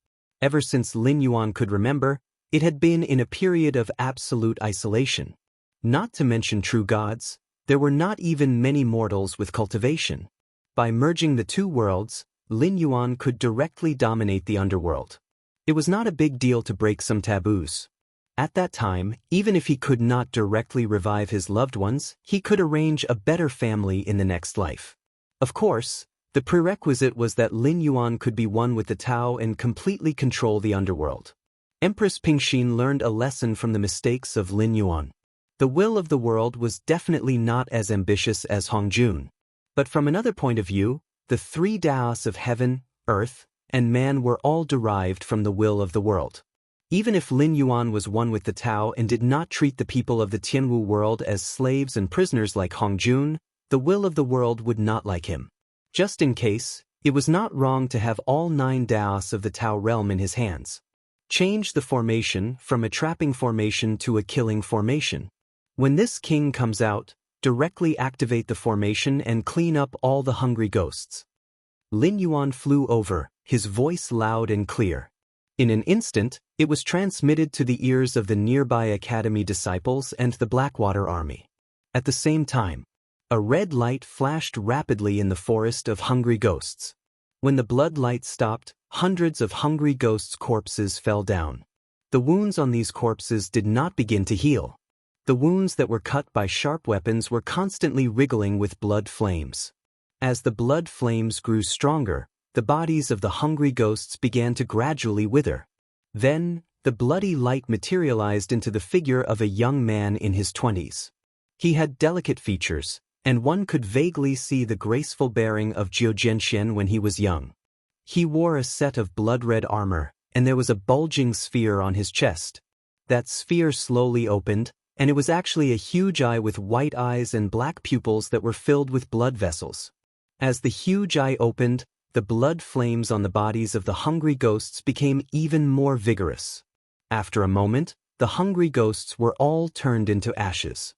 Ever since Lin Yuan could remember, it had been in a period of absolute isolation. Not to mention true gods, there were not even many mortals with cultivation. By merging the two worlds, Lin Yuan could directly dominate the underworld. It was not a big deal to break some taboos. At that time, even if he could not directly revive his loved ones, he could arrange a better family in the next life. Of course, the prerequisite was that Lin Yuan could be one with the Tao and completely control the underworld. Empress Pingxin learned a lesson from the mistakes of Lin Yuan. The will of the world was definitely not as ambitious as Hongjun. But from another point of view, the three Taos of heaven, earth, and man were all derived from the will of the world. Even if Lin Yuan was one with the Tao and did not treat the people of the Tianwu world as slaves and prisoners like Hongjun, the will of the world would not like him. Just in case, it was not wrong to have all 9 Taos of the Tao realm in his hands. Change the formation from a trapping formation to a killing formation. When this king comes out, directly activate the formation and clean up all the hungry ghosts. Lin Yuan flew over, his voice loud and clear. In an instant, it was transmitted to the ears of the nearby academy disciples and the Blackwater army. At the same time, a red light flashed rapidly in the forest of hungry ghosts. When the blood light stopped, hundreds of hungry ghosts' corpses fell down. The wounds on these corpses did not begin to heal. The wounds that were cut by sharp weapons were constantly wriggling with blood flames. As the blood flames grew stronger, the bodies of the hungry ghosts began to gradually wither. Then, the bloody light materialized into the figure of a young man in his 20s. He had delicate features, and one could vaguely see the graceful bearing of Jiu Jianxian when he was young. He wore a set of blood-red armor, and there was a bulging sphere on his chest. That sphere slowly opened, and it was actually a huge eye with white eyes and black pupils that were filled with blood vessels. As the huge eye opened, the blood flames on the bodies of the hungry ghosts became even more vigorous. After a moment, the hungry ghosts were all turned into ashes.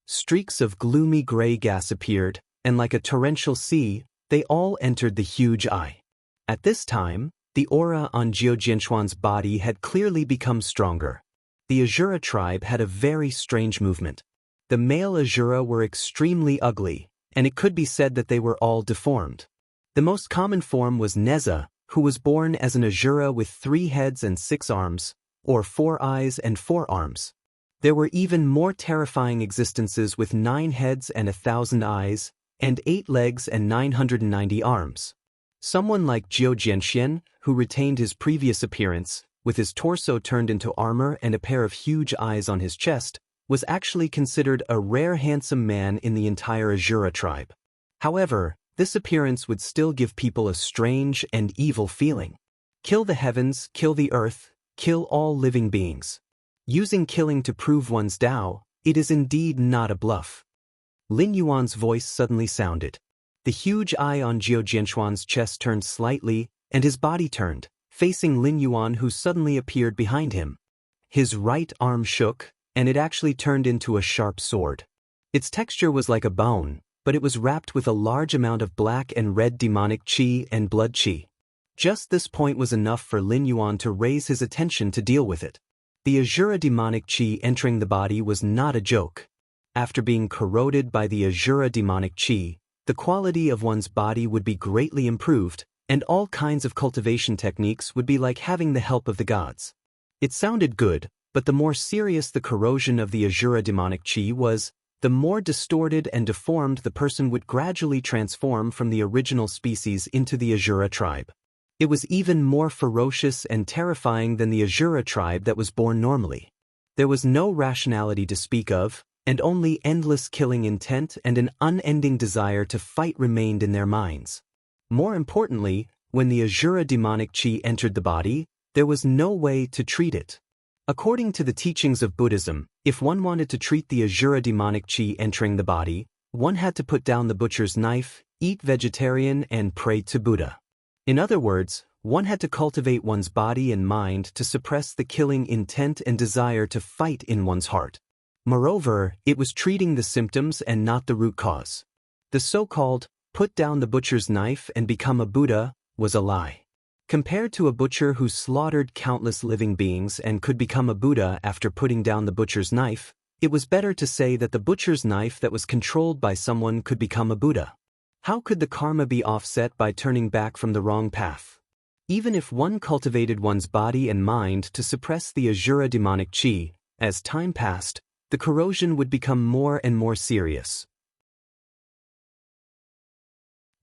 Streaks of gloomy gray gas appeared, and like a torrential sea, they all entered the huge eye. At this time, the aura on Jiu Jianxuan's body had clearly become stronger. The Azura tribe had a very strange movement. The male Azura were extremely ugly, and it could be said that they were all deformed. The most common form was Neza, who was born as an Azura with 3 heads and 6 arms, or 4 eyes and 4 arms. There were even more terrifying existences with 9 heads and 1,000 eyes, and 8 legs and 990 arms. Someone like Jiu Jianxian, who retained his previous appearance, with his torso turned into armor and a pair of huge eyes on his chest, was actually considered a rare handsome man in the entire Azura tribe. However, this appearance would still give people a strange and evil feeling. Kill the heavens, kill the earth, kill all living beings. Using killing to prove one's Tao, it is indeed not a bluff. Lin Yuan's voice suddenly sounded. The huge eye on Jiu Jianxuan's chest turned slightly, and his body turned, facing Lin Yuan, who suddenly appeared behind him. His right arm shook, and it actually turned into a sharp sword. Its texture was like a bone, but it was wrapped with a large amount of black and red demonic qi and blood qi. Just this point was enough for Lin Yuan to raise his attention to deal with it. The Azura demonic qi entering the body was not a joke. After being corroded by the Azura demonic qi, the quality of one's body would be greatly improved, and all kinds of cultivation techniques would be like having the help of the gods. It sounded good, but the more serious the corrosion of the Azura demonic qi was, the more distorted and deformed the person would gradually transform from the original species into the Azura tribe. It was even more ferocious and terrifying than the Azura tribe that was born normally. There was no rationality to speak of, and only endless killing intent and an unending desire to fight remained in their minds. More importantly, when the Azura demonic qi entered the body, there was no way to treat it. According to the teachings of Buddhism, if one wanted to treat the Azura demonic qi entering the body, one had to put down the butcher's knife, eat vegetarian, and pray to Buddha. In other words, one had to cultivate one's body and mind to suppress the killing intent and desire to fight in one's heart. Moreover, it was treating the symptoms and not the root cause. The so-called, put down the butcher's knife and become a Buddha, was a lie. Compared to a butcher who slaughtered countless living beings and could become a Buddha after putting down the butcher's knife, it was better to say that the butcher's knife that was controlled by someone could become a Buddha. How could the karma be offset by turning back from the wrong path? Even if one cultivated one's body and mind to suppress the Asura demonic chi, as time passed, the corrosion would become more and more serious.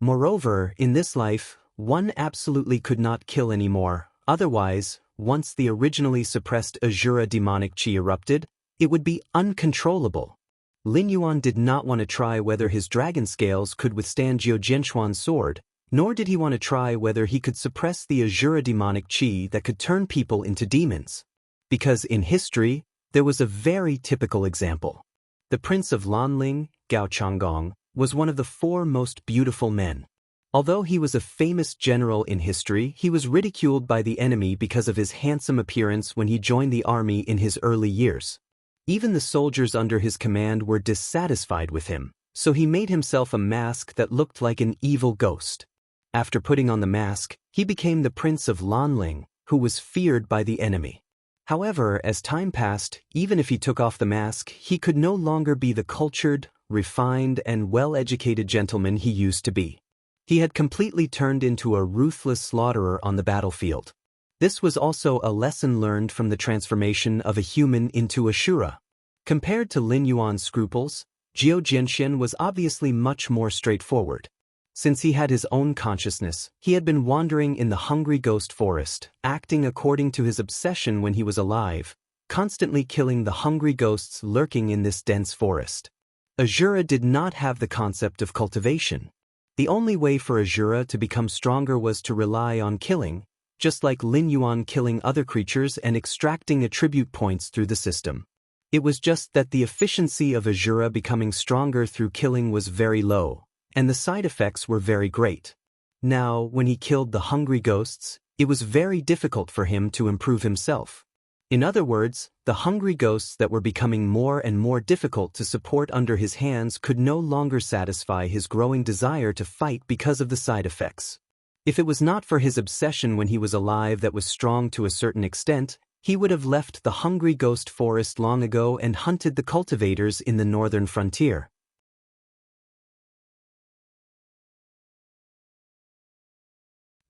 Moreover, in this life, one absolutely could not kill anymore. Otherwise, once the originally suppressed Asura demonic chi erupted, it would be uncontrollable. Lin Yuan did not want to try whether his dragon scales could withstand Jiu Jinshuan's sword, nor did he want to try whether he could suppress the Asura demonic chi that could turn people into demons. Because in history, there was a very typical example. The Prince of Lanling, Gao Changgong, was one of the 4 most beautiful men. Although he was a famous general in history, he was ridiculed by the enemy because of his handsome appearance when he joined the army in his early years. Even the soldiers under his command were dissatisfied with him, so he made himself a mask that looked like an evil ghost. After putting on the mask, he became the Prince of Lanling, who was feared by the enemy. However, as time passed, even if he took off the mask, he could no longer be the cultured, refined, and well-educated gentleman he used to be. He had completely turned into a ruthless slaughterer on the battlefield. This was also a lesson learned from the transformation of a human into Asura. Compared to Lin Yuan's scruples, Jiu Jinshan was obviously much more straightforward. Since he had his own consciousness, he had been wandering in the hungry ghost forest, acting according to his obsession when he was alive, constantly killing the hungry ghosts lurking in this dense forest. Asura did not have the concept of cultivation. The only way for Asura to become stronger was to rely on killing, just like Lin Yuan killing other creatures and extracting attribute points through the system. It was just that the efficiency of Asura becoming stronger through killing was very low, and the side effects were very great. Now, when he killed the hungry ghosts, it was very difficult for him to improve himself. In other words, the hungry ghosts that were becoming more and more difficult to support under his hands could no longer satisfy his growing desire to fight because of the side effects. If it was not for his obsession when he was alive that was strong to a certain extent, he would have left the hungry ghost forest long ago and hunted the cultivators in the northern frontier.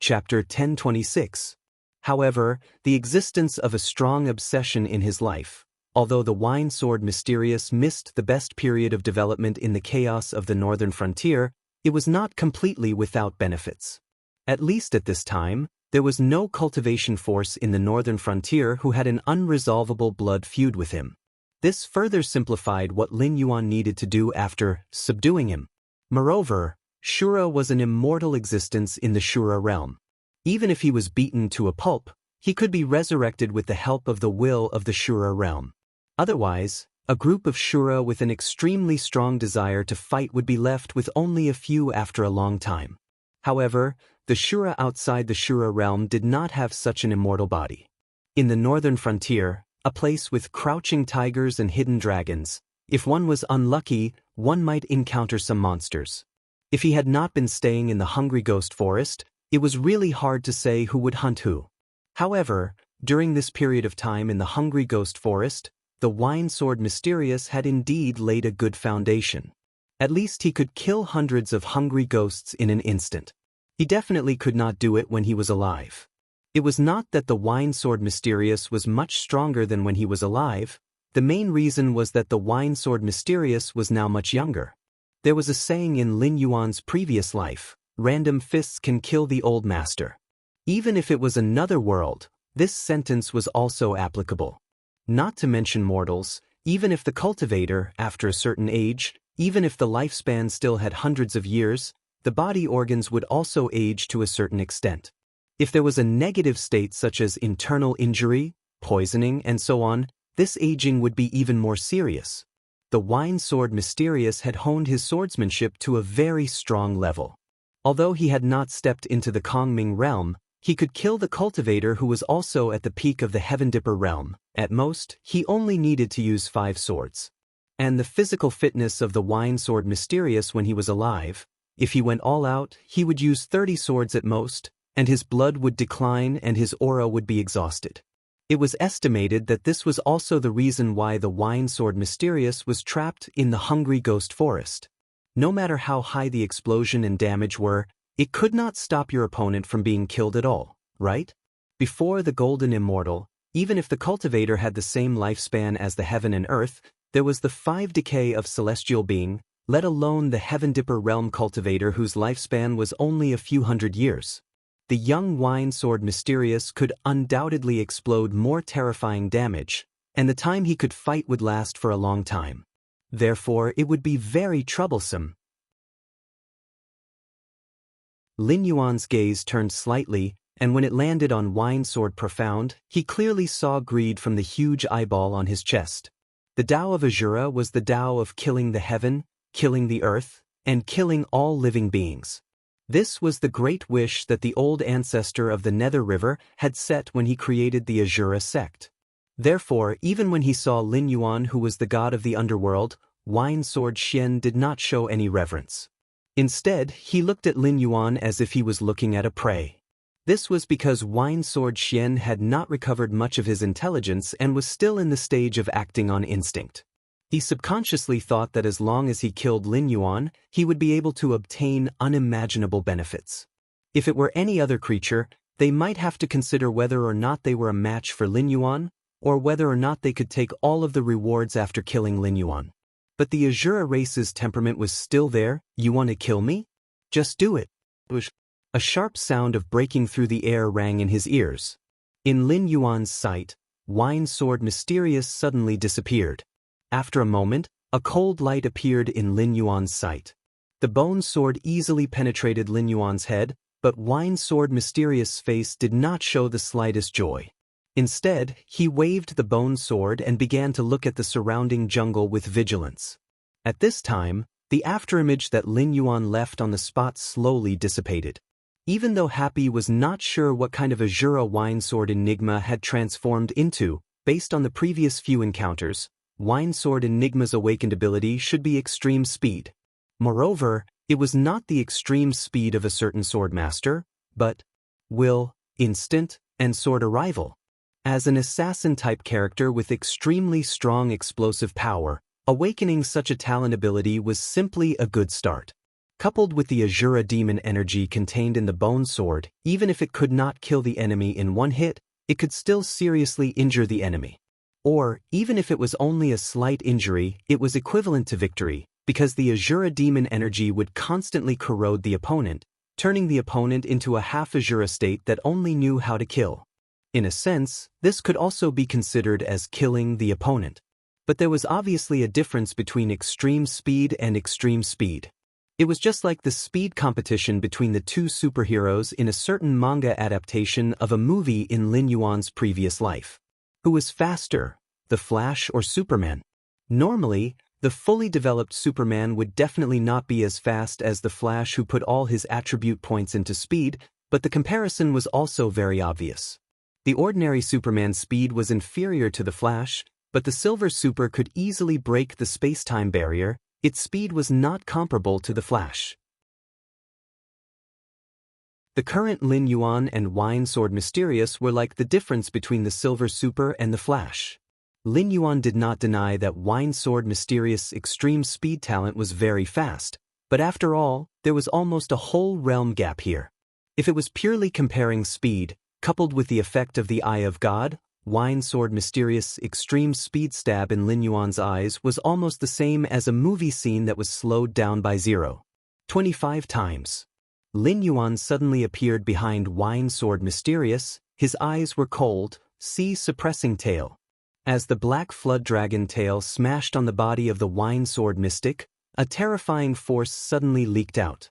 Chapter 1026. However, the existence of a strong obsession in his life, although the wine sword Mysterious missed the best period of development in the chaos of the northern frontier, it was not completely without benefits. At least at this time, there was no cultivation force in the northern frontier who had an unresolvable blood feud with him. This further simplified what Lin Yuan needed to do after subduing him. Moreover, Shura was an immortal existence in the Shura realm. Even if he was beaten to a pulp, he could be resurrected with the help of the will of the Shura realm. Otherwise, a group of Shura with an extremely strong desire to fight would be left with only a few after a long time. However, the Shura outside the Shura realm did not have such an immortal body. In the northern frontier, a place with crouching tigers and hidden dragons, if one was unlucky, one might encounter some monsters. If he had not been staying in the hungry ghost forest, it was really hard to say who would hunt who. However, during this period of time in the hungry ghost forest, the wine sword Mysterious had indeed laid a good foundation. At least he could kill hundreds of hungry ghosts in an instant. He definitely could not do it when he was alive. It was not that the wine sword Mysterious was much stronger than when he was alive. The main reason was that the wine sword Mysterious was now much younger. There was a saying in Lin Yuan's previous life, "Random fists can kill the old master." Even if it was another world, this sentence was also applicable. Not to mention mortals, even if the cultivator, after a certain age, even if the lifespan still had hundreds of years, the body organs would also age to a certain extent. If there was a negative state such as internal injury, poisoning, and so on, this aging would be even more serious. The wine sword Mysterious had honed his swordsmanship to a very strong level. Although he had not stepped into the Kongming realm, he could kill the cultivator who was also at the peak of the Heaven Dipper realm. At most, he only needed to use 5 swords. And the physical fitness of the wine sword Mysterious when he was alive, if he went all out, he would use 30 swords at most, and his blood would decline and his aura would be exhausted. It was estimated that this was also the reason why the wine sword Mysterious was trapped in the hungry ghost forest. No matter how high the explosion and damage were, it could not stop your opponent from being killed at all, right? Before the Golden Immortal, even if the cultivator had the same lifespan as the heaven and earth, there was the 5 decay of celestial being, let alone the Heaven Dipper realm cultivator whose lifespan was only a few hundred years. The young wine sword Mysterious could undoubtedly explode more terrifying damage, and the time he could fight would last for a long time. Therefore, it would be very troublesome. Lin Yuan's gaze turned slightly, and when it landed on Wine Sword Profound, he clearly saw greed from the huge eyeball on his chest. The Tao of Azura was the Tao of killing the heaven, killing the earth, and killing all living beings. This was the great wish that the old ancestor of the Nether River had set when he created the Azura sect. Therefore, even when he saw Lin Yuan, who was the god of the underworld, Wine Sword Xian did not show any reverence. Instead, he looked at Lin Yuan as if he was looking at a prey. This was because Wine Sword Xian had not recovered much of his intelligence and was still in the stage of acting on instinct. He subconsciously thought that as long as he killed Lin Yuan, he would be able to obtain unimaginable benefits. If it were any other creature, they might have to consider whether or not they were a match for Lin Yuan, or whether or not they could take all of the rewards after killing Lin Yuan. But the Azura race's temperament was still there. You want to kill me? Just do it. A sharp sound of breaking through the air rang in his ears. In Lin Yuan's sight, Wine Sword Mysterious suddenly disappeared. After a moment, a cold light appeared in Lin Yuan's sight. The bone sword easily penetrated Lin Yuan's head, but Wine Sword Mysterious' face did not show the slightest joy. Instead, he waved the bone sword and began to look at the surrounding jungle with vigilance. At this time, the afterimage that Lin Yuan left on the spot slowly dissipated. Even though Happy was not sure what kind of Azura Wine Sword Enigma had transformed into, based on the previous few encounters, Wine Sword Enigma's awakened ability should be extreme speed. Moreover, it was not the extreme speed of a certain swordmaster, but will, instant, and sword arrival. As an assassin-type character with extremely strong explosive power, awakening such a talent ability was simply a good start. Coupled with the Azura demon energy contained in the bone sword, even if it could not kill the enemy in one hit, it could still seriously injure the enemy. Or, even if it was only a slight injury, it was equivalent to victory, because the Azura demon energy would constantly corrode the opponent, turning the opponent into a half-Azura state that only knew how to kill. In a sense, this could also be considered as killing the opponent. But there was obviously a difference between extreme speed and extreme speed. It was just like the speed competition between the two superheroes in a certain manga adaptation of a movie in Lin Yuan's previous life. Who was faster, the Flash or Superman? Normally, the fully developed Superman would definitely not be as fast as the Flash, who put all his attribute points into speed, but the comparison was also very obvious. The ordinary Superman's speed was inferior to the Flash, but the Silver Super could easily break the space-time barrier. Its speed was not comparable to the Flash. The current Lin Yuan and Wine Sword Mysterious were like the difference between the Silver Super and the Flash. Lin Yuan did not deny that Wine Sword Mysterious' extreme speed talent was very fast, but after all, there was almost a whole realm gap here. If it was purely comparing speed, coupled with the effect of the Eye of God, Wine Sword Mysterious' extreme speed stab in Lin Yuan's eyes was almost the same as a movie scene that was slowed down by 0.25 times. Lin Yuan suddenly appeared behind Wine Sword Mysterious. His eyes were cold, sea-suppressing tail. As the black flood dragon tail smashed on the body of the Wine Sword Mystic, a terrifying force suddenly leaked out.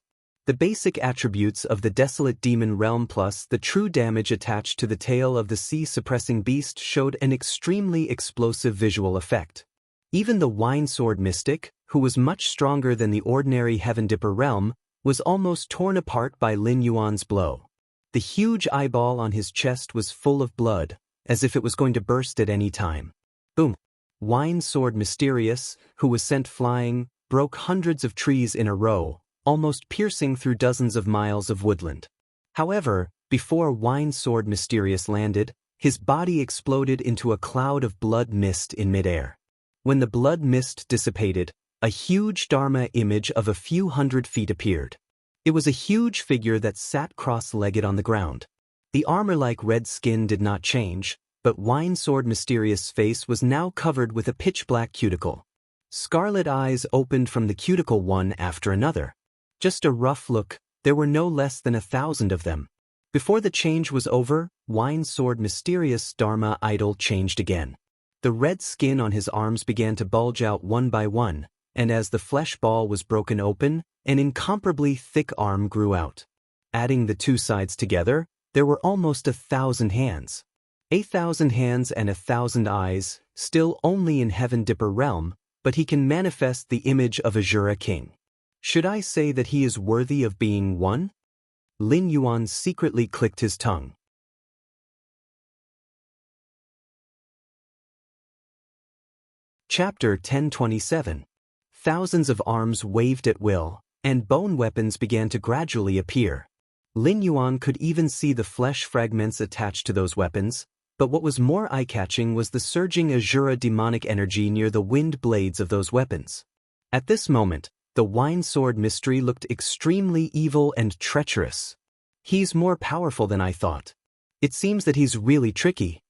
The basic attributes of the Desolate Demon Realm plus the true damage attached to the tail of the sea-suppressing beast showed an extremely explosive visual effect. Even the Wine Sword Mystic, who was much stronger than the ordinary Heaven Dipper realm, was almost torn apart by Lin Yuan's blow. The huge eyeball on his chest was full of blood, as if it was going to burst at any time. Boom! Wine Sword Mysterious, who was sent flying, broke hundreds of trees in a row, almost piercing through dozens of miles of woodland. However, before Wine Sword Mysterious landed, his body exploded into a cloud of blood mist in midair. When the blood mist dissipated, a huge Dharma image of a few hundred feet appeared. It was a huge figure that sat cross-legged on the ground. The armor-like red skin did not change, but Wine Sword Mysterious' face was now covered with a pitch-black cuticle. Scarlet eyes opened from the cuticle one after another. Just a rough look, there were no less than 1,000 of them. Before the change was over, Wine Sword Mysterious' Dharma idol changed again. The red skin on his arms began to bulge out one by one, and as the flesh ball was broken open, an incomparably thick arm grew out. Adding the two sides together, there were almost 1,000 hands. 1,000 hands and 1,000 eyes, still only in Heaven Dipper realm, but he can manifest the image of Azura King. Should I say that he is worthy of being one? Lin Yuan secretly clicked his tongue. Chapter 1027. Thousands of arms waved at will, and bone weapons began to gradually appear. Lin Yuan could even see the flesh fragments attached to those weapons, but what was more eye-catching was the surging Azura demonic energy near the wind blades of those weapons. At this moment, the Wine Sword Mystery looked extremely evil and treacherous. He's more powerful than I thought. It seems that he's really tricky.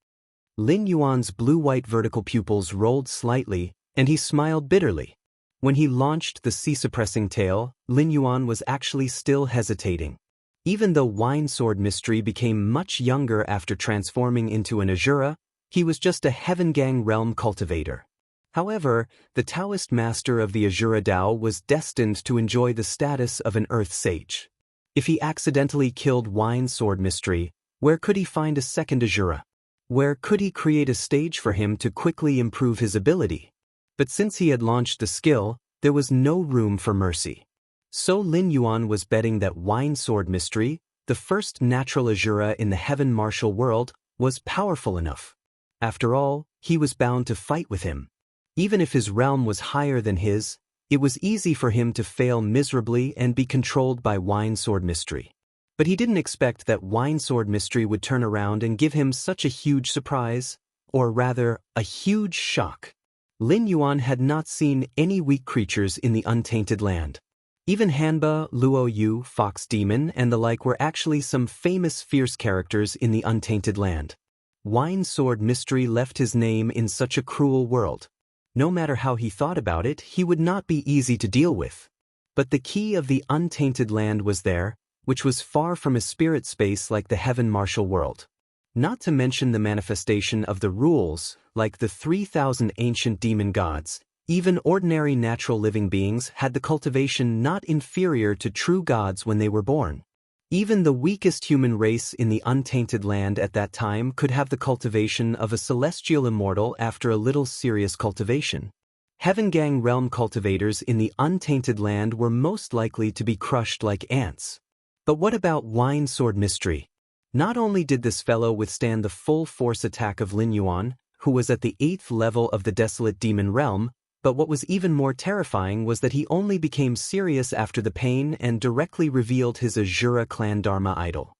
Lin Yuan's blue-white vertical pupils rolled slightly, and he smiled bitterly. When he launched the sea-suppressing tail, Lin Yuan was actually still hesitating. Even though Wine Sword Mystery became much younger after transforming into an Azura, he was just a Heaven Gang realm cultivator. However, the Taoist master of the Azura Dao was destined to enjoy the status of an Earth Sage. If he accidentally killed Wine Sword Mystery, where could he find a second Azura? Where could he create a stage for him to quickly improve his ability? But since he had launched the skill, there was no room for mercy. So Lin Yuan was betting that Wine Sword Mystery, the first natural Azura in the Heaven Martial world, was powerful enough. After all, he was bound to fight with him. Even if his realm was higher than his, it was easy for him to fail miserably and be controlled by Wine Sword Mystery. But he didn't expect that Wine Sword Mystery would turn around and give him such a huge surprise, or rather, a huge shock. Lin Yuan had not seen any weak creatures in the Untainted Land. Even Hanba, Luo Yu, Fox Demon, and the like were actually some famous fierce characters in the Untainted Land. Wine Sword Mystery left his name in such a cruel world. No matter how he thought about it, he would not be easy to deal with. But the key of the Untainted Land was there, which was far from a spirit space like the Heaven Martial world. Not to mention the manifestation of the rules, like the 3,000 ancient demon gods. Even ordinary natural living beings had the cultivation not inferior to true gods when they were born. Even the weakest human race in the Untainted Land at that time could have the cultivation of a celestial immortal after a little serious cultivation. Heaven Gang realm cultivators in the Untainted Land were most likely to be crushed like ants. But what about Wine Sword Mystery? Not only did this fellow withstand the full force attack of Lin Yuan, who was at the 8th level of the Desolate Demon realm, but what was even more terrifying was that he only became serious after the pain and directly revealed his Azura clan Dharma idol.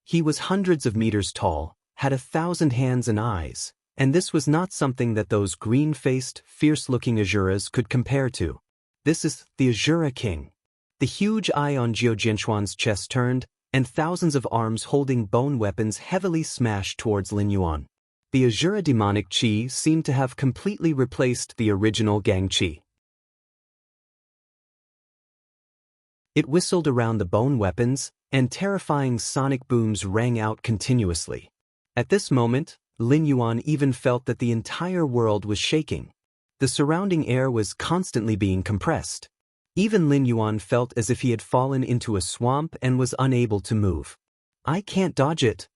He was hundreds of meters tall, had 1,000 hands and eyes, and this was not something that those green-faced, fierce-looking Azuras could compare to. This is the Azura King. The huge eye on Jiao Jianchuan's chest turned, and thousands of arms holding bone weapons heavily smashed towards Lin Yuan. The Azura demonic chi seemed to have completely replaced the original Gang chi. It whistled around the bone weapons, and terrifying sonic booms rang out continuously. At this moment, Lin Yuan even felt that the entire world was shaking. The surrounding air was constantly being compressed. Even Lin Yuan felt as if he had fallen into a swamp and was unable to move. I can't dodge it.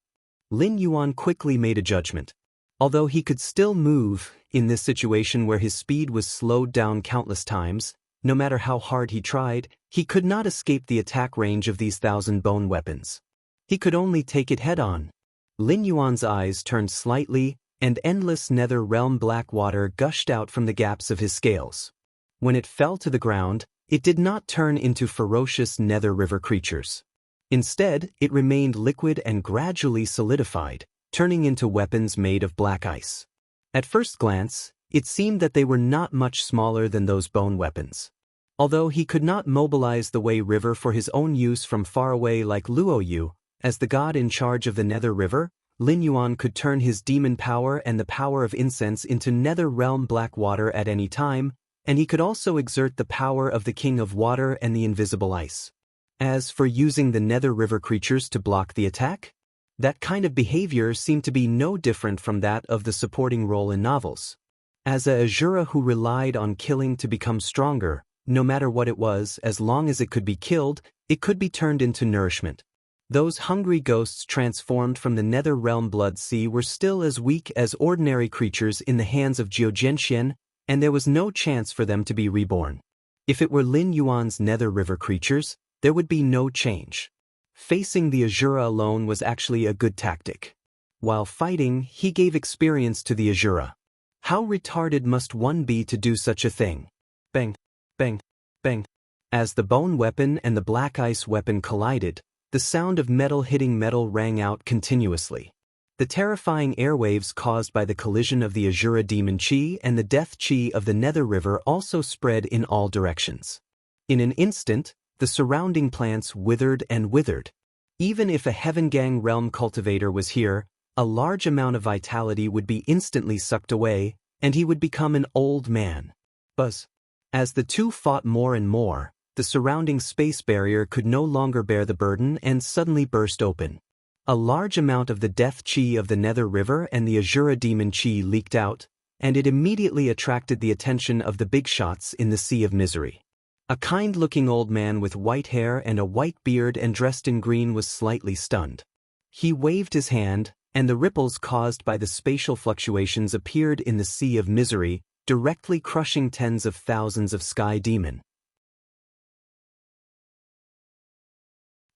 Lin Yuan quickly made a judgment. Although he could still move, in this situation where his speed was slowed down countless times, no matter how hard he tried, he could not escape the attack range of these 1,000 bone weapons. He could only take it head-on. Lin Yuan's eyes turned slightly, and endless nether realm black water gushed out from the gaps of his scales. When it fell to the ground, it did not turn into ferocious nether river creatures. Instead, it remained liquid and gradually solidified, turning into weapons made of black ice. At first glance, It seemed that they were not much smaller than those bone weapons. Although he could not mobilize the Wei River for his own use from far away like Luo Yu, as the god in charge of the Nether River, Lin Yuan could turn his demon power and the power of incense into Nether Realm black water at any time, and he could also exert the power of the King of Water and the Invisible Ice. As for using the Nether River creatures to block the attack, that kind of behavior seemed to be no different from that of the supporting role in novels. As a Azura who relied on killing to become stronger, no matter what it was, as long as it could be killed, it could be turned into nourishment. Those hungry ghosts transformed from the Nether Realm Blood Sea were still as weak as ordinary creatures in the hands of Jiu Jianxian, and there was no chance for them to be reborn. If it were Lin Yuan's Nether River creatures, there would be no change. Facing the Azura alone was actually a good tactic. While fighting, he gave experience to the Azura. How retarded must one be to do such a thing? Bang, bang, bang. As the bone weapon and the black ice weapon collided, the sound of metal hitting metal rang out continuously. The terrifying airwaves caused by the collision of the Azura demon chi and the death chi of the Nether River also spread in all directions. In an instant, the surrounding plants withered and withered. Even if a Heaven Gang realm cultivator was here, a large amount of vitality would be instantly sucked away, and he would become an old man. Buzz. As the two fought more and more, the surrounding space barrier could no longer bear the burden and suddenly burst open. A large amount of the death chi of the Nether River and the Azura demon chi leaked out, and it immediately attracted the attention of the big shots in the Sea of Misery. A kind-looking old man with white hair and a white beard and dressed in green was slightly stunned. He waved his hand, and the ripples caused by the spatial fluctuations appeared in the Sea of Misery, directly crushing tens of thousands of sky demon.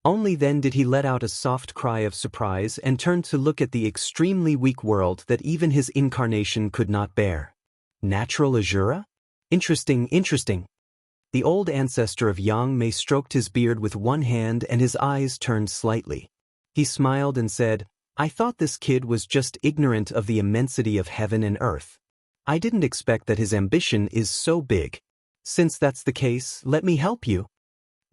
Only then did he let out a soft cry of surprise and turn to look at the extremely weak world that even his incarnation could not bear. Natural Azura? Interesting, interesting. The old ancestor of Yang Mei stroked his beard with one hand and his eyes turned slightly. He smiled and said, "I thought this kid was just ignorant of the immensity of heaven and earth. I didn't expect that his ambition is so big. Since that's the case, let me help you."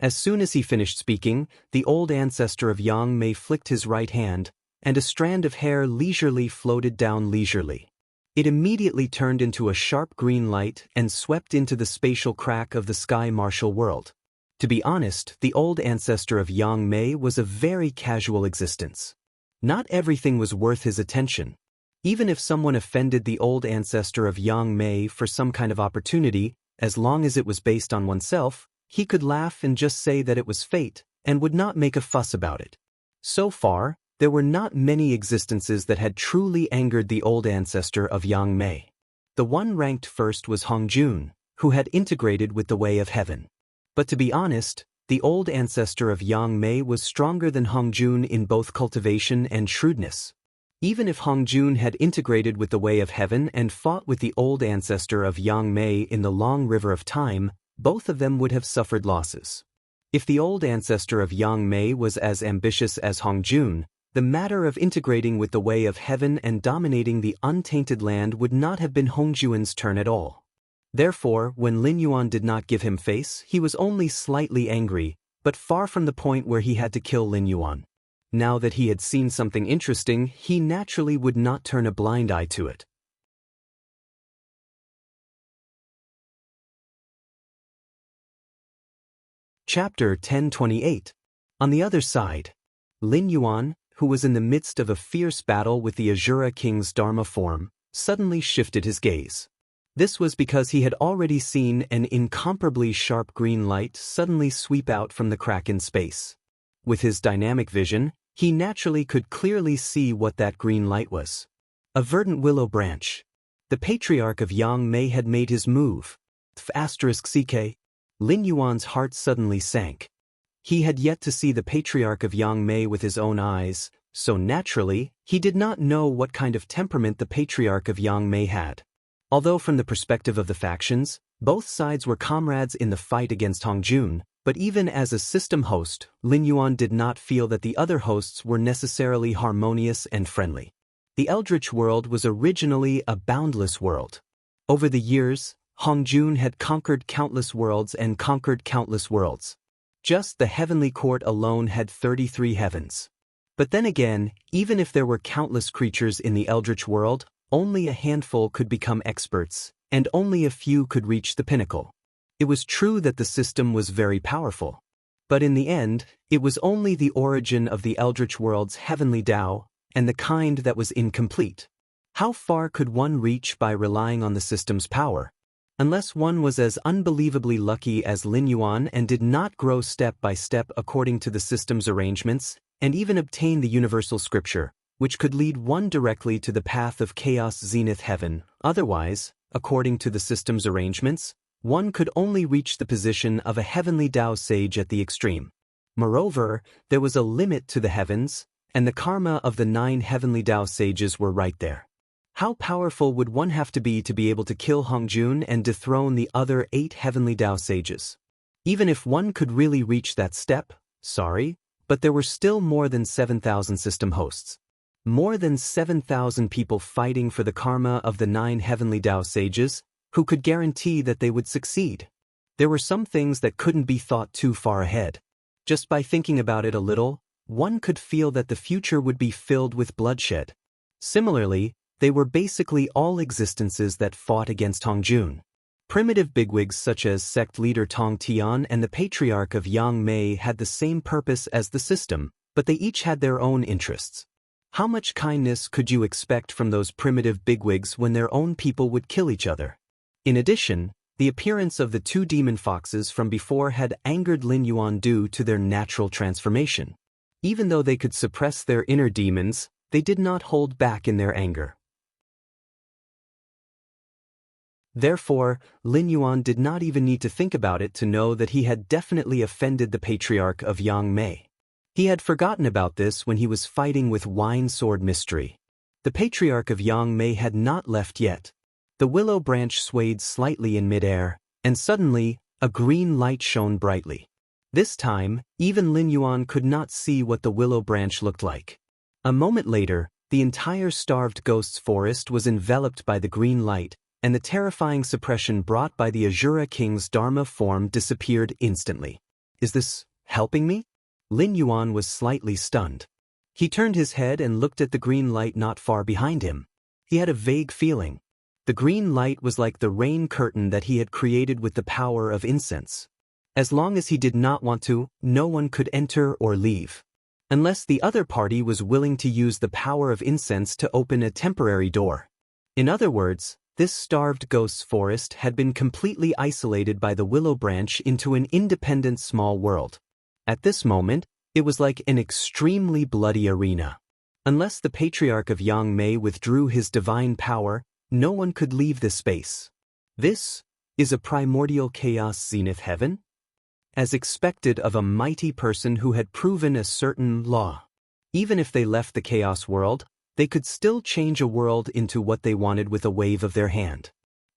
As soon as he finished speaking, the old ancestor of Yang Mei flicked his right hand, and a strand of hair leisurely floated down leisurely. It immediately turned into a sharp green light and swept into the spatial crack of the sky martial world. To be honest, the old ancestor of Yang Mei was a very casual existence. Not everything was worth his attention. Even if someone offended the old ancestor of Yang Mei for some kind of opportunity, as long as it was based on oneself, he could laugh and just say that it was fate, and would not make a fuss about it. So far, there were not many existences that had truly angered the old ancestor of Yang Mei. The one ranked first was Hongjun, who had integrated with the way of heaven. But to be honest, the old ancestor of Yang Mei was stronger than Hongjun in both cultivation and shrewdness. Even if Hongjun had integrated with the way of heaven and fought with the old ancestor of Yang Mei in the long river of time, both of them would have suffered losses. If the old ancestor of Yang Mei was as ambitious as Hongjun, the matter of integrating with the way of heaven and dominating the untainted land would not have been Hongjun's turn at all. Therefore, when Lin Yuan did not give him face, he was only slightly angry, but far from the point where he had to kill Lin Yuan. Now that he had seen something interesting, he naturally would not turn a blind eye to it. Chapter 1028. On the other side, Lin Yuan, who was in the midst of a fierce battle with the Azura King's Dharma form, suddenly shifted his gaze. This was because he had already seen an incomparably sharp green light suddenly sweep out from the crack in space. With his dynamic vision, he naturally could clearly see what that green light was. A verdant willow branch. The patriarch of Yang Mei had made his move. *CK. Lin Yuan's heart suddenly sank. He had yet to see the patriarch of Yang Mei with his own eyes, so naturally, he did not know what kind of temperament the patriarch of Yang Mei had. Although from the perspective of the factions, both sides were comrades in the fight against Hongjun, but even as a system host, Lin Yuan did not feel that the other hosts were necessarily harmonious and friendly. The Eldritch world was originally a boundless world. Over the years, Hongjun had conquered countless worlds and conquered countless worlds. Just the heavenly court alone had 33 heavens. But then again, even if there were countless creatures in the Eldritch world, only a handful could become experts, and only a few could reach the pinnacle. It was true that the system was very powerful. But in the end, it was only the origin of the Eldritch world's heavenly Tao, and the kind that was incomplete. How far could one reach by relying on the system's power? Unless one was as unbelievably lucky as Lin Yuan and did not grow step by step according to the system's arrangements, and even obtain the universal scripture, which could lead one directly to the path of chaos zenith heaven. Otherwise, according to the system's arrangements, one could only reach the position of a heavenly Tao sage at the extreme. Moreover, there was a limit to the heavens, and the karma of the 9 heavenly Tao sages were right there. How powerful would one have to be able to kill Hongjun and dethrone the other 8 heavenly Tao sages? Even if one could really reach that step, but there were still more than 7,000 system hosts. More than 7,000 people fighting for the karma of the 9 heavenly Tao sages, who could guarantee that they would succeed. There were some things that couldn't be thought too far ahead. Just by thinking about it a little, one could feel that the future would be filled with bloodshed. Similarly, they were basically all existences that fought against Hongjun. Primitive bigwigs such as sect leader Tong Tian and the patriarch of Yang Mei had the same purpose as the system, but they each had their own interests. How much kindness could you expect from those primitive bigwigs when their own people would kill each other? In addition, the appearance of the 2 demon foxes from before had angered Lin Yuan due to their natural transformation. Even though they could suppress their inner demons, they did not hold back in their anger. Therefore, Lin Yuan did not even need to think about it to know that he had definitely offended the patriarch of Yang Mei. He had forgotten about this when he was fighting with Wine Sword Mystery. The patriarch of Yang Mei had not left yet. The willow branch swayed slightly in midair, and suddenly, a green light shone brightly. This time, even Lin Yuan could not see what the willow branch looked like. A moment later, the entire starved ghosts forest was enveloped by the green light, and the terrifying suppression brought by the Azura King's Dharma form disappeared instantly. Is this helping me? Lin Yuan was slightly stunned. He turned his head and looked at the green light not far behind him. He had a vague feeling. The green light was like the rain curtain that he had created with the power of incense. As long as he did not want to, no one could enter or leave. Unless the other party was willing to use the power of incense to open a temporary door. In other words, this starved ghosts forest had been completely isolated by the willow branch into an independent small world. At this moment, it was like an extremely bloody arena. Unless the patriarch of Yang Mei withdrew his divine power, no one could leave this space. This is a primordial chaos zenith heaven? As expected of a mighty person who had proven a certain law. Even if they left the chaos world, they could still change a world into what they wanted with a wave of their hand.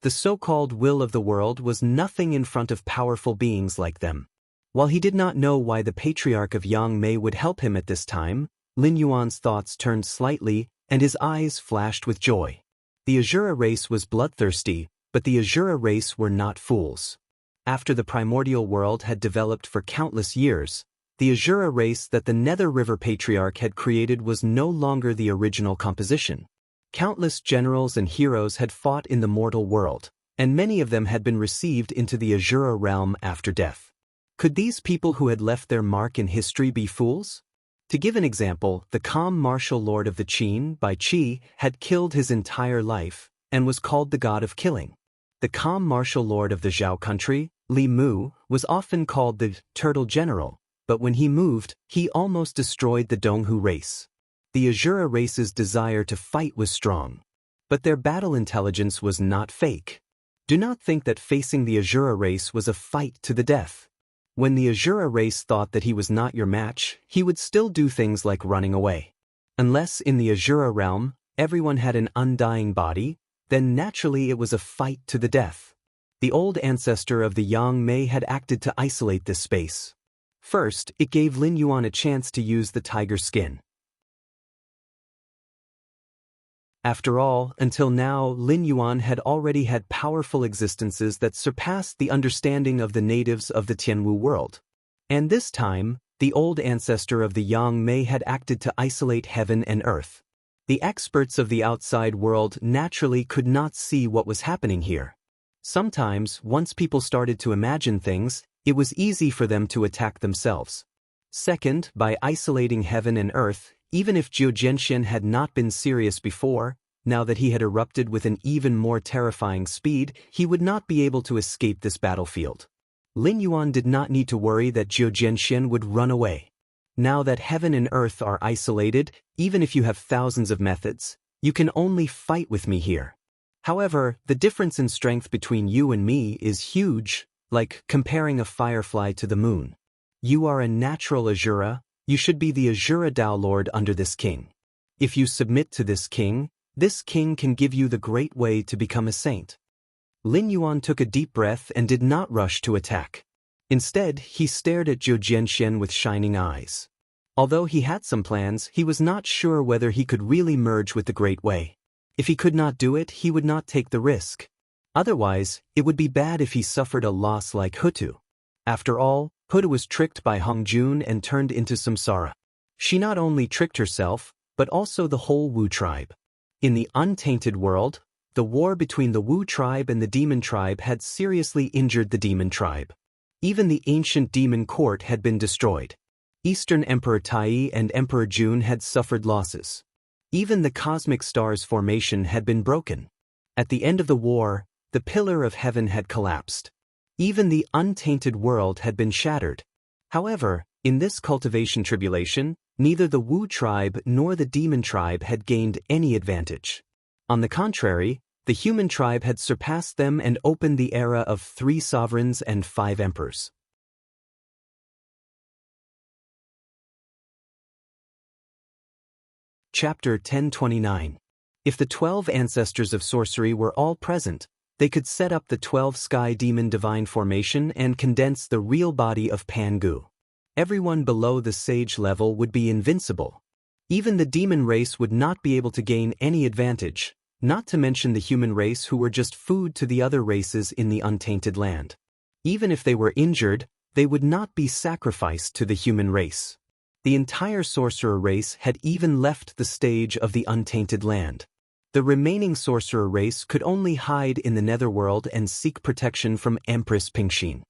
The so-called will of the world was nothing in front of powerful beings like them. While he did not know why the patriarch of Yang Mei would help him at this time, Lin Yuan's thoughts turned slightly, and his eyes flashed with joy. The Azura race was bloodthirsty, but the Azura race were not fools. After the primordial world had developed for countless years, the Azura race that the Nether River Patriarch had created was no longer the original composition. Countless generals and heroes had fought in the mortal world, and many of them had been received into the Azura realm after death. Could these people who had left their mark in history be fools? To give an example, the calm martial lord of the Qin, Bai Qi, had killed his entire life, and was called the god of killing. The calm martial lord of the Zhao country, Li Mu, was often called the turtle general, but when he moved, he almost destroyed the Donghu race. The Azura race's desire to fight was strong. But their battle intelligence was not fake. Do not think that facing the Azura race was a fight to the death. When the Azura race thought that he was not your match, he would still do things like running away. Unless in the Azura realm, everyone had an undying body, then naturally it was a fight to the death. The old ancestor of the Yang Mei had acted to isolate this space. First, it gave Lin Yuan a chance to use the tiger skin. After all, until now, Lin Yuan had already had powerful existences that surpassed the understanding of the natives of the Tianwu world. And this time, the old ancestor of the Yang Mei had acted to isolate heaven and earth. The experts of the outside world naturally could not see what was happening here. Sometimes, once people started to imagine things, it was easy for them to attack themselves. Second, by isolating heaven and earth, even if Zhou Jianxian had not been serious before, now that he had erupted with an even more terrifying speed, he would not be able to escape this battlefield. Lin Yuan did not need to worry that Zhou Jianxian would run away. Now that heaven and earth are isolated, even if you have thousands of methods, you can only fight with me here. However, the difference in strength between you and me is huge, like comparing a firefly to the moon. You are a natural Azura, you should be the Azura Dao Lord under this king. If you submit to this king can give you the great way to become a saint. Lin Yuan took a deep breath and did not rush to attack. Instead, he stared at Zhou Jianxian with shining eyes. Although he had some plans, he was not sure whether he could really merge with the Great Way. If he could not do it, he would not take the risk. Otherwise, it would be bad if he suffered a loss like Hutu. After all, Hutu was tricked by Hongjun and turned into samsara. She not only tricked herself, but also the whole Wu tribe. In the untainted world, the war between the Wu tribe and the demon tribe had seriously injured the demon tribe. Even the ancient demon court had been destroyed. Eastern Emperor Tai and Emperor Jun had suffered losses. Even the cosmic star's formation had been broken. At the end of the war, the pillar of heaven had collapsed. Even the untainted world had been shattered. However, in this cultivation tribulation, neither the Wu tribe nor the demon tribe had gained any advantage. On the contrary, the human tribe had surpassed them and opened the era of 3 sovereigns and 5 emperors. Chapter 1029. If the 12 ancestors of sorcery were all present, they could set up the 12 sky demon divine formation and condense the real body of Pangu. Everyone below the sage level would be invincible. Even the demon race would not be able to gain any advantage, not to mention the human race who were just food to the other races in the untainted land. Even if they were injured, they would not be sacrificed to the human race. The entire sorcerer race had even left the stage of the untainted land. The remaining sorcerer race could only hide in the netherworld and seek protection from Empress Pingxin.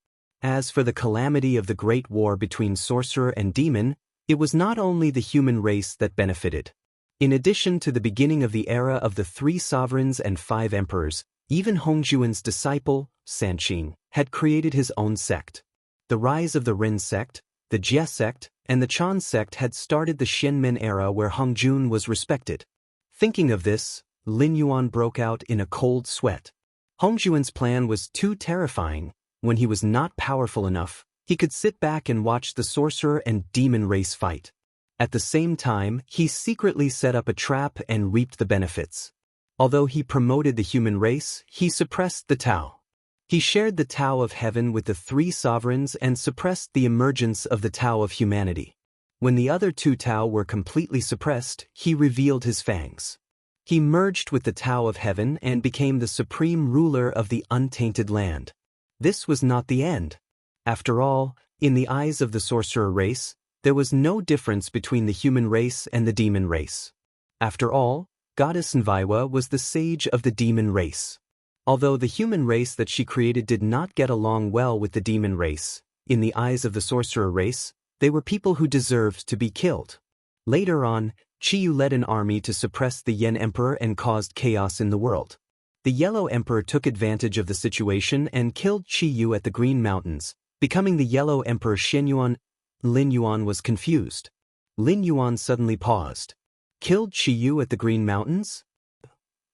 As for the calamity of the great war between sorcerer and demon, it was not only the human race that benefited. In addition to the beginning of the era of the 3 sovereigns and 5 emperors, even Hongjuan's disciple, Sanqin, had created his own sect. The rise of the Ren sect, the Jie sect, and the Chan sect had started the Xianmen era where Hongjun was respected. Thinking of this, Lin Yuan broke out in a cold sweat. Hongjuan's plan was too terrifying. When he was not powerful enough, he could sit back and watch the sorcerer and demon race fight. At the same time, he secretly set up a trap and reaped the benefits. Although he promoted the human race, he suppressed the Tao. He shared the Tao of heaven with the 3 sovereigns and suppressed the emergence of the Tao of humanity. When the other 2 Tao were completely suppressed, he revealed his fangs. He merged with the Tao of heaven and became the supreme ruler of the untainted land. This was not the end. After all, in the eyes of the sorcerer race, there was no difference between the human race and the demon race. After all, Goddess Nviwa was the sage of the demon race. Although the human race that she created did not get along well with the demon race, in the eyes of the sorcerer race, they were people who deserved to be killed. Later on, Qiyu led an army to suppress the Yan Emperor and caused chaos in the world. The Yellow Emperor took advantage of the situation and killed Qiyu at the Green Mountains, becoming the Yellow Emperor Shenyuan. Lin Yuan was confused. Lin Yuan suddenly paused. Killed Qiyu at the Green Mountains?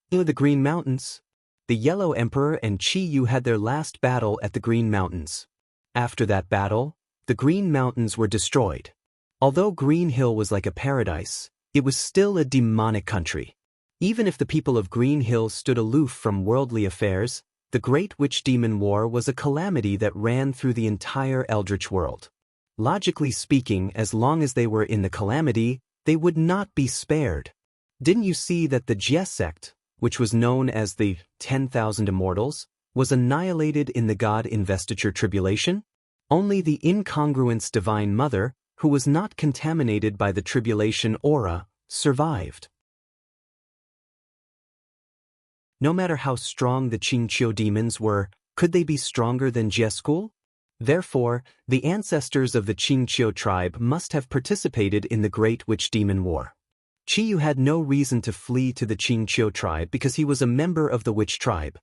The Green Mountains? The Yellow Emperor and Qiyu had their last battle at the Green Mountains. After that battle, the Green Mountains were destroyed. Although Green Hill was like a paradise, it was still a demonic country. Even if the people of Green Hill stood aloof from worldly affairs, the Great Witch Demon War was a calamity that ran through the entire Eldritch world. Logically speaking, as long as they were in the calamity, they would not be spared. Didn't you see that the Jie sect, which was known as the 10,000 Immortals, was annihilated in the God investiture tribulation? Only the incongruence Divine Mother, who was not contaminated by the tribulation aura, survived. No matter how strong the Qingqiu demons were, could they be stronger than Jie school? Therefore, the ancestors of the Qingqiu tribe must have participated in the Great Witch Demon War. Qiyu had no reason to flee to the Qingqiu tribe because he was a member of the witch tribe.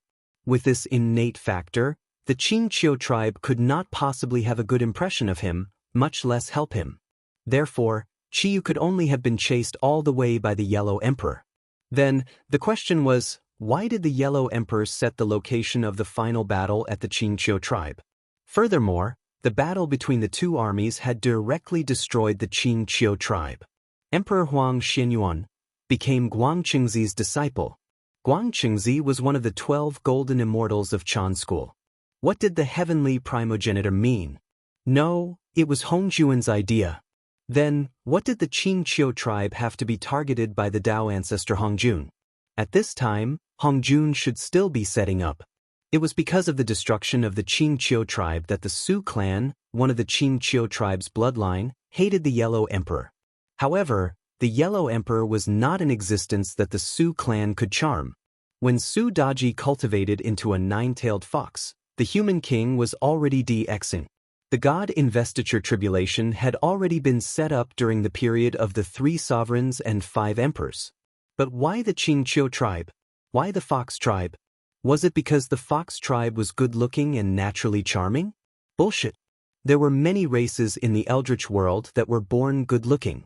With this innate factor, the Qingqiu tribe could not possibly have a good impression of him, much less help him. Therefore, Qiyu could only have been chased all the way by the Yellow Emperor. Then, the question was, why did the Yellow Emperor set the location of the final battle at the Qingqiu tribe? Furthermore, the battle between the two armies had directly destroyed the Qingqiu tribe. Emperor Huang Xianyuan became Guang Qingzi's disciple. Guang Qingzi was one of the 12 golden immortals of Chan school. What did the heavenly primogenitor mean? No, it was Hongjuan's idea. Then, what did the Qingqiu tribe have to be targeted by the Dao ancestor Hongjun? At this time, Hongjun should still be setting up. It was because of the destruction of the Qingqiu tribe that the Su clan, one of the Qingqiu tribe's bloodline, hated the Yellow Emperor. However, the Yellow Emperor was not an existence that the Su clan could charm. When Su Daji cultivated into a nine-tailed fox, the human king was already DXing. The God investiture tribulation had already been set up during the period of the 3 sovereigns and 5 emperors. But why the Qingqiu tribe? Why the fox tribe? Was it because the fox tribe was good-looking and naturally charming? Bullshit. There were many races in the Eldritch world that were born good-looking.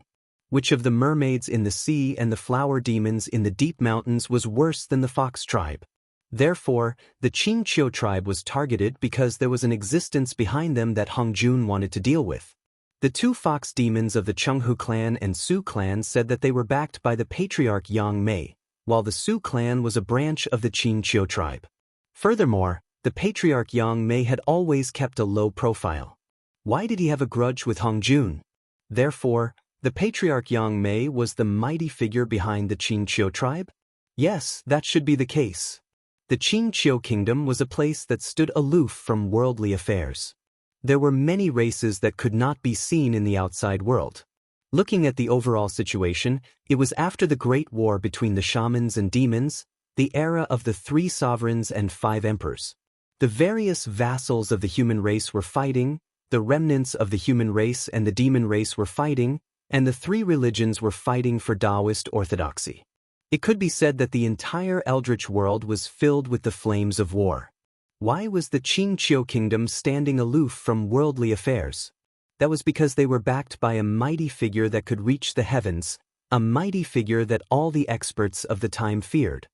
Which of the mermaids in the sea and the flower demons in the deep mountains was worse than the fox tribe? Therefore, the Qingqiu tribe was targeted because there was an existence behind them that Hongjun wanted to deal with. The 2 fox demons of the Chenghu clan and Su clan said that they were backed by the patriarch Yang Mei, while the Su clan was a branch of the Qingqiu tribe. Furthermore, the patriarch Yang Mei had always kept a low profile. Why did he have a grudge with Hongjun? Therefore, the patriarch Yang Mei was the mighty figure behind the Qingqiu tribe? Yes, that should be the case. The Qingqiu kingdom was a place that stood aloof from worldly affairs. There were many races that could not be seen in the outside world. Looking at the overall situation, it was after the Great War between the shamans and demons, the era of the 3 sovereigns and 5 emperors. The various vassals of the human race were fighting, the remnants of the human race and the demon race were fighting, and the 3 religions were fighting for Taoist orthodoxy. It could be said that the entire Eldritch world was filled with the flames of war. Why was the Qingqiu kingdom standing aloof from worldly affairs? That was because they were backed by a mighty figure that could reach the heavens, a mighty figure that all the experts of the time feared.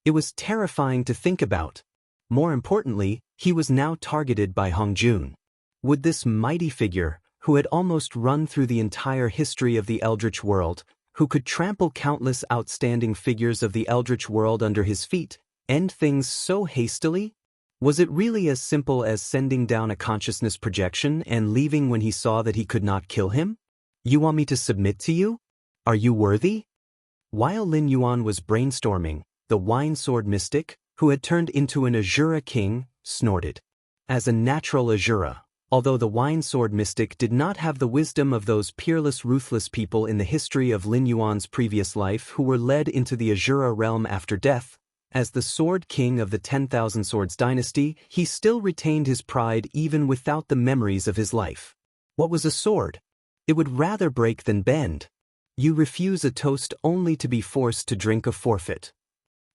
It was terrifying to think about. More importantly, he was now targeted by Hongjun. Would this mighty figure, who had almost run through the entire history of the Eldritch world, who could trample countless outstanding figures of the Eldritch world under his feet, end things so hastily? Was it really as simple as sending down a consciousness projection and leaving when he saw that he could not kill him? You want me to submit to you? Are you worthy? While Lin Yuan was brainstorming, the wine sword mystic, who had turned into an Azura king, snorted. As a natural Azura, although the wine sword mystic did not have the wisdom of those peerless ruthless people in the history of Lin Yuan's previous life who were led into the Azura realm after death, as the Sword King of the 10,000 Swords dynasty, he still retained his pride even without the memories of his life. What was a sword? It would rather break than bend. You refuse a toast only to be forced to drink a forfeit.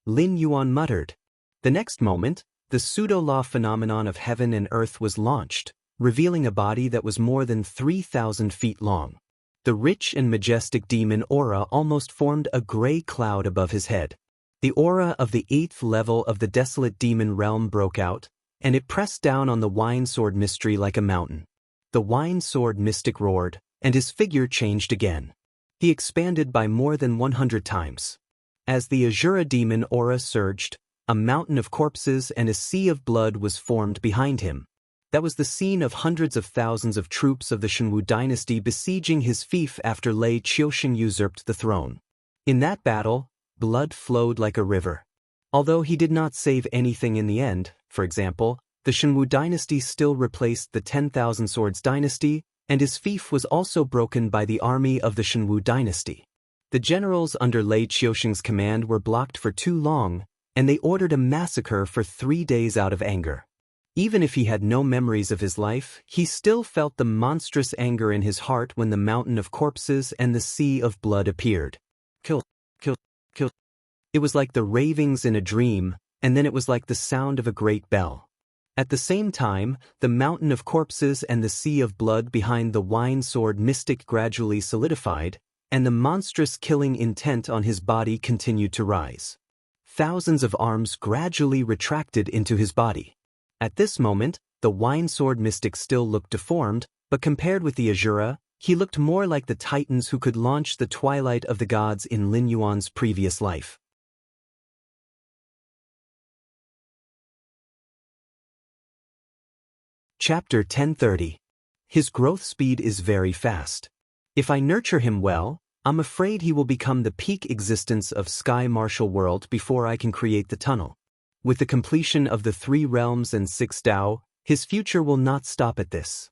Lin Yuan muttered. The next moment, the pseudo-law phenomenon of heaven and earth was launched, revealing a body that was more than 3,000 feet long. The rich and majestic demon aura almost formed a gray cloud above his head. The aura of the 8th level of the desolate demon realm broke out, and it pressed down on the wine sword mystery like a mountain. The wine sword mystic roared, and his figure changed again. He expanded by more than 100 times. As the Azura demon aura surged, a mountain of corpses and a sea of blood was formed behind him. That was the scene of hundreds of thousands of troops of the Shenwu dynasty besieging his fief after Lei Qiusheng usurped the throne. In that battle, blood flowed like a river. Although he did not save anything in the end, for example, the Shenwu dynasty still replaced the 10,000 Swords dynasty, and his fief was also broken by the army of the Shenwu dynasty. The generals under Lei Qiusheng's command were blocked for too long, and they ordered a massacre for 3 days out of anger. Even if he had no memories of his life, he still felt the monstrous anger in his heart when the mountain of corpses and the sea of blood appeared. Kill, kill, kill. It was like the ravings in a dream, and then it was like the sound of a great bell. At the same time, the mountain of corpses and the sea of blood behind the wine sword mystic gradually solidified, and the monstrous killing intent on his body continued to rise. Thousands of arms gradually retracted into his body. At this moment, the wine sword mystic still looked deformed, but compared with the Azura, he looked more like the titans who could launch the twilight of the gods in Lin Yuan's previous life. Chapter 1030. His growth speed is very fast. If I nurture him well, I'm afraid he will become the peak existence of Sky Martial World before I can create the tunnel. With the completion of the 3 realms and 6 Dao, his future will not stop at this.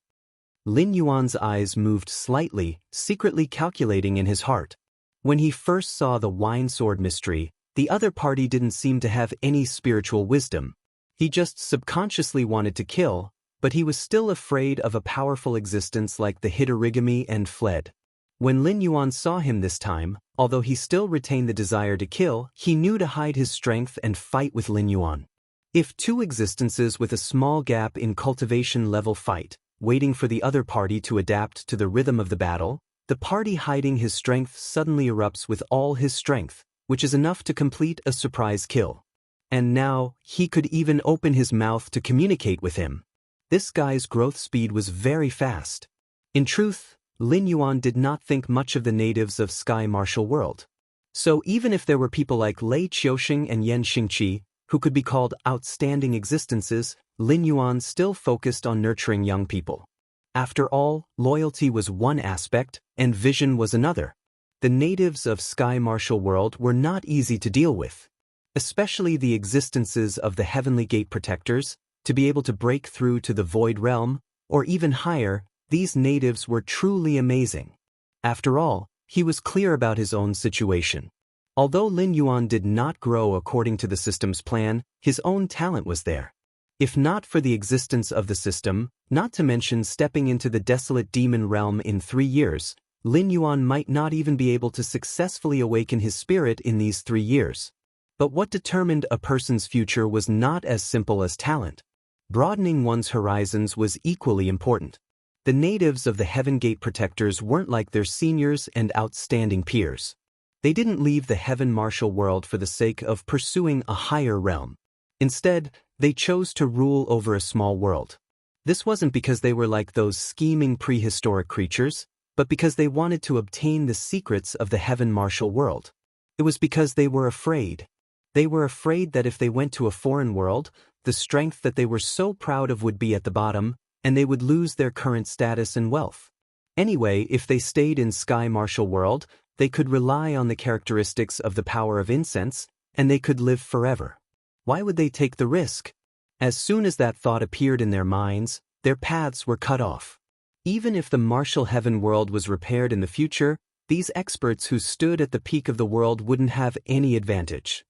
Lin Yuan's eyes moved slightly, secretly calculating in his heart. When he first saw the wine sword mystery, the other party didn't seem to have any spiritual wisdom. He just subconsciously wanted to kill, but he was still afraid of a powerful existence like the Hitorigami and fled. When Lin Yuan saw him this time, although he still retained the desire to kill, he knew to hide his strength and fight with Lin Yuan. If 2 existences with a small gap in cultivation level fight, waiting for the other party to adapt to the rhythm of the battle, the party hiding his strength suddenly erupts with all his strength, which is enough to complete a surprise kill. And now, he could even open his mouth to communicate with him. This guy's growth speed was very fast. In truth, Lin Yuan did not think much of the natives of Sky Martial World. So even if there were people like Lei Qiusheng and Yan Xingqi, who could be called outstanding existences, Lin Yuan still focused on nurturing young people. After all, loyalty was one aspect, and vision was another. The natives of Sky Martial World were not easy to deal with. Especially the existences of the Heavenly Gate Protectors. To be able to break through to the Void Realm, or even higher, these natives were truly amazing. After all, he was clear about his own situation. Although Lin Yuan did not grow according to the system's plan, his own talent was there. If not for the existence of the system, not to mention stepping into the desolate demon realm in 3 years, Lin Yuan might not even be able to successfully awaken his spirit in these 3 years. But what determined a person's future was not as simple as talent. Broadening one's horizons was equally important. The natives of the Heaven Gate Protectors weren't like their seniors and outstanding peers. They didn't leave the Heaven Martial World for the sake of pursuing a higher realm. Instead, they chose to rule over a small world. This wasn't because they were like those scheming prehistoric creatures, but because they wanted to obtain the secrets of the Heaven Martial World. It was because they were afraid. They were afraid that if they went to a foreign world, the strength that they were so proud of would be at the bottom, and they would lose their current status and wealth. Anyway, if they stayed in Sky Martial World, they could rely on the characteristics of the power of incense, and they could live forever. Why would they take the risk? As soon as that thought appeared in their minds, their paths were cut off. Even if the martial heaven world was repaired in the future, these experts who stood at the peak of the world wouldn't have any advantage.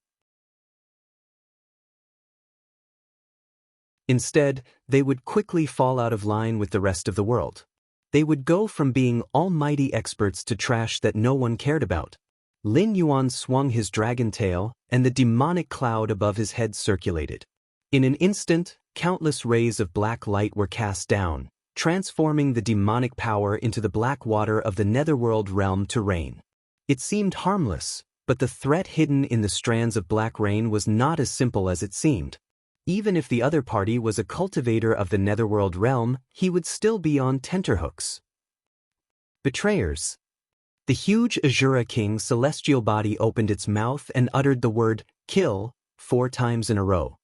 Instead, they would quickly fall out of line with the rest of the world. They would go from being almighty experts to trash that no one cared about. Lin Yuan swung his dragon tail, and the demonic cloud above his head circulated. In an instant, countless rays of black light were cast down, transforming the demonic power into the black water of the netherworld realm to rain. It seemed harmless, but the threat hidden in the strands of black rain was not as simple as it seemed. Even if the other party was a cultivator of the netherworld realm, he would still be on tenterhooks. Betrayers. The huge Azura King celestial body opened its mouth and uttered the word, "kill," 4 times in a row.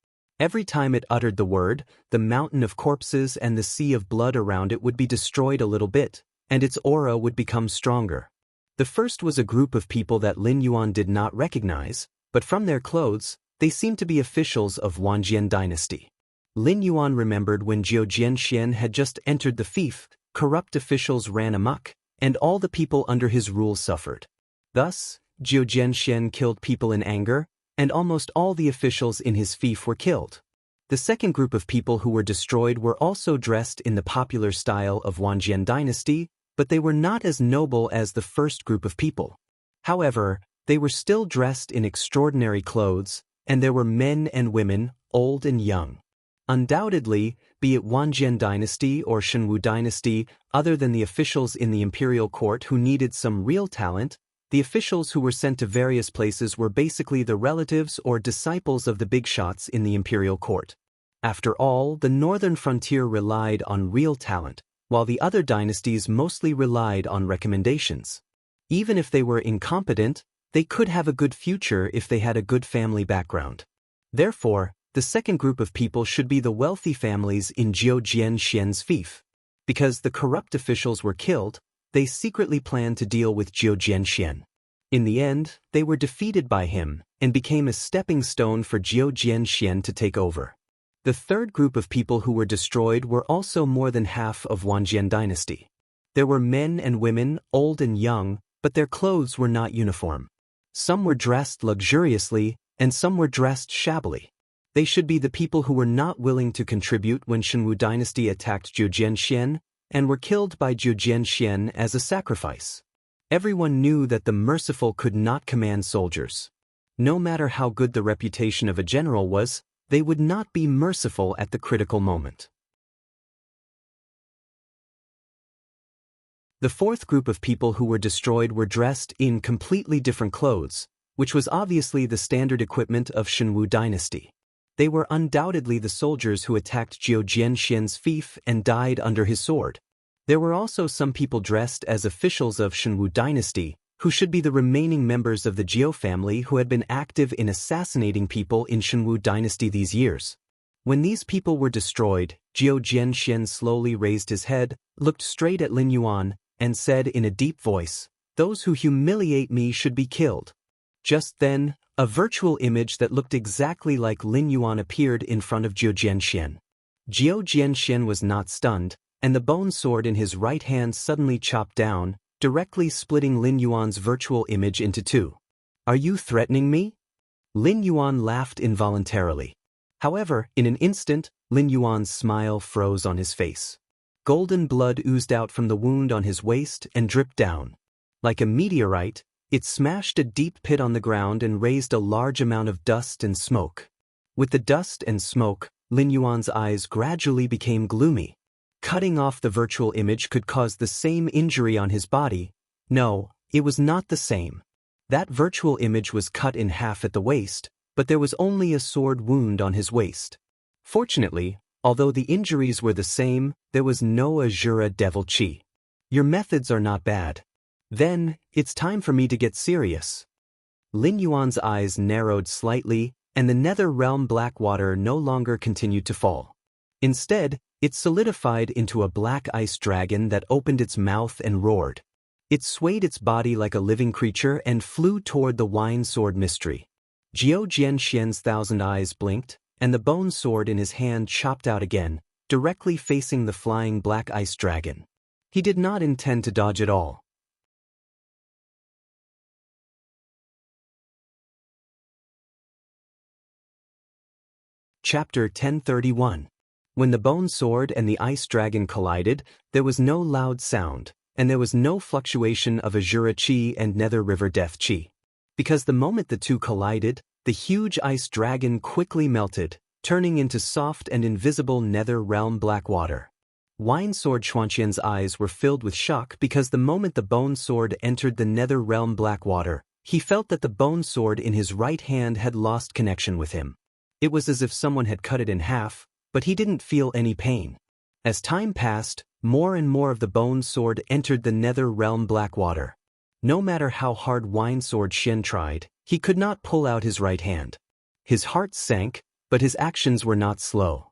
Every time it uttered the word, the mountain of corpses and the sea of blood around it would be destroyed a little bit, and its aura would become stronger. The first was a group of people that Lin Yuan did not recognize, but from their clothes, they seemed to be officials of Wanjian dynasty. Lin Yuan remembered when Jiu Jianxian had just entered the fief, corrupt officials ran amok, and all the people under his rule suffered. Thus, Jiu Jianxian killed people in anger, and almost all the officials in his fief were killed. The second group of people who were destroyed were also dressed in the popular style of Wanjian dynasty, but they were not as noble as the first group of people. However, they were still dressed in extraordinary clothes, and there were men and women, old and young. Undoubtedly, be it Wanjian dynasty or Shenwu dynasty, other than the officials in the imperial court who needed some real talent, the officials who were sent to various places were basically the relatives or disciples of the big shots in the imperial court. After all, the northern frontier relied on real talent, while the other dynasties mostly relied on recommendations. Even if they were incompetent, they could have a good future if they had a good family background. Therefore, the second group of people should be the wealthy families in Jiu Jianxian's fief. Because the corrupt officials were killed, they secretly planned to deal with Jiu Jianxian. In the end, they were defeated by him and became a stepping stone for Jiu Jianxian to take over. The third group of people who were destroyed were also more than half of Wanjian dynasty. There were men and women, old and young, but their clothes were not uniform. Some were dressed luxuriously, and some were dressed shabbily. They should be the people who were not willing to contribute when Shenwu dynasty attacked Jiu Jianxian, and were killed by Jiu Jianxian as a sacrifice. Everyone knew that the merciful could not command soldiers. No matter how good the reputation of a general was, they would not be merciful at the critical moment. The fourth group of people who were destroyed were dressed in completely different clothes, which was obviously the standard equipment of Shenwu dynasty. They were undoubtedly the soldiers who attacked Jiu Jianxian's fief and died under his sword. There were also some people dressed as officials of Shenwu dynasty, who should be the remaining members of the Jiu family who had been active in assassinating people in Shenwu dynasty these years. When these people were destroyed, Jiu Jianxian slowly raised his head, looked straight at Lin Yuan, and said in a deep voice, "Those who humiliate me should be killed." Just then, a virtual image that looked exactly like Lin Yuan appeared in front of Jiu Jianxian. Jiu Jianxian was not stunned, and the bone sword in his right hand suddenly chopped down, directly splitting Lin Yuan's virtual image into two. "Are you threatening me?" Lin Yuan laughed involuntarily. However, in an instant, Lin Yuan's smile froze on his face. Golden blood oozed out from the wound on his waist and dripped down. Like a meteorite, it smashed a deep pit on the ground and raised a large amount of dust and smoke. With the dust and smoke, Lin Yuan's eyes gradually became gloomy. Cutting off the virtual image could cause the same injury on his body. No, it was not the same. That virtual image was cut in half at the waist, but there was only a sword wound on his waist. Fortunately, although the injuries were the same, there was no Azura Devil Chi. Your methods are not bad. Then, it's time for me to get serious. Lin Yuan's eyes narrowed slightly, and the nether realm black water no longer continued to fall. Instead, it solidified into a black ice dragon that opened its mouth and roared. It swayed its body like a living creature and flew toward the wine sword mystery. Jiu Jianxian's 1,000 eyes blinked, and the bone sword in his hand chopped out again, directly facing the flying black ice dragon. He did not intend to dodge at all. Chapter 1031. When the bone sword and the ice dragon collided, there was no loud sound, and there was no fluctuation of Azura Chi and Nether River Death Chi. Because the moment the two collided, the huge ice dragon quickly melted, turning into soft and invisible nether realm black water. Wine Sword Xuanqian's eyes were filled with shock because the moment the bone sword entered the nether realm black water, he felt that the bone sword in his right hand had lost connection with him. It was as if someone had cut it in half, but he didn't feel any pain. As time passed, more and more of the bone sword entered the nether realm black water. No matter how hard Wine Sword Shen tried, he could not pull out his right hand. His heart sank, But his actions were not slow.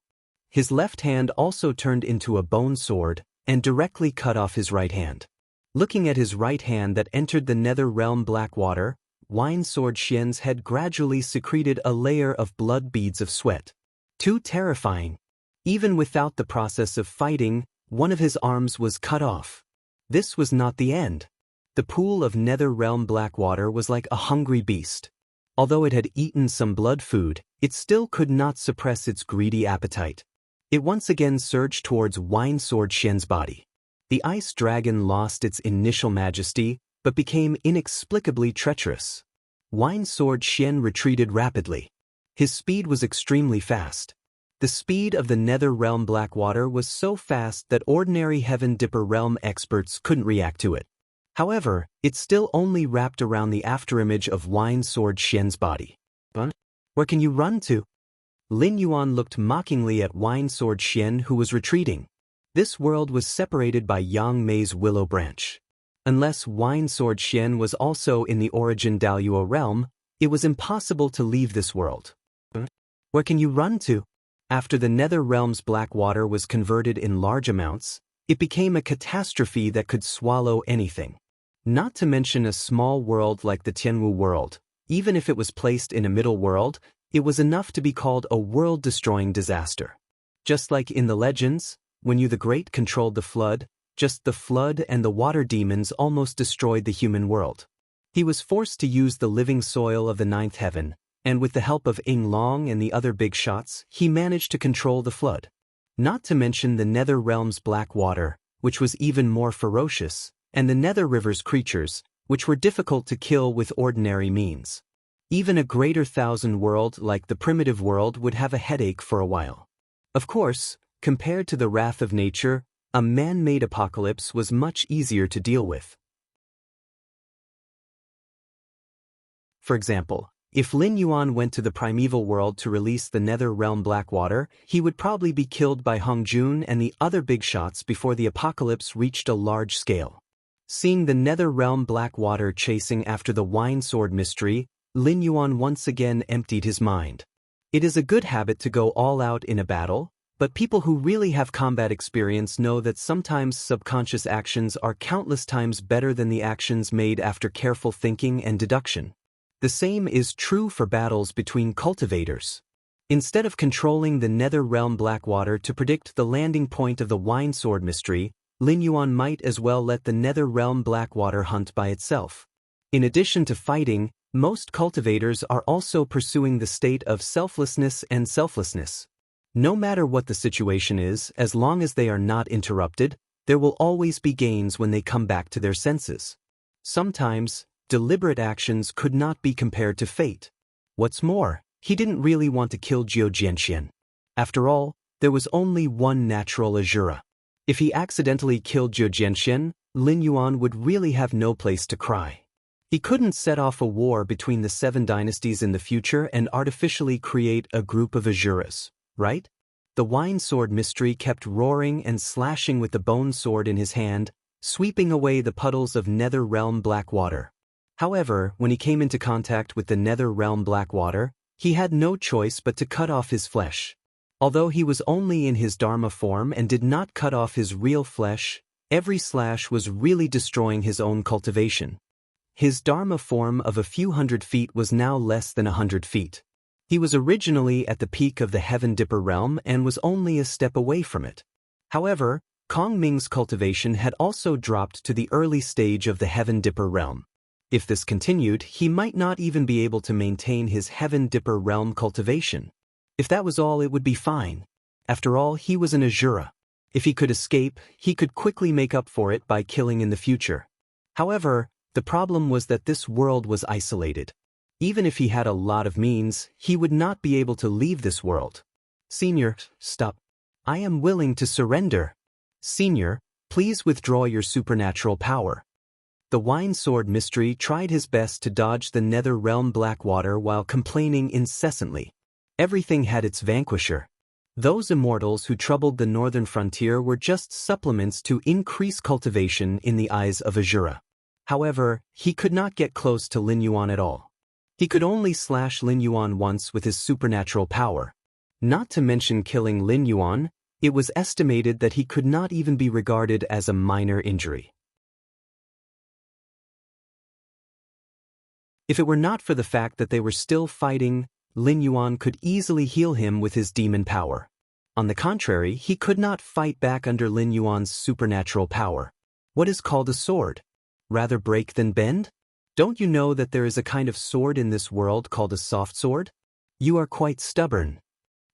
His left hand also turned into a bone sword and directly cut off his right hand. Looking at his right hand that entered the nether realm Blackwater, Wine Sword Xian's head gradually secreted a layer of blood beads of sweat. Too terrifying. Even without the process of fighting, one of his arms was cut off. This was not the end. The pool of nether realm Blackwater was like a hungry beast. Although it had eaten some blood food, it still could not suppress its greedy appetite. It once again surged towards Wine Sword Xian's body. The ice dragon lost its initial majesty, but became inexplicably treacherous. Wine Sword Xian retreated rapidly. His speed was extremely fast. The speed of the nether realm Blackwater was so fast that ordinary Heaven Dipper realm experts couldn't react to it. However, it still only wrapped around the afterimage of Wine Sword Xian's body. But where can you run to? Lin Yuan looked mockingly at Wine Sword Xian, who was retreating. This world was separated by Yang Mei's willow branch. Unless Wine Sword Xian was also in the Origin Daluo realm, it was impossible to leave this world. Where can you run to? After the Nether Realm's Blackwater was converted in large amounts, it became a catastrophe that could swallow anything. Not to mention a small world like the Tianwu world. Even if it was placed in a middle world, it was enough to be called a world-destroying disaster. Just like in the legends, when Yu the Great controlled the flood, just the flood and the water demons almost destroyed the human world. He was forced to use the living soil of the ninth heaven, and with the help of Ying Long and the other big shots, he managed to control the flood. Not to mention the Nether Realm's black water, which was even more ferocious, and the Nether River's creatures, which were difficult to kill with ordinary means. Even a greater thousand world like the primitive world would have a headache for a while. Of course, compared to the wrath of nature, a man-made apocalypse was much easier to deal with. For example, if Lin Yuan went to the primeval world to release the Nether Realm Blackwater, he would probably be killed by Hong Jun and the other big shots before the apocalypse reached a large scale. Seeing the Nether Realm Blackwater chasing after the Wine Sword mystery, Lin Yuan once again emptied his mind. It is a good habit to go all out in a battle, but people who really have combat experience know that sometimes subconscious actions are countless times better than the actions made after careful thinking and deduction. The same is true for battles between cultivators. Instead of controlling the Nether Realm Blackwater to predict the landing point of the Wine Sword mystery, Lin Yuan might as well let the Nether Realm Blackwater hunt by itself. In addition to fighting, most cultivators are also pursuing the state of selflessness and selflessness. No matter what the situation is, as long as they are not interrupted, there will always be gains when they come back to their senses. Sometimes, deliberate actions could not be compared to fate. What's more, he didn't really want to kill Jiu Jianxian. After all, there was only one natural Azura. If he accidentally killed Jiu Jianxian, Lin Yuan would really have no place to cry. He couldn't set off a war between the 7 dynasties in the future and artificially create a group of Azuras, right? The Wine Sword mystery kept roaring and slashing with the bone sword in his hand, sweeping away the puddles of Nether Realm Blackwater. However, when he came into contact with the Nether Realm Blackwater, he had no choice but to cut off his flesh. Although he was only in his Dharma form and did not cut off his real flesh, every slash was really destroying his own cultivation. His Dharma form of a few hundred feet was now less than 100 feet. He was originally at the peak of the Heaven Dipper realm and was only a step away from it. However, Kong Ming's cultivation had also dropped to the early stage of the Heaven Dipper realm. If this continued, he might not even be able to maintain his Heaven Dipper realm cultivation. If that was all, it would be fine. After all, he was an Azura. If he could escape, he could quickly make up for it by killing in the future. However, the problem was that this world was isolated. Even if he had a lot of means, he would not be able to leave this world. Senior, stop. I am willing to surrender. Senior, please withdraw your supernatural power. The Wine Sword mystery tried his best to dodge the Nether Realm Blackwater while complaining incessantly. Everything had its vanquisher. Those immortals who troubled the northern frontier were just supplements to increase cultivation in the eyes of Azura. However, he could not get close to Lin Yuan at all. He could only slash Lin Yuan once with his supernatural power. Not to mention killing Lin Yuan, it was estimated that he could not even be regarded as a minor injury. If it were not for the fact that they were still fighting, Lin Yuan could easily heal him with his demon power. On the contrary, he could not fight back under Lin Yuan's supernatural power. What is called a sword? Rather break than bend? Don't you know that there is a kind of sword in this world called a soft sword? You are quite stubborn.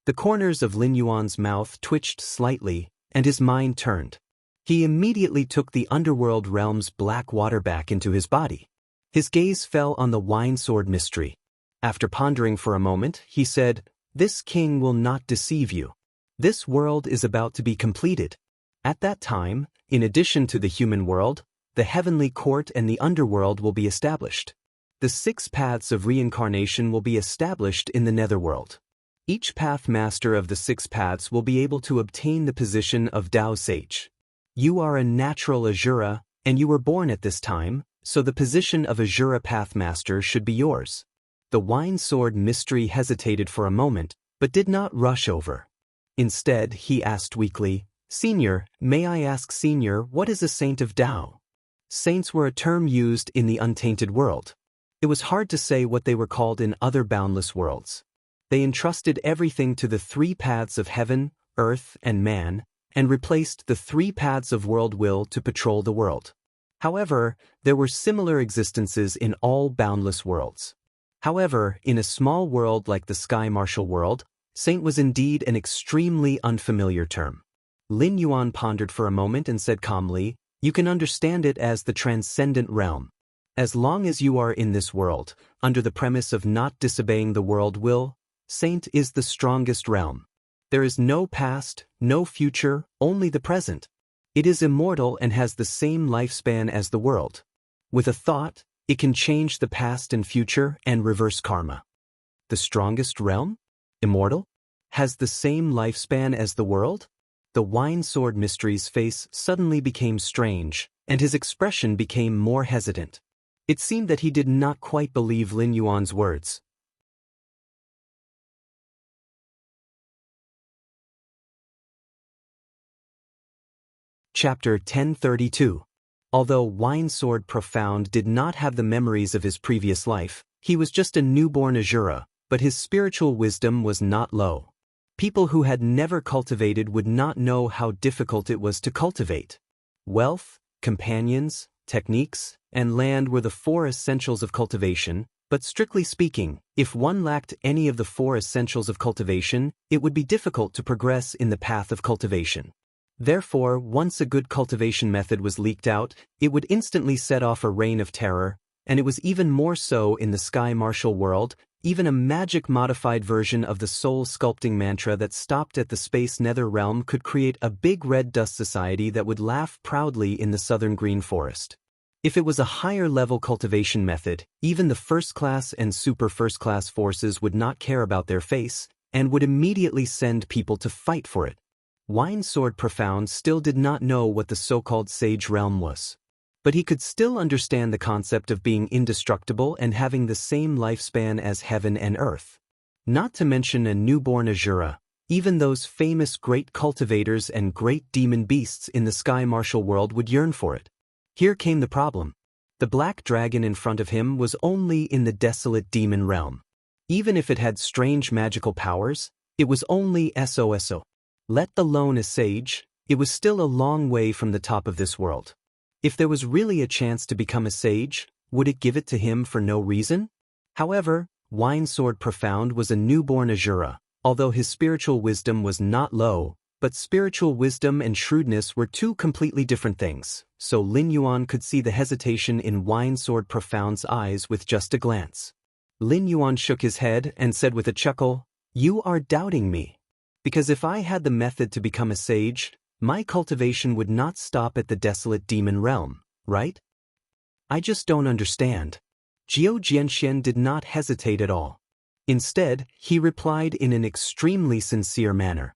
The corners of Lin Yuan's mouth twitched slightly, and his mind turned. He immediately took the underworld realm's black water back into his body. His gaze fell on the wine sword mystery. After pondering for a moment, he said, "This king will not deceive you. This world is about to be completed. At that time, in addition to the human world, the heavenly court and the underworld will be established. The 6 paths of reincarnation will be established in the netherworld. Each path master of the 6 paths will be able to obtain the position of Dao Sage. You are a natural Azura, and you were born at this time, so the position of Azura Path Master should be yours." The wine sword mystery hesitated for a moment, but did not rush over. Instead, he asked weakly, "Senior, may I ask Senior, what is a saint of Tao?" Saints were a term used in the untainted world. It was hard to say what they were called in other boundless worlds. They entrusted everything to the 3 paths of heaven, earth, and man, and replaced the 3 paths of world will to patrol the world. However, there were similar existences in all boundless worlds. However, in a small world like the Sky Martial world, saint was indeed an extremely unfamiliar term. Lin Yuan pondered for a moment and said calmly, "You can understand it as the transcendent realm. As long as you are in this world, under the premise of not disobeying the world will, saint is the strongest realm. There is no past, no future, only the present. It is immortal and has the same lifespan as the world. With a thought, it can change the past and future and reverse karma. The strongest realm? Immortal? Has the same lifespan as the world?" The wine sword mystery's face suddenly became strange, and his expression became more hesitant. It seemed that he did not quite believe Lin Yuan's words. Chapter 1032. Although Wine Sword Profound did not have the memories of his previous life, he was just a newborn Azura, but his spiritual wisdom was not low. People who had never cultivated would not know how difficult it was to cultivate. Wealth, companions, techniques, and land were the 4 essentials of cultivation, but strictly speaking, if one lacked any of the 4 essentials of cultivation, it would be difficult to progress in the path of cultivation. Therefore, once a good cultivation method was leaked out, it would instantly set off a reign of terror, and it was even more so in the Sky Martial world. Even a magic-modified version of the soul-sculpting mantra that stopped at the space nether realm could create a big red dust society that would laugh proudly in the southern green forest. If it was a higher-level cultivation method, even the first-class and super first-class forces would not care about their face, and would immediately send people to fight for it. Wine Sword Profound still did not know what the so-called Sage Realm was. But he could still understand the concept of being indestructible and having the same lifespan as heaven and earth. Not to mention a newborn Azura, even those famous great cultivators and great demon beasts in the Sky Martial world would yearn for it. Here came the problem. The black dragon in front of him was only in the desolate demon realm. Even if it had strange magical powers, it was only SOSO. Let alone a sage, it was still a long way from the top of this world. If there was really a chance to become a sage, would it give it to him for no reason? However, Wine Sword Profound was a newborn Azura, although his spiritual wisdom was not low, but spiritual wisdom and shrewdness were 2 completely different things, so Lin Yuan could see the hesitation in Wine Sword Profound's eyes with just a glance. Lin Yuan shook his head and said with a chuckle, "You are doubting me. Because if I had the method to become a sage, my cultivation would not stop at the desolate demon realm, right? I just don't understand." Jiao Jianxian did not hesitate at all. Instead, he replied in an extremely sincere manner.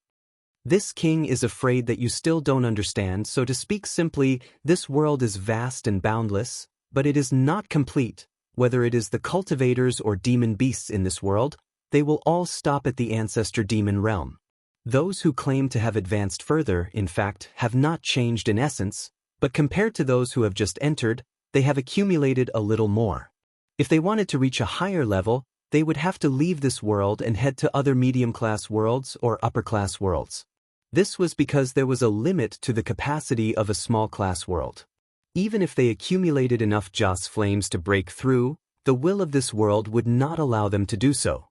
"This king is afraid that you still don't understand, so to speak simply, this world is vast and boundless, but it is not complete. Whether it is the cultivators or demon beasts in this world, they will all stop at the ancestor demon realm. Those who claim to have advanced further, in fact, have not changed in essence, but compared to those who have just entered, they have accumulated a little more. If they wanted to reach a higher level, they would have to leave this world and head to other medium-class worlds or upper-class worlds. This was because there was a limit to the capacity of a small-class world. Even if they accumulated enough Joss flames to break through, the will of this world would not allow them to do so.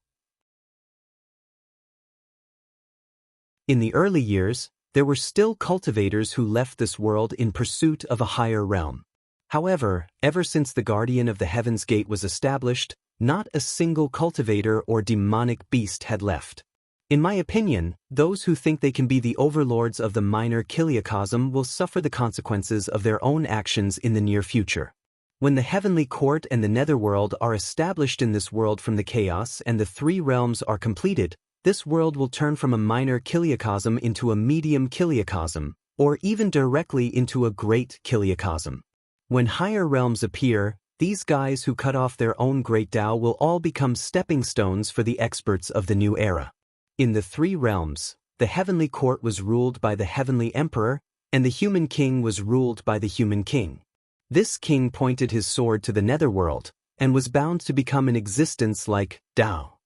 In the early years, there were still cultivators who left this world in pursuit of a higher realm. However, ever since the Guardian of the Heaven's Gate was established, not a single cultivator or demonic beast had left. In my opinion, those who think they can be the overlords of the minor Kiliacosm will suffer the consequences of their own actions in the near future. When the Heavenly Court and the Netherworld are established in this world from the chaos and the three realms are completed, this world will turn from a minor Kiliacosm into a medium Kiliacosm, or even directly into a great Kiliacosm. When higher realms appear, these guys who cut off their own great Tao will all become stepping stones for the experts of the new era. In the three realms, the Heavenly Court was ruled by the Heavenly Emperor, and the Human King was ruled by the Human King. This king pointed his sword to the Netherworld, and was bound to become an existence like Tao.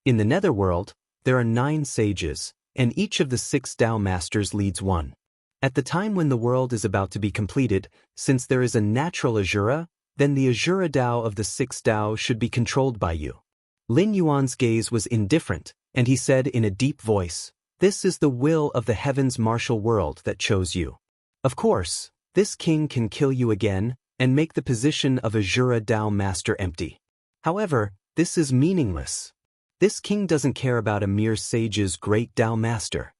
In the Netherworld, there are 9 sages, and each of the 6 Tao masters leads one. At the time when the world is about to be completed, since there is a natural Azura, then the Azura Tao of the 6 Tao should be controlled by you. Lin Yuan's gaze was indifferent, and he said in a deep voice, "This is the will of the heavens martial world that chose you. Of course, this king can kill you again, and make the position of Azura Tao master empty. However, this is meaningless. This king doesn't care about a mere sage's great Tao master."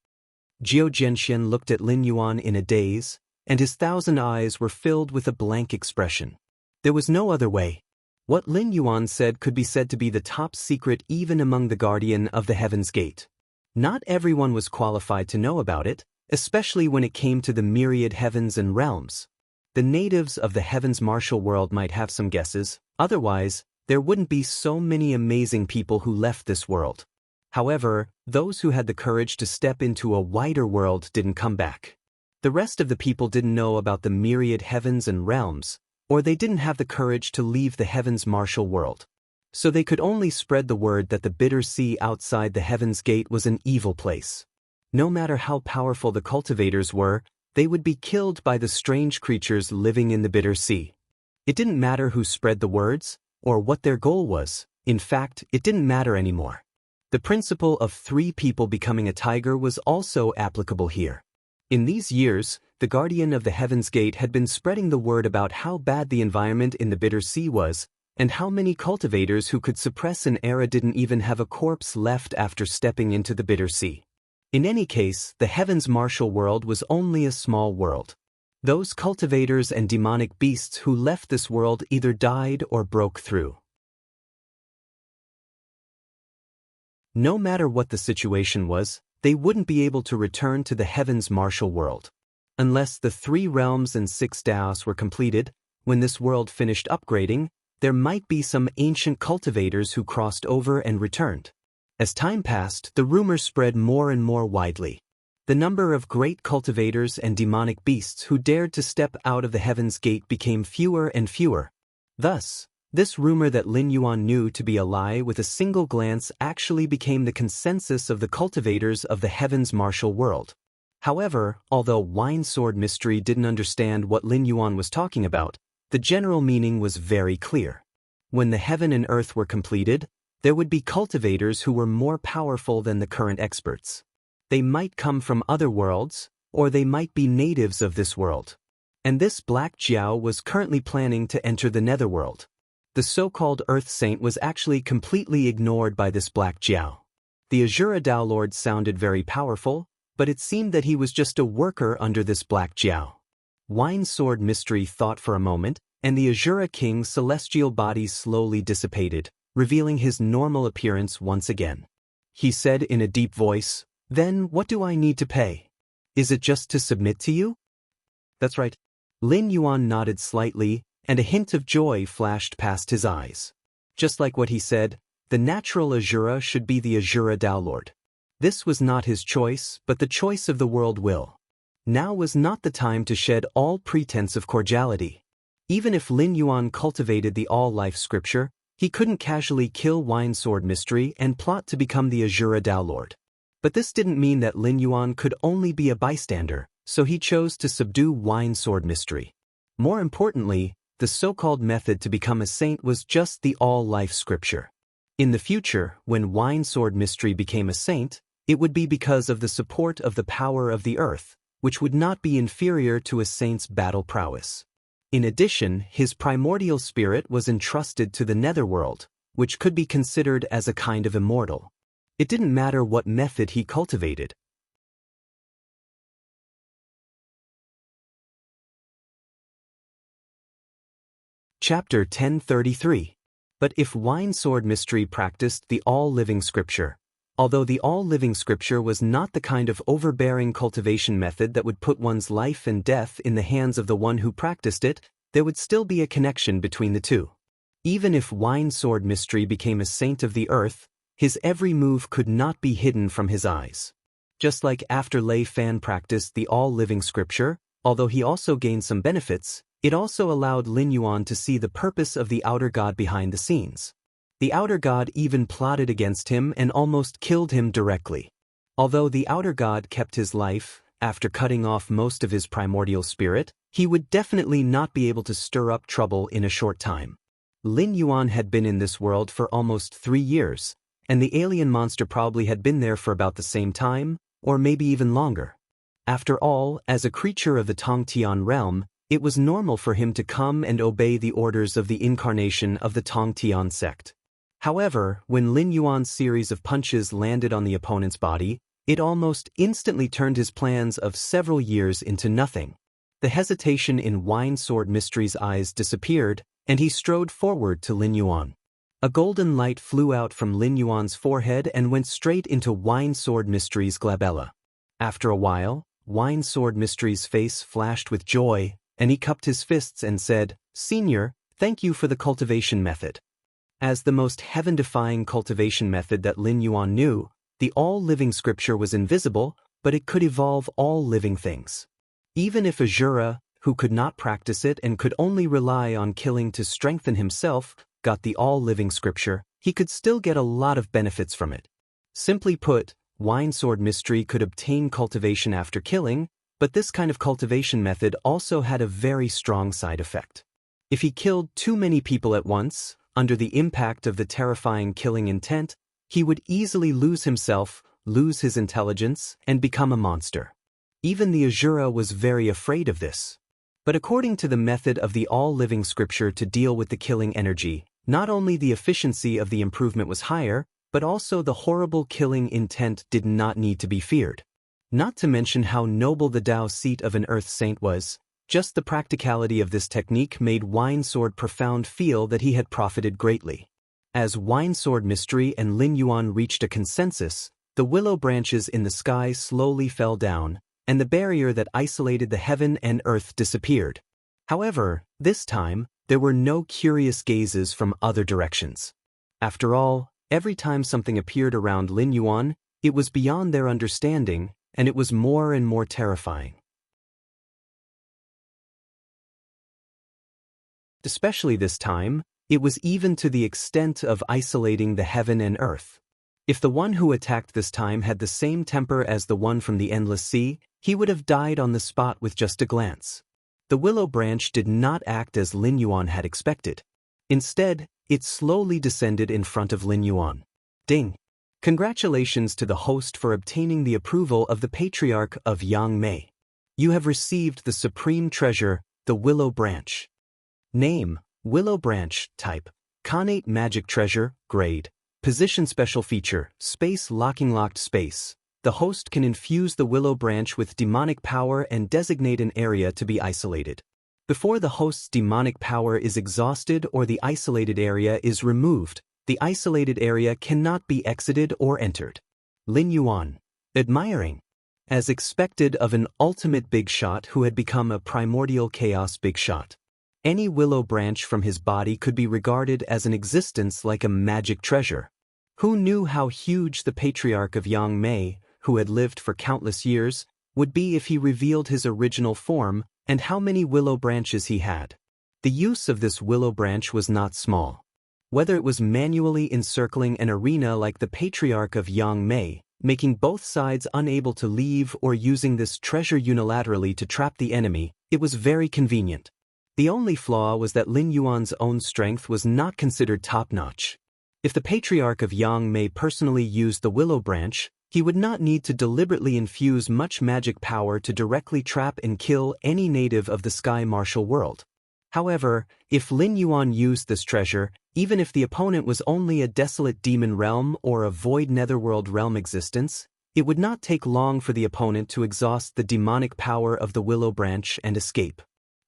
Jiao Jianxian looked at Lin Yuan in a daze, and his 1,000 eyes were filled with a blank expression. There was no other way. What Lin Yuan said could be said to be the top secret even among the Guardian of the Heaven's Gate. Not everyone was qualified to know about it, especially when it came to the myriad heavens and realms. The natives of the heavens martial world might have some guesses, otherwise, there wouldn't be so many amazing people who left this world. However, those who had the courage to step into a wider world didn't come back. The rest of the people didn't know about the myriad heavens and realms, or they didn't have the courage to leave the heavens martial world. So they could only spread the word that the bitter sea outside the Heaven's Gate was an evil place. No matter how powerful the cultivators were, they would be killed by the strange creatures living in the bitter sea. It didn't matter who spread the words, or what their goal was. In fact, it didn't matter anymore. The principle of 3 people becoming a tiger was also applicable here. In these years, the Guardian of the Heaven's Gate had been spreading the word about how bad the environment in the bitter sea was, and how many cultivators who could suppress an era didn't even have a corpse left after stepping into the bitter sea. In any case, the heavens martial world was only a small world. Those cultivators and demonic beasts who left this world either died or broke through. No matter what the situation was, they wouldn't be able to return to the heavens martial world. Unless the 3 realms and 6 Taos were completed, when this world finished upgrading, there might be some ancient cultivators who crossed over and returned. As time passed, the rumors spread more and more widely. The number of great cultivators and demonic beasts who dared to step out of the Heaven's Gate became fewer and fewer. Thus, this rumor that Lin Yuan knew to be a lie with a single glance actually became the consensus of the cultivators of the heavens martial world. However, although Wine Sword Mystery didn't understand what Lin Yuan was talking about, the general meaning was very clear. When the heaven and earth were completed, there would be cultivators who were more powerful than the current experts. They might come from other worlds, or they might be natives of this world. And this Black Jiao was currently planning to enter the Netherworld. The so-called Earth Saint was actually completely ignored by this Black Jiao. The Azura Tao Lord sounded very powerful, but it seemed that he was just a worker under this Black Jiao. Wine Sword Mystery thought for a moment, and the Azura King's celestial body slowly dissipated, revealing his normal appearance once again. He said in a deep voice, "Then what do I need to pay? Is it just to submit to you?" "That's right." Lin Yuan nodded slightly, and a hint of joy flashed past his eyes. Just like what he said, the natural Azura should be the Azura Downlord. This was not his choice, but the choice of the world will. Now was not the time to shed all pretense of cordiality. Even if Lin Yuan cultivated the all-life scripture, he couldn't casually kill Wine Sword Mystery and plot to become the Azura Downlord. But this didn't mean that Lin Yuan could only be a bystander, so he chose to subdue Wine Sword Mystery. More importantly, the so-called method to become a saint was just the all-life scripture. In the future, when Wine Sword Mystery became a saint, it would be because of the support of the power of the earth, which would not be inferior to a saint's battle prowess. In addition, his primordial spirit was entrusted to the netherworld, which could be considered as a kind of immortal. It didn't matter what method he cultivated. Chapter 1033. But if Wine Sword Mystery practiced the all-living scripture, although the all-living scripture was not the kind of overbearing cultivation method that would put one's life and death in the hands of the one who practiced it, there would still be a connection between the two. Even if Wine Sword Mystery became a saint of the earth, his every move could not be hidden from his eyes. Just like after Lei Fan practiced the all-living scripture, although he also gained some benefits, it also allowed Lin Yuan to see the purpose of the outer god behind the scenes. The outer god even plotted against him and almost killed him directly. Although the outer god kept his life, after cutting off most of his primordial spirit, he would definitely not be able to stir up trouble in a short time. Lin Yuan had been in this world for almost 3 years, and the alien monster probably had been there for about the same time, or maybe even longer. After all, as a creature of the Tongtian realm, it was normal for him to come and obey the orders of the incarnation of the Tongtian sect. However, when Lin Yuan's series of punches landed on the opponent's body, it almost instantly turned his plans of several years into nothing. The hesitation in Wine Sword Mystery's eyes disappeared, and he strode forward to Lin Yuan. A golden light flew out from Lin Yuan's forehead and went straight into Wine Sword Mystery's glabella. After a while, Wine Sword Mystery's face flashed with joy, and he cupped his fists and said, "Senior, thank you for the cultivation method." As the most heaven-defying cultivation method that Lin Yuan knew, the all-living scripture was invisible, but it could evolve all living things. Even if Azura, who could not practice it and could only rely on killing to strengthen himself, got the all-living scripture, he could still get a lot of benefits from it. Simply put, Wine Sword Mystery could obtain cultivation after killing, but this kind of cultivation method also had a very strong side effect. If he killed too many people at once, under the impact of the terrifying killing intent, he would easily lose himself, lose his intelligence, and become a monster. Even the Azura was very afraid of this. But according to the method of the all-living scripture to deal with the killing energy, not only the efficiency of the improvement was higher, but also the horrible killing intent did not need to be feared. Not to mention how noble the Tao seat of an Earth Saint was, just the practicality of this technique made Wine Sword Profound feel that he had profited greatly. As Wine Sword Mystery and Lin Yuan reached a consensus, the willow branches in the sky slowly fell down, and the barrier that isolated the heaven and earth disappeared. However, this time, there were no curious gazes from other directions. After all, every time something appeared around Lin Yuan, it was beyond their understanding, and it was more and more terrifying. Especially this time, it was even to the extent of isolating the heaven and earth. If the one who attacked this time had the same temper as the one from the Endless Sea, he would have died on the spot with just a glance. The willow branch did not act as Lin Yuan had expected. Instead, it slowly descended in front of Lin Yuan. Ding! Congratulations to the host for obtaining the approval of the Patriarch of Yang Mei. You have received the supreme treasure, the Willow Branch. Name, Willow Branch. Type, Connate Magic Treasure. Grade, Position Special Feature, Space Locking Locked Space. The host can infuse the Willow Branch with demonic power and designate an area to be isolated. Before the host's demonic power is exhausted or the isolated area is removed, the isolated area cannot be exited or entered. Lin Yuan, admiring. As expected of an ultimate big shot who had become a primordial chaos big shot. Any willow branch from his body could be regarded as an existence like a magic treasure. Who knew how huge the patriarch of Yangmei, who had lived for countless years, would be if he revealed his original form, and how many willow branches he had? The use of this willow branch was not small. Whether it was manually encircling an arena like the patriarch of Yangmei, making both sides unable to leave, or using this treasure unilaterally to trap the enemy, it was very convenient. The only flaw was that Lin Yuan's own strength was not considered top-notch. If the patriarch of Yangmei personally used the willow branch, he would not need to deliberately infuse much magic power to directly trap and kill any native of the sky martial world. However, if Lin Yuan used this treasure, even if the opponent was only a desolate demon realm or a void netherworld realm existence, it would not take long for the opponent to exhaust the demonic power of the willow branch and escape.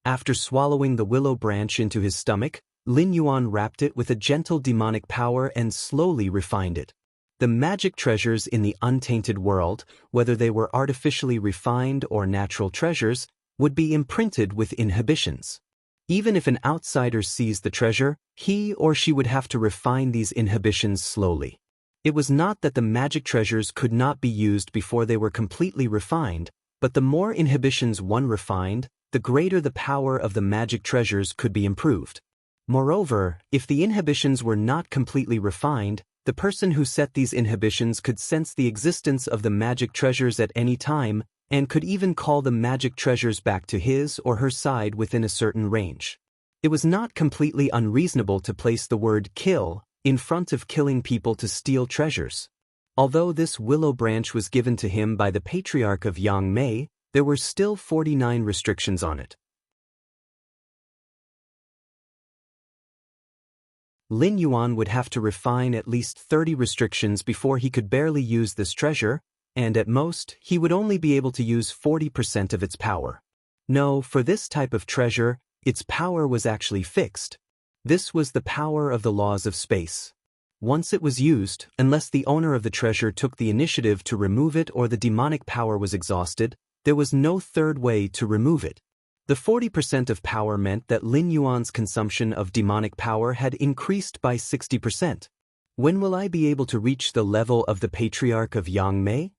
After swallowing the willow branch into his stomach, Lin Yuan wrapped it with a gentle demonic power and slowly refined it. The magic treasures in the untainted world, whether they were artificially refined or natural treasures, would be imprinted with inhibitions. Even if an outsider sees the treasure, he or she would have to refine these inhibitions slowly. It was not that the magic treasures could not be used before they were completely refined, but the more inhibitions one refined, the greater the power of the magic treasures could be improved. Moreover, if the inhibitions were not completely refined, the person who set these inhibitions could sense the existence of the magic treasures at any time, and could even call the magic treasures back to his or her side within a certain range. It was not completely unreasonable to place the word kill in front of killing people to steal treasures. Although this willow branch was given to him by the patriarch of Yangmei, there were still 49 restrictions on it. Lin Yuan would have to refine at least 30 restrictions before he could barely use this treasure, and at most, he would only be able to use 40% of its power. No, for this type of treasure, its power was actually fixed. This was the power of the laws of space. Once it was used, unless the owner of the treasure took the initiative to remove it or the demonic power was exhausted, there was no third way to remove it. The 40% of power meant that Lin Yuan's consumption of demonic power had increased by 60%. When will I be able to reach the level of the patriarch of Yangmei?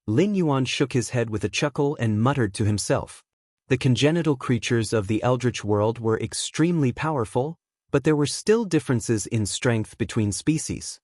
Lin Yuan shook his head with a chuckle and muttered to himself. The congenital creatures of the eldritch world were extremely powerful, but there were still differences in strength between species.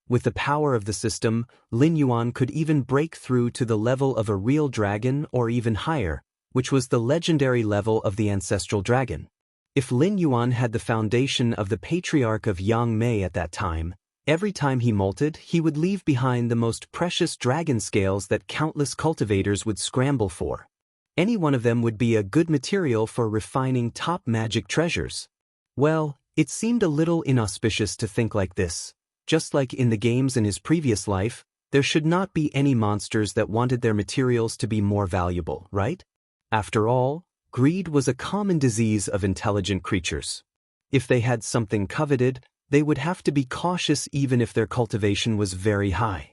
With the power of the system, Lin Yuan could even break through to the level of a real dragon or even higher, which was the legendary level of the ancestral dragon. If Lin Yuan had the foundation of the patriarch of Yangmei at that time, every time he molted, he would leave behind the most precious dragon scales that countless cultivators would scramble for. Any one of them would be a good material for refining top magic treasures. Well, it seemed a little inauspicious to think like this. Just like in the games in his previous life, there should not be any monsters that wanted their materials to be more valuable, right? After all, greed was a common disease of intelligent creatures. If they had something coveted, they would have to be cautious even if their cultivation was very high.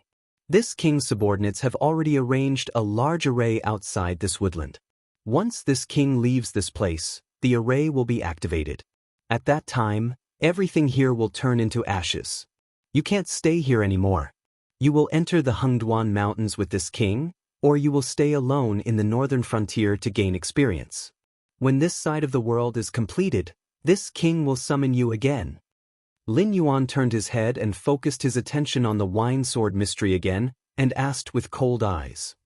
This king's subordinates have already arranged a large array outside this woodland. Once this king leaves this place, the array will be activated. At that time, everything here will turn into ashes. You can't stay here anymore. You will enter the Hengduan Mountains with this king, or you will stay alone in the northern frontier to gain experience. When this side of the world is completed, this king will summon you again. Lin Yuan turned his head and focused his attention on the wine sword mystery again, and asked with cold eyes.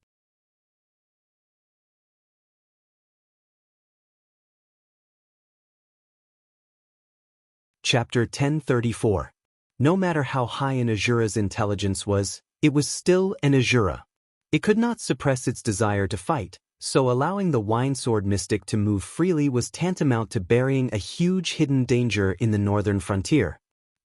Chapter 1034. No matter how high an Azura's intelligence was, it was still an Azura. It could not suppress its desire to fight, so allowing the wine sword mystic to move freely was tantamount to burying a huge hidden danger in the northern frontier.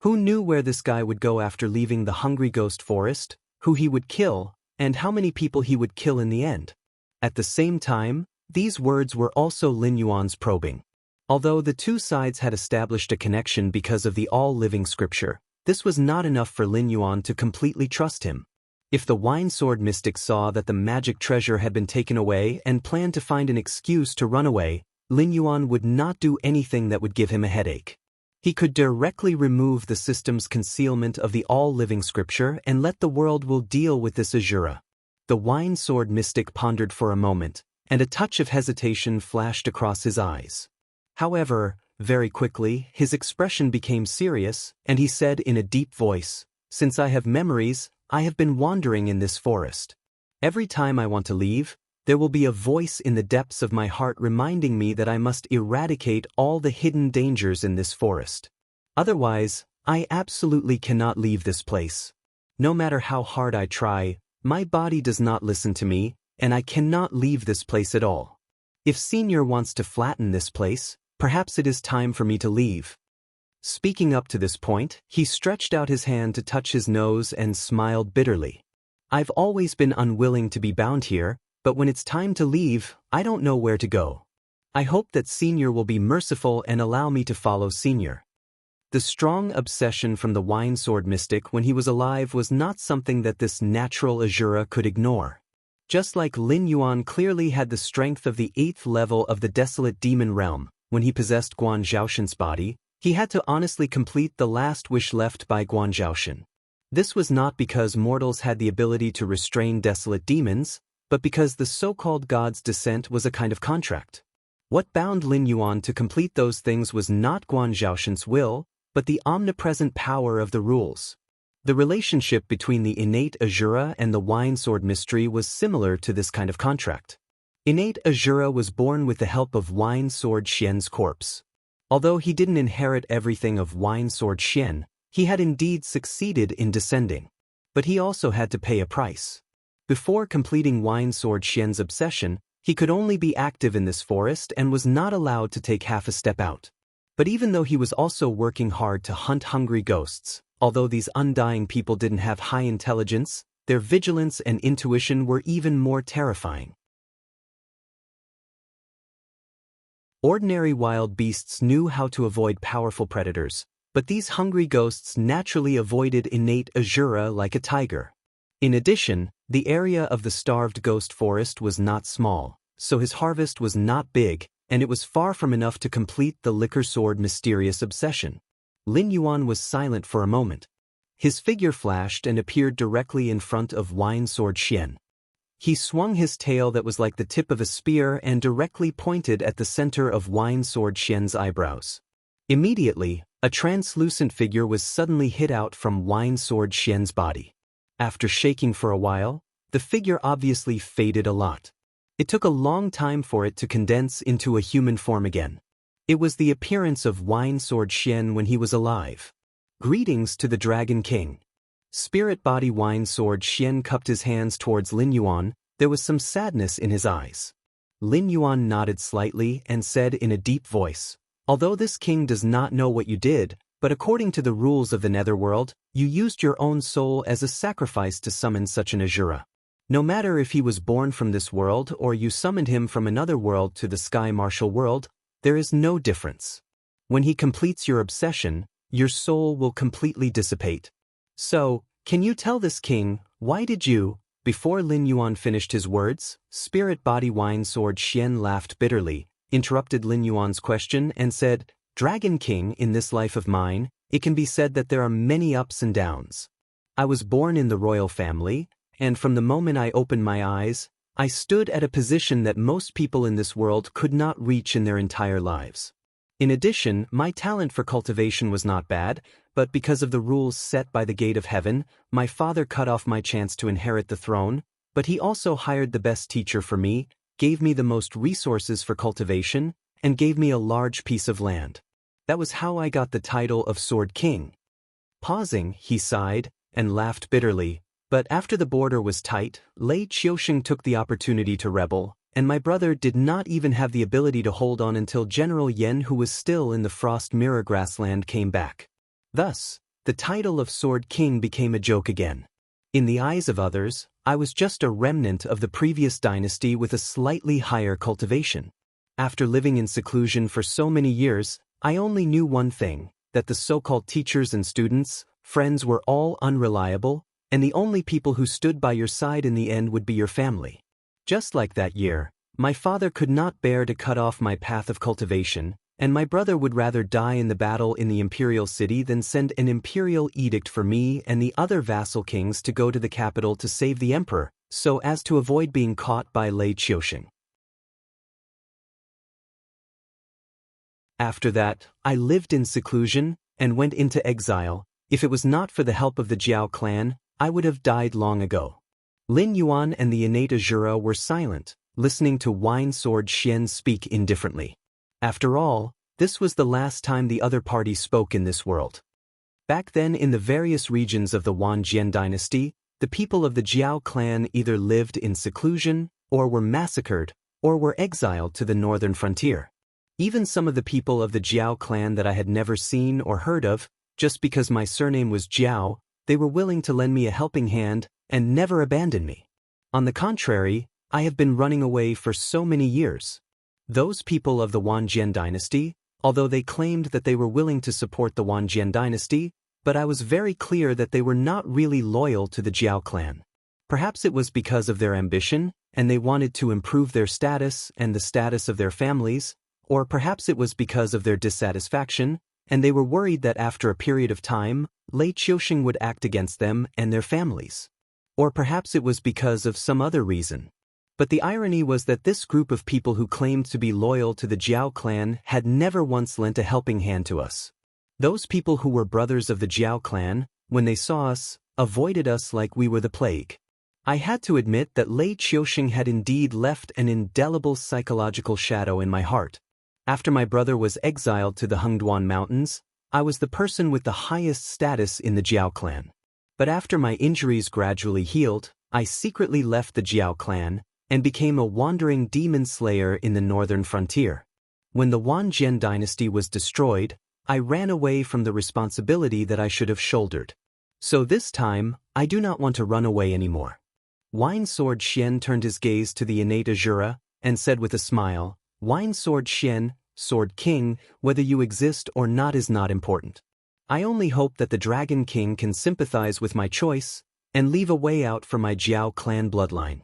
Who knew where this guy would go after leaving the Hungry Ghost Forest, who he would kill, and how many people he would kill in the end? At the same time, these words were also Lin Yuan's probing. Although the two sides had established a connection because of the all-living scripture, this was not enough for Lin Yuan to completely trust him. If the wine sword mystic saw that the magic treasure had been taken away and planned to find an excuse to run away, Lin Yuan would not do anything that would give him a headache. He could directly remove the system's concealment of the all-living scripture and let the world will deal with this Azura. The wine-sword mystic pondered for a moment, and a touch of hesitation flashed across his eyes. However, very quickly, his expression became serious, and he said in a deep voice, "Since I have memories, I have been wandering in this forest. Every time I want to leave, there will be a voice in the depths of my heart reminding me that I must eradicate all the hidden dangers in this forest. Otherwise, I absolutely cannot leave this place. No matter how hard I try, my body does not listen to me, and I cannot leave this place at all. If Senior wants to flatten this place, perhaps it is time for me to leave." Speaking up to this point, he stretched out his hand to touch his nose and smiled bitterly. "I've always been unwilling to be bound here, but when it's time to leave, I don't know where to go. I hope that Senior will be merciful and allow me to follow Senior." The strong obsession from the wine-sword mystic when he was alive was not something that this natural Azura could ignore. Just like Lin Yuan clearly had the strength of the 8th level of the desolate demon realm, when he possessed Guan Zhaoshan's body, he had to honestly complete the last wish left by Guan Zhaoshan. This was not because mortals had the ability to restrain desolate demons, but because the so-called god's descent was a kind of contract. What bound Lin Yuan to complete those things was not Guan Zhaoshan's will, but the omnipresent power of the rules. The relationship between the innate Azura and the wine-sword mystery was similar to this kind of contract. Innate Azura was born with the help of wine-sword Xian's corpse. Although he didn't inherit everything of wine-sword Xian, he had indeed succeeded in descending. But he also had to pay a price. Before completing wine-sword Xian's obsession, he could only be active in this forest and was not allowed to take half a step out. But even though he was also working hard to hunt hungry ghosts, although these undying people didn't have high intelligence, their vigilance and intuition were even more terrifying. Ordinary wild beasts knew how to avoid powerful predators, but these hungry ghosts naturally avoided innate Azura like a tiger. In addition, the area of the starved ghost forest was not small, so his harvest was not big, and it was far from enough to complete the liquor sword mysterious obsession. Lin Yuan was silent for a moment. His figure flashed and appeared directly in front of wine-sword Xian. He swung his tail that was like the tip of a spear and directly pointed at the center of wine-sword Xian's eyebrows. Immediately, a translucent figure was suddenly hit out from wine-sword Xian's body. After shaking for a while, the figure obviously faded a lot. It took a long time for it to condense into a human form again. It was the appearance of wine-sword Xian when he was alive. "Greetings to the Dragon King." Spirit body wine-sword Xian cupped his hands towards Lin Yuan. There was some sadness in his eyes. Lin Yuan nodded slightly and said in a deep voice, "Although this king does not know what you did, but according to the rules of the netherworld, you used your own soul as a sacrifice to summon such an Azura. No matter if he was born from this world or you summoned him from another world to the sky martial world, there is no difference. When he completes your obsession, your soul will completely dissipate. So, can you tell this king, why did you?" Before Lin Yuan finished his words, Spirit Body Wine-sword Xian laughed bitterly, interrupted Lin Yuan's question and said, "Dragon King, in this life of mine, it can be said that there are many ups and downs. I was born in the royal family, and from the moment I opened my eyes, I stood at a position that most people in this world could not reach in their entire lives. In addition, my talent for cultivation was not bad, but because of the rules set by the gate of heaven, my father cut off my chance to inherit the throne, but he also hired the best teacher for me, gave me the most resources for cultivation, and gave me a large piece of land. That was how I got the title of Sword King." Pausing, he sighed and laughed bitterly. "But after the border was tight, Lei Qiusheng took the opportunity to rebel, and my brother did not even have the ability to hold on until General Yen, who was still in the Frost Mirror Grassland, came back. Thus, the title of Sword King became a joke again. In the eyes of others, I was just a remnant of the previous dynasty with a slightly higher cultivation. After living in seclusion for so many years, I only knew one thing, that the so-called teachers and students, friends were all unreliable, and the only people who stood by your side in the end would be your family. Just like that year, my father could not bear to cut off my path of cultivation, and my brother would rather die in the battle in the imperial city than send an imperial edict for me and the other vassal kings to go to the capital to save the emperor, so as to avoid being caught by Lei Qiusheng. After that, I lived in seclusion and went into exile. If it was not for the help of the Jiao clan, I would have died long ago. Lin Yuan and the innate Azura were silent, listening to Wine Sword Xian speak indifferently. After all, this was the last time the other party spoke in this world. Back then in the various regions of the Wanjian dynasty, the people of the Jiao clan either lived in seclusion, or were massacred, or were exiled to the northern frontier. Even some of the people of the Jiao clan that I had never seen or heard of, just because my surname was Jiao, they were willing to lend me a helping hand and never abandon me. On the contrary, I have been running away for so many years. Those people of the Wanjian dynasty, although they claimed that they were willing to support the Wanjian dynasty, but I was very clear that they were not really loyal to the Jiao clan. Perhaps it was because of their ambition, and they wanted to improve their status and the status of their families, or perhaps it was because of their dissatisfaction, and they were worried that after a period of time, Lei Qiusheng would act against them and their families. Or perhaps it was because of some other reason. But the irony was that this group of people who claimed to be loyal to the Jiao clan had never once lent a helping hand to us. Those people who were brothers of the Jiao clan, when they saw us, avoided us like we were the plague. I had to admit that Lei Qiusheng had indeed left an indelible psychological shadow in my heart. After my brother was exiled to the Hengduan Mountains, I was the person with the highest status in the Jiao clan. But after my injuries gradually healed, I secretly left the Jiao clan and became a wandering demon slayer in the northern frontier. When the Wanjian dynasty was destroyed, I ran away from the responsibility that I should have shouldered. So this time, I do not want to run away anymore. Wine Sword Xian turned his gaze to the innate Azura and said with a smile, Wine Sword Xian, Sword King, whether you exist or not is not important. I only hope that the Dragon King can sympathize with my choice and leave a way out for my Jiao clan bloodline.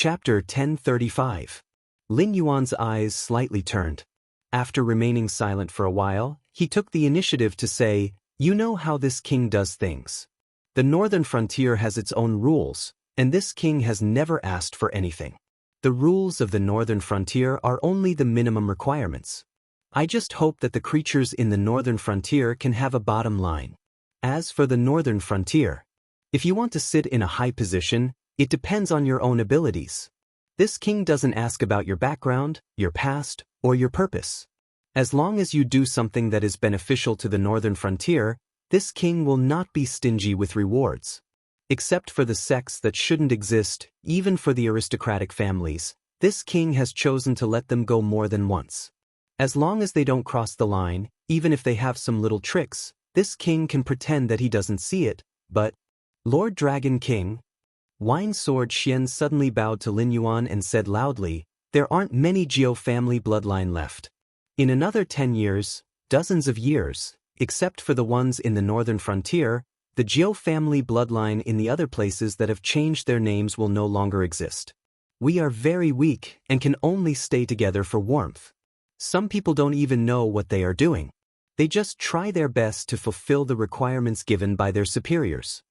Chapter 1035. Lin Yuan's eyes slightly turned. After remaining silent for a while, he took the initiative to say, You know how this king does things. The northern frontier has its own rules, and this king has never asked for anything. The rules of the northern frontier are only the minimum requirements. I just hope that the creatures in the northern frontier can have a bottom line. As for the northern frontier, if you want to sit in a high position, it depends on your own abilities. This king doesn't ask about your background, your past, or your purpose. As long as you do something that is beneficial to the northern frontier, this king will not be stingy with rewards. Except for the sects that shouldn't exist, even for the aristocratic families, this king has chosen to let them go more than once. As long as they don't cross the line, even if they have some little tricks, this king can pretend that he doesn't see it, but, Lord Dragon King, Wine Sword Xian suddenly bowed to Lin Yuan and said loudly, There aren't many Jiao family bloodline left. In another 10 years, dozens of years, except for the ones in the northern frontier, the Jiao family bloodline in the other places that have changed their names will no longer exist. We are very weak and can only stay together for warmth. Some people don't even know what they are doing. They just try their best to fulfill the requirements given by their superiors.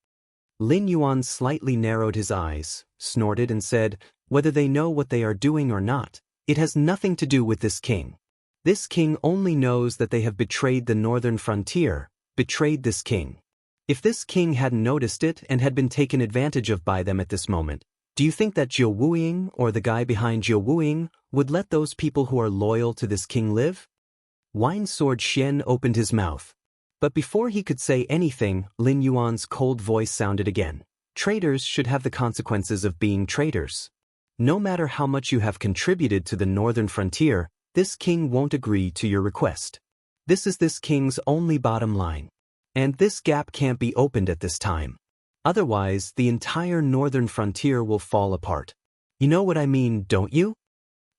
Lin Yuan slightly narrowed his eyes, snorted and said, Whether they know what they are doing or not, it has nothing to do with this king. This king only knows that they have betrayed the northern frontier, betrayed this king. If this king hadn't noticed it and had been taken advantage of by them at this moment, do you think that Jiao Wuying or the guy behind Jiao Wuying would let those people who are loyal to this king live? Wine Sword Xian opened his mouth. But before he could say anything, Lin Yuan's cold voice sounded again. Traitors should have the consequences of being traitors. No matter how much you have contributed to the northern frontier, this king won't agree to your request. This is this king's only bottom line. And this gap can't be opened at this time. Otherwise, the entire northern frontier will fall apart. You know what I mean, don't you?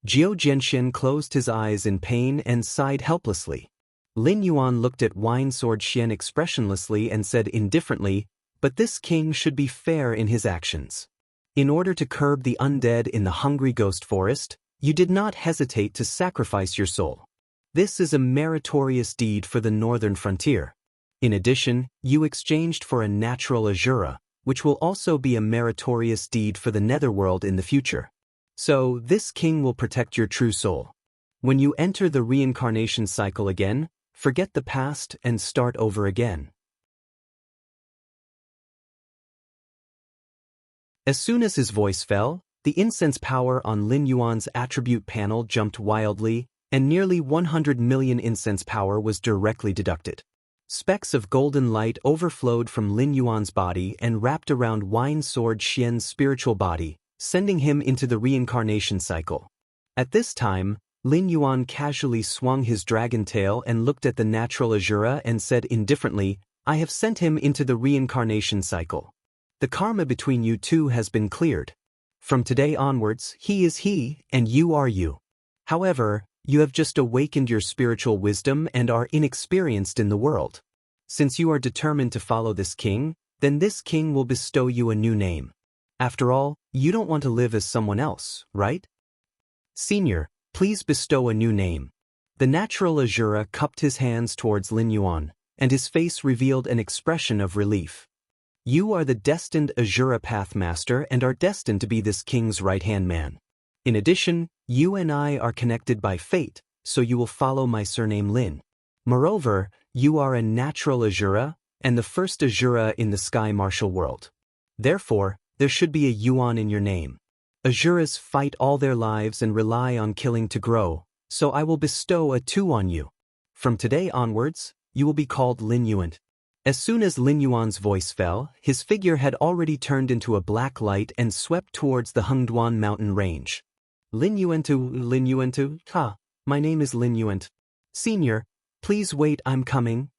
Jiao Zhenxian closed his eyes in pain and sighed helplessly. Lin Yuan looked at Wine Sword Xian expressionlessly and said indifferently, But this king should be fair in his actions. In order to curb the undead in the hungry ghost forest, you did not hesitate to sacrifice your soul. This is a meritorious deed for the northern frontier. In addition, you exchanged for a natural Azura, which will also be a meritorious deed for the netherworld in the future. So, this king will protect your true soul. When you enter the reincarnation cycle again, forget the past and start over again. As soon as his voice fell, the incense power on Lin Yuan's attribute panel jumped wildly, and nearly 100 million incense power was directly deducted. Specks of golden light overflowed from Lin Yuan's body and wrapped around Wine Sword Xian's spiritual body, sending him into the reincarnation cycle. At this time, Lin Yuan casually swung his dragon tail and looked at the natural Azura and said indifferently, "I have sent him into the reincarnation cycle. The karma between you two has been cleared. From today onwards, he is he, and you are you. However, you have just awakened your spiritual wisdom and are inexperienced in the world. Since you are determined to follow this king, then this king will bestow you a new name. After all, you don't want to live as someone else, right? Senior, please bestow a new name." The natural Azura cupped his hands towards Lin Yuan, and his face revealed an expression of relief. "You are the destined Azura Pathmaster and are destined to be this king's right-hand man. In addition, you and I are connected by fate, so you will follow my surname Lin. Moreover, you are a natural Azura, and the first Azura in the Sky Martial world. Therefore, there should be a Yuan in your name. Azuras fight all their lives and rely on killing to grow, so I will bestow a 2 on you. From today onwards, you will be called Lin Yuan." As soon as Lin Yuan's voice fell, his figure had already turned into a black light and swept towards the Hengduan mountain range. Lin Yuan, ha, my name is Lin Yuan. Senior, please wait, I'm coming."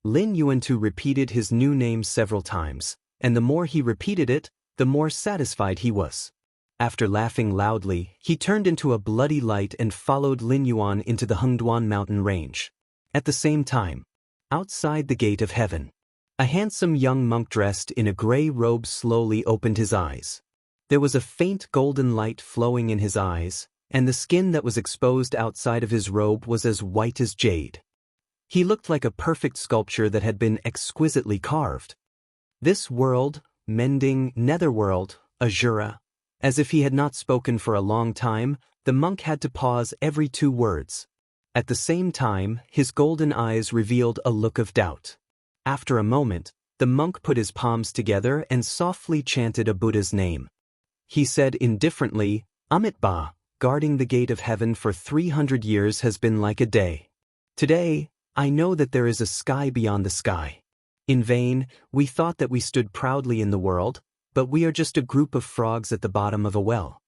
Lin Yuan repeated his new name several times, and the more he repeated it, the more satisfied he was. After laughing loudly, he turned into a bloody light and followed Lin Yuan into the Hengduan mountain range. At the same time, outside the gate of heaven, a handsome young monk dressed in a gray robe slowly opened his eyes. There was a faint golden light flowing in his eyes, and the skin that was exposed outside of his robe was as white as jade. He looked like a perfect sculpture that had been exquisitely carved. This world, mending netherworld, Azura. As if he had not spoken for a long time, the monk had to pause every 2 words. At the same time, his golden eyes revealed a look of doubt. After a moment, the monk put his palms together and softly chanted a Buddha's name. He said indifferently, "Amoeba, guarding the gate of heaven for 300 years has been like a day. Today, I know that there is a sky beyond the sky. In vain, we thought that we stood proudly in the world, but we are just a group of frogs at the bottom of a well.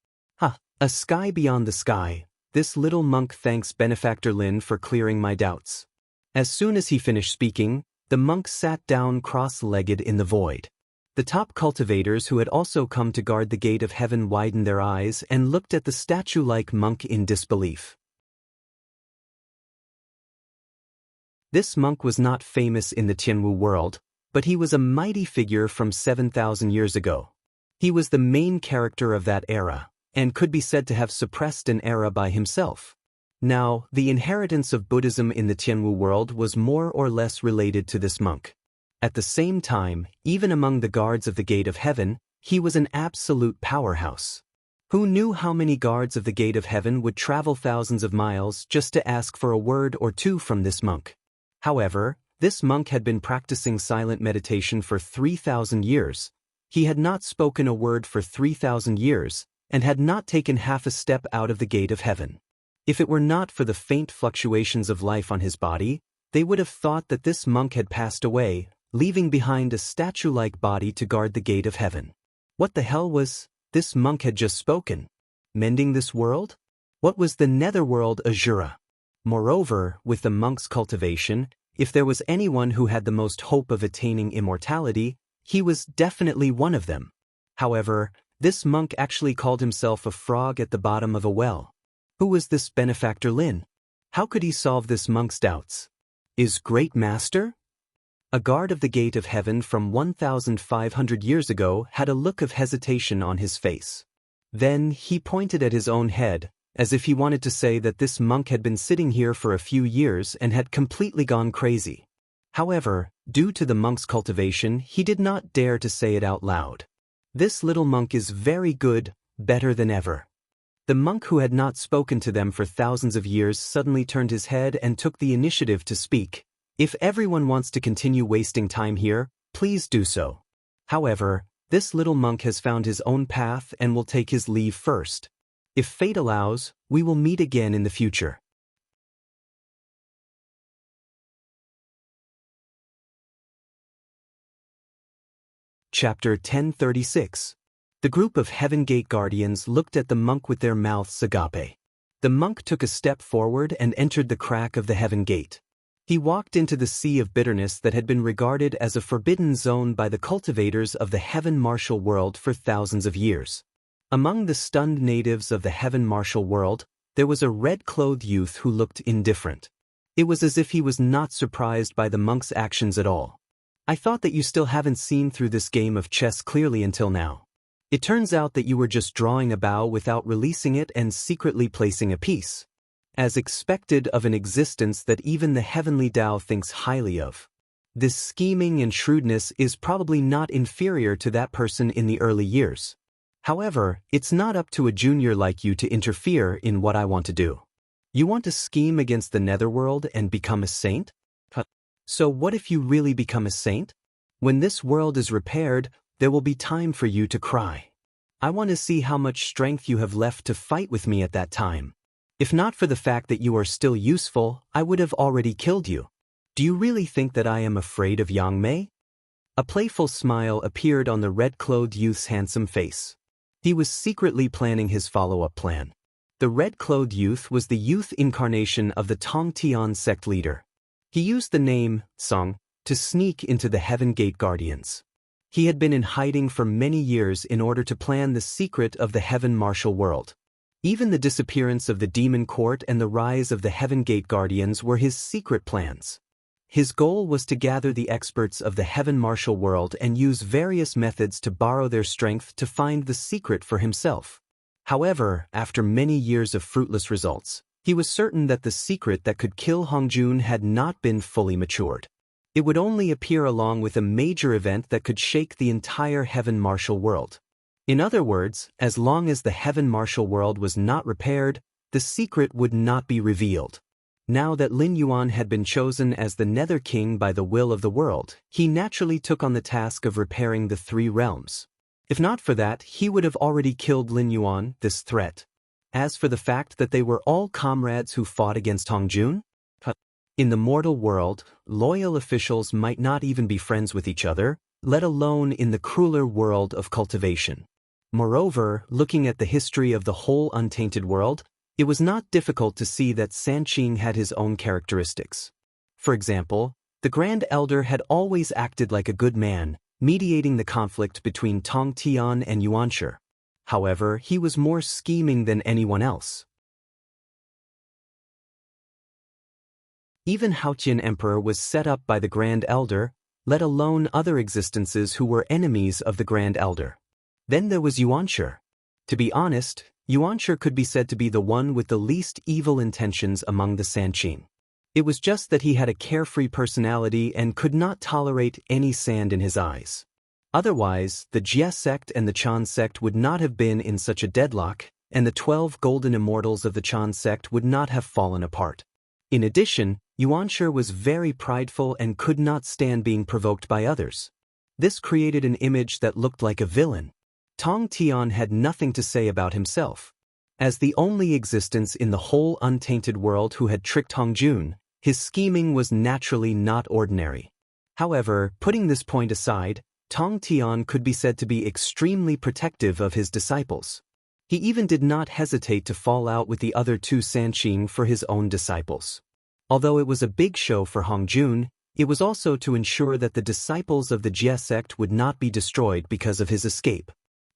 A sky beyond the sky. This little monk thanks Benefactor Lin for clearing my doubts." As soon as he finished speaking, the monk sat down cross-legged in the void. The top cultivators who had also come to guard the gate of heaven widened their eyes and looked at the statue-like monk in disbelief. This monk was not famous in the Tianwu world, but he was a mighty figure from 7,000 years ago. He was the main character of that era, and could be said to have suppressed an era by himself. Now, the inheritance of Buddhism in the Tianwu world was more or less related to this monk. At the same time, even among the guards of the Gate of Heaven, he was an absolute powerhouse. Who knew how many guards of the Gate of Heaven would travel thousands of miles just to ask for a word or 2 from this monk? However, this monk had been practicing silent meditation for 3,000 years. He had not spoken a word for 3,000 years, and had not taken half a step out of the gate of heaven. If it were not for the faint fluctuations of life on his body, they would have thought that this monk had passed away, leaving behind a statue-like body to guard the gate of heaven. What the hell was this monk had just spoken? Mending this world? What was the netherworld Azura? Moreover, with the monk's cultivation, if there was anyone who had the most hope of attaining immortality, he was definitely one of them. However, this monk actually called himself a frog at the bottom of a well. Who was this Benefactor Lin? How could he solve this monk's doubts? Is Great Master? A guard of the gate of heaven from 1,500 years ago had a look of hesitation on his face. Then he pointed at his own head, as if he wanted to say that this monk had been sitting here for a few years and had completely gone crazy. However, due to the monk's cultivation, he did not dare to say it out loud. This little monk is very good, better than ever. The monk who had not spoken to them for thousands of years suddenly turned his head and took the initiative to speak. If everyone wants to continue wasting time here, please do so. However, this little monk has found his own path and will take his leave first. If fate allows, we will meet again in the future. Chapter 1036. The group of Heaven Gate Guardians looked at the monk with their mouths agape. The monk took a step forward and entered the crack of the Heaven Gate. He walked into the sea of bitterness that had been regarded as a forbidden zone by the cultivators of the Heaven Martial World for thousands of years. Among the stunned natives of the Heaven Martial World, there was a red-clothed youth who looked indifferent. It was as if he was not surprised by the monk's actions at all. I thought that you still haven't seen through this game of chess clearly until now. It turns out that you were just drawing a bow without releasing it and secretly placing a piece. As expected of an existence that even the heavenly Tao thinks highly of. This scheming and shrewdness is probably not inferior to that person in the early years. However, it's not up to a junior like you to interfere in what I want to do. You want to scheme against the netherworld and become a saint? So what if you really become a saint? When this world is repaired, there will be time for you to cry. I want to see how much strength you have left to fight with me at that time. If not for the fact that you are still useful, I would have already killed you. Do you really think that I am afraid of Yang Mei? A playful smile appeared on the red-clothed youth's handsome face. He was secretly planning his follow-up plan. The red-clothed youth was the youth incarnation of the Tong Tian sect leader. He used the name, Song, to sneak into the Heaven Gate Guardians. He had been in hiding for many years in order to plan the secret of the Heaven Martial World. Even the disappearance of the Demon Court and the rise of the Heaven Gate Guardians were his secret plans. His goal was to gather the experts of the Heaven Martial World and use various methods to borrow their strength to find the secret for himself. However, after many years of fruitless results, he was certain that the secret that could kill Hongjun had not been fully matured. It would only appear along with a major event that could shake the entire Heaven Martial World. In other words, as long as the Heaven Martial World was not repaired, the secret would not be revealed. Now that Lin Yuan had been chosen as the Nether King by the will of the world, he naturally took on the task of repairing the three realms. If not for that, he would have already killed Lin Yuan, this threat. As for the fact that they were all comrades who fought against Hongjun? In the mortal world, loyal officials might not even be friends with each other, let alone in the crueler world of cultivation. Moreover, looking at the history of the whole untainted world, it was not difficult to see that Sanqing had his own characteristics. For example, the Grand Elder had always acted like a good man, mediating the conflict between Tong Tian and Yuanshi. However, he was more scheming than anyone else. Even Haotian Emperor was set up by the Grand Elder, let alone other existences who were enemies of the Grand Elder. Then there was Yuanshi. To be honest, Yuanshi could be said to be the one with the least evil intentions among the Sanqing. It was just that he had a carefree personality and could not tolerate any sand in his eyes. Otherwise, the Jie sect and the Chan sect would not have been in such a deadlock, and the 12 golden immortals of the Chan sect would not have fallen apart. In addition, Yuanshi was very prideful and could not stand being provoked by others. This created an image that looked like a villain. Tong Tian had nothing to say about himself. As the only existence in the whole untainted world who had tricked Hongjun, his scheming was naturally not ordinary. However, putting this point aside, Tong Tian could be said to be extremely protective of his disciples. He even did not hesitate to fall out with the other two Sanqing for his own disciples. Although it was a big show for Hongjun, it was also to ensure that the disciples of the Jie sect would not be destroyed because of his escape.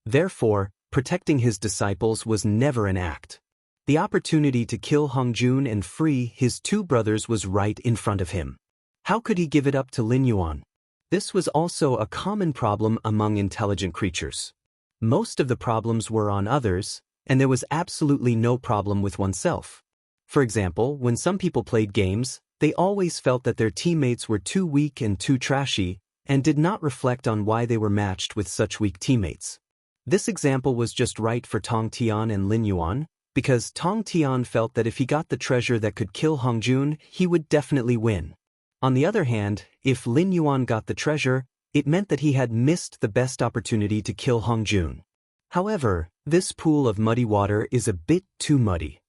Therefore, protecting his disciples was never an act. The opportunity to kill Hongjun and free his two brothers was right in front of him. How could he give it up to Lin Yuan? This was also a common problem among intelligent creatures. Most of the problems were on others, and there was absolutely no problem with oneself. For example, when some people played games, they always felt that their teammates were too weak and too trashy, and did not reflect on why they were matched with such weak teammates. This example was just right for Tong Tian and Lin Yuan, because Tong Tian felt that if he got the treasure that could kill Hong Jun, he would definitely win. On the other hand, if Lin Yuan got the treasure, it meant that he had missed the best opportunity to kill Hong Jun. However, this pool of muddy water is a bit too muddy.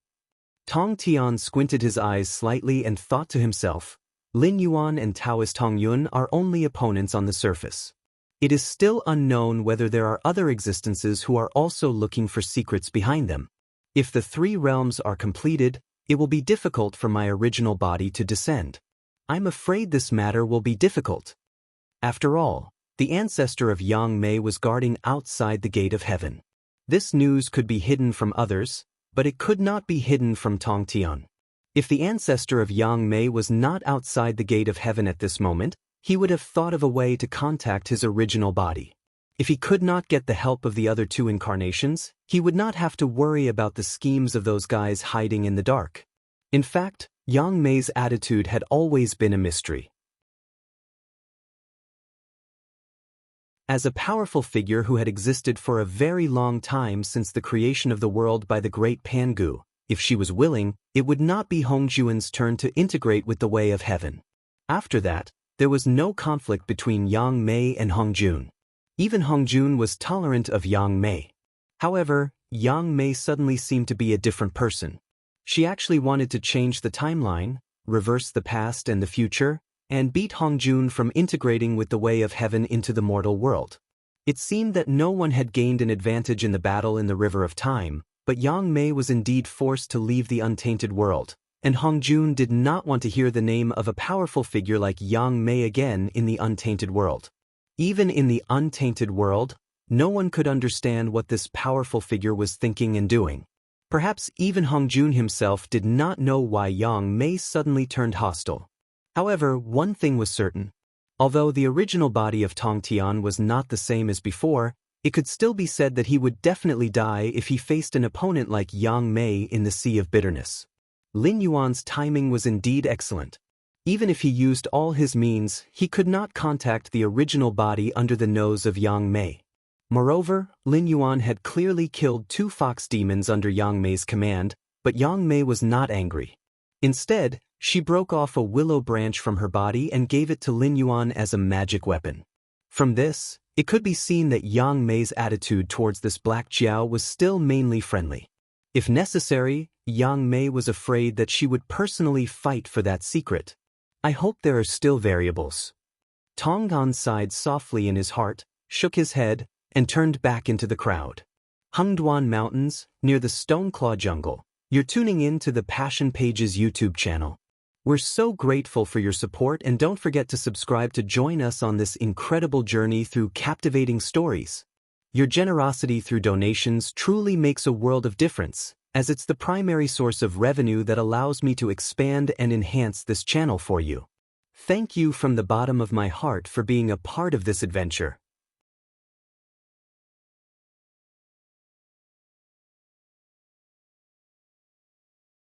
Tong Tian squinted his eyes slightly and thought to himself, Lin Yuan and Taoist Hong Yun are only opponents on the surface. It is still unknown whether there are other existences who are also looking for secrets behind them. If the 3 realms are completed, it will be difficult for my original body to descend. I'm afraid this matter will be difficult. After all, the ancestor of Yang Mei was guarding outside the gate of heaven. This news could be hidden from others, but it could not be hidden from Tong Tian. If the ancestor of Yang Mei was not outside the gate of heaven at this moment, he would have thought of a way to contact his original body. If he could not get the help of the other 2 incarnations, he would not have to worry about the schemes of those guys hiding in the dark. In fact, Yang Mei's attitude had always been a mystery. As a powerful figure who had existed for a very long time since the creation of the world by the great Pangu, if she was willing, it would not be Hong Juan's turn to integrate with the way of heaven. After that, there was no conflict between Yang Mei and Hong Jun. Even Hong Jun was tolerant of Yang Mei. However, Yang Mei suddenly seemed to be a different person. She actually wanted to change the timeline, reverse the past and the future, and beat Hong Jun from integrating with the way of heaven into the mortal world. It seemed that no one had gained an advantage in the battle in the River of Time, but Yang Mei was indeed forced to leave the untainted world, and Hong Jun did not want to hear the name of a powerful figure like Yang Mei again in the untainted world. Even in the untainted world, no one could understand what this powerful figure was thinking and doing. Perhaps even Hong Jun himself did not know why Yang Mei suddenly turned hostile. However, one thing was certain. Although the original body of Tong Tian was not the same as before, it could still be said that he would definitely die if he faced an opponent like Yang Mei in the Sea of Bitterness. Lin Yuan's timing was indeed excellent. Even if he used all his means, he could not contact the original body under the nose of Yang Mei. Moreover, Lin Yuan had clearly killed 2 fox demons under Yang Mei's command, but Yang Mei was not angry. Instead, she broke off a willow branch from her body and gave it to Lin Yuan as a magic weapon. From this, it could be seen that Yang Mei's attitude towards this Black Jiao was still mainly friendly. If necessary, Yang Mei was afraid that she would personally fight for that secret. I hope there are still variables. Tong Gan sighed softly in his heart, shook his head, and turned back into the crowd. Hengduan Mountains, near the Stoneclaw Jungle. You're tuning in to the Passion Pages YouTube channel. We're so grateful for your support, and don't forget to subscribe to join us on this incredible journey through captivating stories. Your generosity through donations truly makes a world of difference, as it's the primary source of revenue that allows me to expand and enhance this channel for you. Thank you from the bottom of my heart for being a part of this adventure.